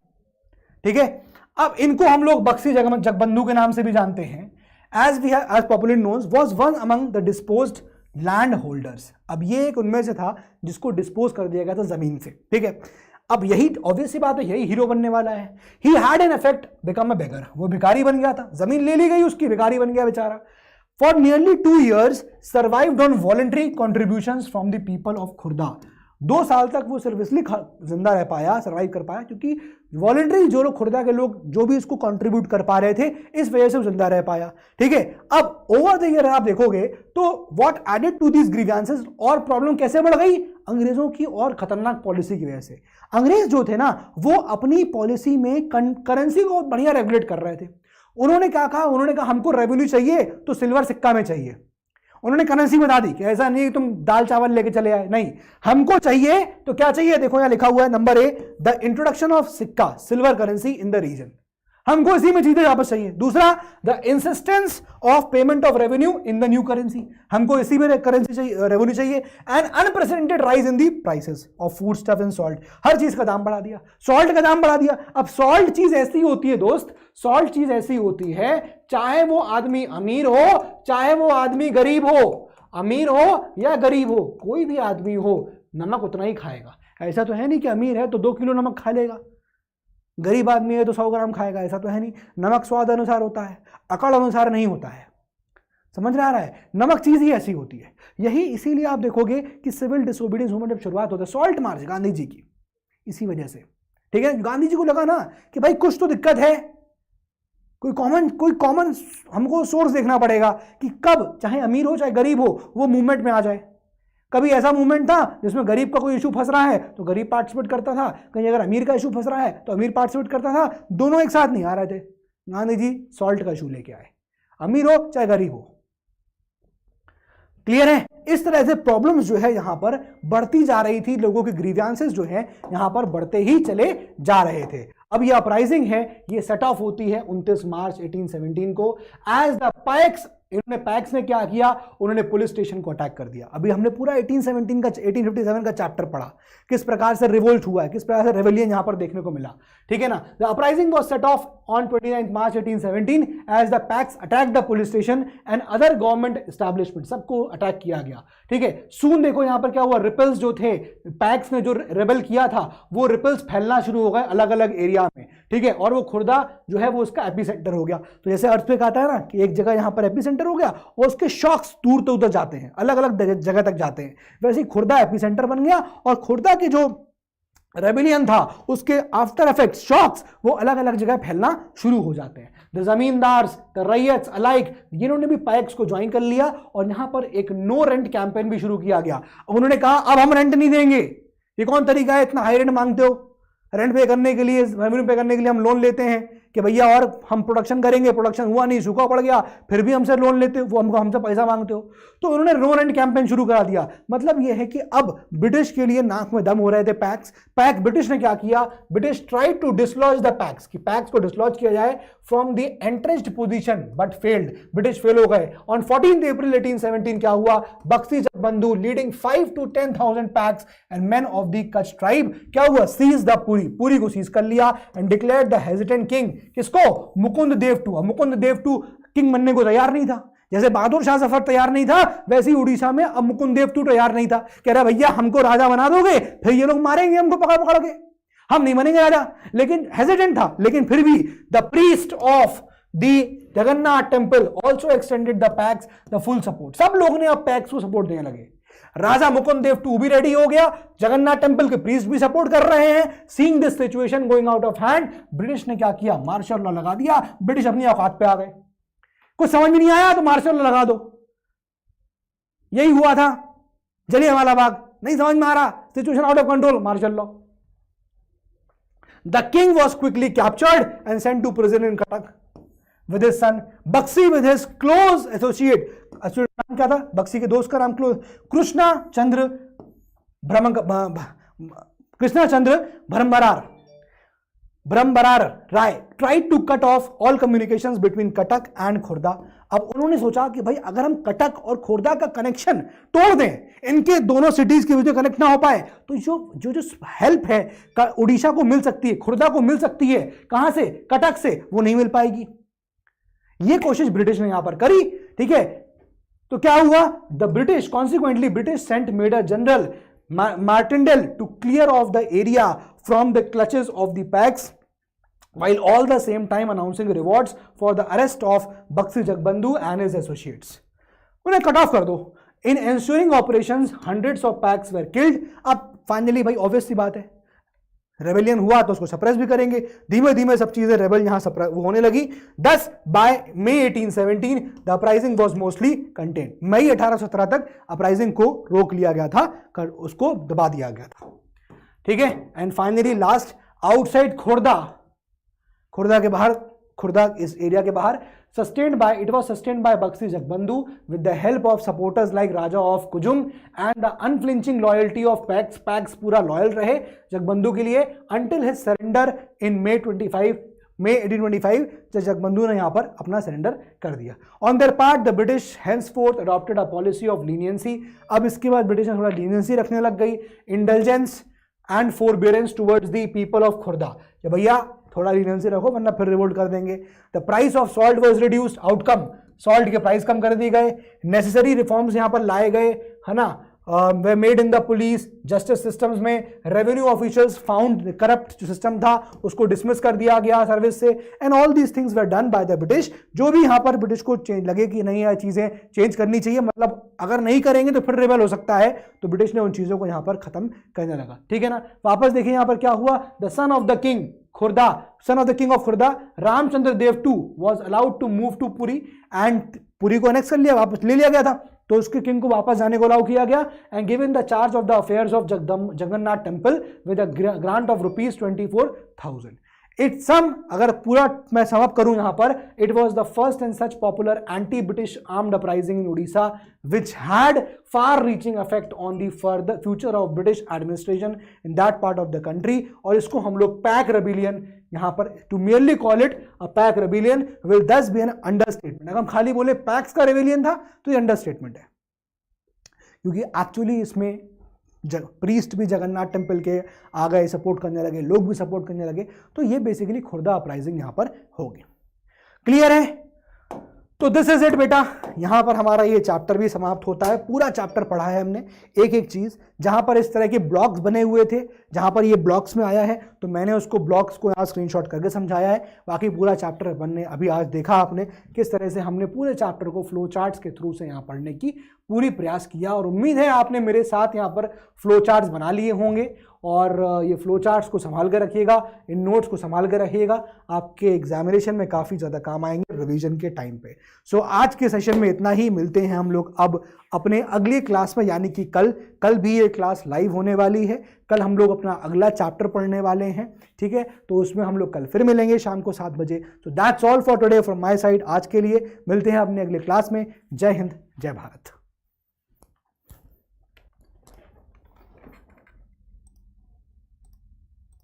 ठीक है। अब इनको हम लोग बक्सी जगबंधु के नाम से भी जानते हैं। as popularly known, was one among the disposed land holders. अब ये एक उनमें से था जिसको डिस्पोज कर दिया गया था जमीन से, ठीक है। अब यही ऑब्वियस सी बात है, यही हीरो बनने वाला है। He had in effect become a beggar, वो भिखारी बन गया था, जमीन ले ली गई उसकी, भिखारी बन गया बेचारा। For nearly 2 years survived on voluntary contributions from the people of Khurda. 2 साल तक वो सिर्फ इसलिए जिंदा रह पाया, सर्वाइव कर पाया, क्योंकि वॉलंटरी जो लोग खुर्दा के लोग जो भी इसको कंट्रीब्यूट कर पा रहे थे, इस वजह से वो जिंदा रह पाया, ठीक है। अब ओवर द ईयर आप देखोगे तो what added to these grievances, और प्रॉब्लम कैसे बढ़ गई, अंग्रेजों की और खतरनाक पॉलिसी की वजह से। अंग्रेज जो थे ना, वो अपनी पॉलिसी में करेंसी को बढ़िया रेगुलेट कर रहे थे। उन्होंने क्या कहा, उन्होंने कहा हमको रेवेन्यू चाहिए तो सिल्वर सिक्का में चाहिए। उन्होंने करेंसी बता दी कि ऐसा नहीं तुम दाल चावल लेके चले आए, नहीं, हमको चाहिए तो क्या चाहिए, देखो यहां लिखा हुआ है number A, the introduction of sikka silver currency in the region, हमको इसी में चीजें वापस चाहिए। दूसरा, the insistence of payment of revenue in the new currency, हमको इसी में करेंसी चाहिए, रेवेन्यू चाहिए। And unprecedented rise in the prices of food stuff and salt, हर चीज का दाम बढ़ा दिया, सॉल्ट का दाम बढ़ा दिया। अब सॉल्ट चीज ऐसी होती है दोस्त, सॉल्ट चीज ऐसी होती है, चाहे वो आदमी अमीर हो चाहे वो आदमी गरीब हो, अमीर हो या गरीब हो, कोई भी आदमी हो, नमक उतना ही खाएगा। ऐसा तो है नहीं कि अमीर है तो 2 किलो नमक खा लेगा, गरीब आदमी है तो 100 ग्राम खाएगा, ऐसा तो है नहीं। नमक स्वाद अनुसार होता है, अकड़ अनुसार नहीं होता है, समझ में आ रहा है। नमक चीज ही ऐसी होती है। यही इसीलिए आप देखोगे कि सिविल डिसोबीडियंस मूवमेंट जब शुरुआत होता है, सॉल्ट मार्च गांधी जी की, इसी वजह से, ठीक है। गांधी जी को लगा ना कि भाई कुछ तो दिक्कत है, कोई कॉमन हमको सोर्स देखना पड़ेगा कि कब चाहे अमीर हो चाहे गरीब हो वो मूवमेंट में आ जाए। कभी ऐसा मूवमेंट था जिसमें गरीब का कोई इशू फंस रहा है तो गरीब पार्टिसिपेट करता था, कहीं अगर अमीर का इशू फंस रहा है तो अमीर पार्टिसिपेट करता था, दोनों एक साथ नहीं आ रहे थे। गांधी जी सॉल्ट का इशू लेके आए, अमीर हो चाहे गरीब हो। क्लियर है। इस तरह से प्रॉब्लम्स जो है यहां पर बढ़ती जा रही थी, लोगों के ग्रीवेंसेस जो है यहां पर बढ़ते ही चले जा रहे थे। अब ये अपराइजिंग है, ये सेट ऑफ होती है 29 मार्च 1817 को। एज द पैक्स, इन्होंने पैक्स ने क्या किया, उन्होंने पुलिस स्टेशन को अटैक कर दिया। अभी हमने पूरा 1857 का चैप्टर पढ़ा, किस प्रकार से रिवोल्ट हुआ है, किस प्रकार से रेवेलियन यहां पर देखने को मिला, ठीक है ना। The uprising was set off on 29 March 1817 as the Paiks attack the police station and other government establishment, सबको अटैक किया गया, ठीक है। सून देखो यहां पर क्या हुआ, रिपल्स जो थे, पैक्स ने जो रेबल किया था वो रिपल्स फैलना शुरू हो गए अलग अलग एरिया में, ठीक है। और वो खुर्दा जो है वो उसका एपिसेंटर हो गया। तो जैसे अर्थक्वेक आता है ना कि एक जगह यहां पर एपिसेंटर हो गया और उसके शॉक्स दूर तो उधर जाते हैं, अलग अलग जगह तक जाते हैं, वैसे ही खुर्दा एपिसेंटर बन गया। और खुर्दा के जो रेबिलियन था उसके आफ्टर इफेक्ट शॉक्स वो अलग अलग जगह फैलना शुरू हो जाते हैं। द जमींदार्स, द रैयत्स अलाइक, इन्होंने भी पैक्स को ज्वाइन कर लिया और यहां पर एक नो रेंट कैंपेन भी शुरू किया गया। अब उन्होंने कहा अब हम रेंट नहीं देंगे, ये कौन तरीका है, इतना हाई रेंट मांगते हो, रेंट पे करने के लिए, रेवेन्यू पे करने के लिए हम लोन लेते हैं कि भैया और हम प्रोडक्शन करेंगे, प्रोडक्शन हुआ नहीं, सूखा पड़ गया, फिर भी हमसे लोन लेते हो, वो हमसे पैसा मांगते हो। तो उन्होंने नो रेंट कैंपेन शुरू करा दिया। मतलब ये है कि अब ब्रिटिश के लिए नाक में दम हो रहे थे पैक्स। ब्रिटिश ने क्या किया, British tried to dislodge the paiks, कि पैक्स को डिसलॉज किया जाए from the entrenched position, but failed, British fail हो गए। ऑन 14 अप्रैल 1817 क्या हुआ, Bakshi Jagabandhu leading 5 to 10,000 paiks and men of the Kutch tribe क्या हुआ, सीज द पुरी को सीज कर लिया and declared the hesitant king, किसको, Mukund Dev two. Mukund Dev two king बनने को तैयार नहीं था, जैसे बहादुर शाह जफर तैयार नहीं था वैसे ही उड़ीसा में अब मुकुंद देव टू तैयार नहीं था। कह रहा भैया हमको राजा बना दोगे फिर ये लोग मारेंगे हमको पकड़ पकड़ के, हम नहीं बनेंगे राजा। लेकिन हेजिटेंट था, लेकिन फिर भी the priest of the Jagannath temple also extended the PACS the full support. सब लोग ने अब पैक्स को सपोर्ट देने लगे। राजा मुकुंद देव 2 भी रेडी हो गया, जगन्नाथ टेंपल के प्रीस्ट भी सपोर्ट कर रहे हैं। Seeing this situation going out of hand, British ने क्या किया, मार्शल लॉ लगा दिया। ब्रिटिश अपनी औकात पे आ गए, कुछ समझ में नहीं आया तो मार्शल लॉ लगा दो। यही हुआ था जलियांवाला बाग, नहीं समझ में आ रहा, situation out of control, martial law. The king was quickly captured and sent to prison in Cuttack with his son, Bakshi with his close associate नाम क्या था, बक्सी के दोस्त का नाम close, Krishna Chandra Bhramarbar Rai tried to cut off all communications between Cuttack and Khurda. अब उन्होंने सोचा कि भाई अगर हम कटक और खुर्दा का कनेक्शन तोड़ दें, इनके दोनों सिटीज के बीच कनेक्ट ना हो पाए, तो जो हेल्प है उड़ीसा को मिल सकती है, खुर्दा को मिल सकती है, कहां से, कटक से, वो नहीं मिल पाएगी। ये कोशिश ब्रिटिश ने यहां पर करी, ठीक है। तो क्या हुआ, the British consequently British sent major general Martindale to clear off the area from the clutches of the Paiks while all the same time announcing rewards for the arrest of Bakshi Jagbandhu and his associates। उन्हें cut off कर दो। इन ensuing operations hundreds of packs were killed। अब finally भाई obvious सी बात है, rebellion हुआ तो उसको सप्रेस भी करेंगे, धीमे धीमे सब चीजें रेबल यहां वो होने लगी। 10 by May 1817 the uprising was mostly contain. मई 1817 तक अपराइजिंग को रोक लिया गया था, उसको दबा दिया गया था, ठीक है। And finally last, outside Khurda के बाहर, खुर्दा इस एरिया के बाहर, it was sustained by Bakshi Jagbandhu with the help of supporters like Raja of Kujung and the unflinching loyalty of Pax पूरा लॉयल रहे जगबंधु के लिए until his surrender in May 1825, जब जगबंधु ने यहाँ पर अपना सरेंडर कर दिया। On their part, the British henceforth adopted a policy of leniency। अब इसके बाद ब्रिटिश ने थोड़ा लीनियंसी रखने लग गई, indulgence and forbearance towards the people of Khurda, कि भैया थोड़ा लीनियंसी रखो वरना फिर रिवोल्ट कर देंगे। The price of salt was reduced, outcome salt के प्राइस कम कर दिए गए। नेसेसरी रिफॉर्म्स यहां पर लाए गए, है ना, were made in the police justice systems में। रेवेन्यू ऑफिशियल्स फाउंड करप्ट जो सिस्टम था उसको डिसमिस कर दिया गया सर्विस से। And all these things were done by the British. जो भी यहां पर ब्रिटिश को लगे कि नहीं यह चीजें चेंज करनी चाहिए, मतलब अगर नहीं करेंगे तो फिर रिबेल हो सकता है, तो ब्रिटिश ने उन चीजों को यहां पर खत्म करने लगा, ठीक है ना। वापस देखिए यहां पर क्या हुआ, the son of the king Khurda, son of the king of Khurda, Ramchandra Dev II was allowed to move to Puri and Puri को एनेक्स कर लिया, वापस ले लिया गया था, तो उसके किंग को वापस जाने को अलाउ किया गया। And given the charge of the affairs of Jagannath temple with a grant of ₹24,000। It's sum, अगर पूरा मैं सम अप करूं यहां पर, it was the first and such popular anti British armed uprising in Orissa which had far reaching effect on the further future of British administration in that part of the country। और इसको हम लोग pack rebellion यहां पर, to merely call it a pack rebellion will thus be an understatement। अगर हम खाली बोले पैक्स का रेबिलियन था तो ये अंडरस्टेटमेंट है, क्योंकि एक्चुअली इसमें प्रीस्ट भी जगन्नाथ टेम्पल के आ गए, सपोर्ट करने लगे, लोग भी सपोर्ट करने लगे, तो ये बेसिकली खुर्दा अपराइजिंग यहां पर हो गई। क्लियर है? तो दिस इज इट बेटा, यहां पर हमारा ये चैप्टर भी समाप्त होता है। पूरा चैप्टर पढ़ा है हमने, एक एक चीज, जहां पर इस तरह के ब्लॉक्स बने हुए थे, जहां पर ये ब्लॉक्स में आया है तो मैंने उसको ब्लॉक्स को यहाँ स्क्रीनशॉट करके समझाया है। बाकी पूरा चैप्टर बनने अभी आज देखा आपने किस तरह से हमने पूरे चैप्टर को फ्लो चार्ट्स के थ्रू से यहाँ पढ़ने की पूरी प्रयास किया, और उम्मीद है आपने मेरे साथ यहाँ पर फ्लो चार्ट्स बना लिए होंगे, और ये फ्लो चार्ट्स को संभाल कर रखिएगा, इन नोट्स को संभाल कर रखिएगा, आपके एग्जामिनेशन में काफ़ी ज़्यादा काम आएंगे रिवीजन के टाइम पे। सो आज के सेशन में इतना ही, मिलते हैं हम लोग अब अपने अगली क्लास में, यानी कि कल भी ये क्लास लाइव होने वाली है। कल हम लोग अपना अगला चैप्टर पढ़ने वाले हैं, ठीक है, तो उसमें हम लोग कल फिर मिलेंगे शाम को 7 बजे। So that's all for today from my side. आज के लिए मिलते हैं अपने अगले क्लास में। जय हिंद, जय भारत।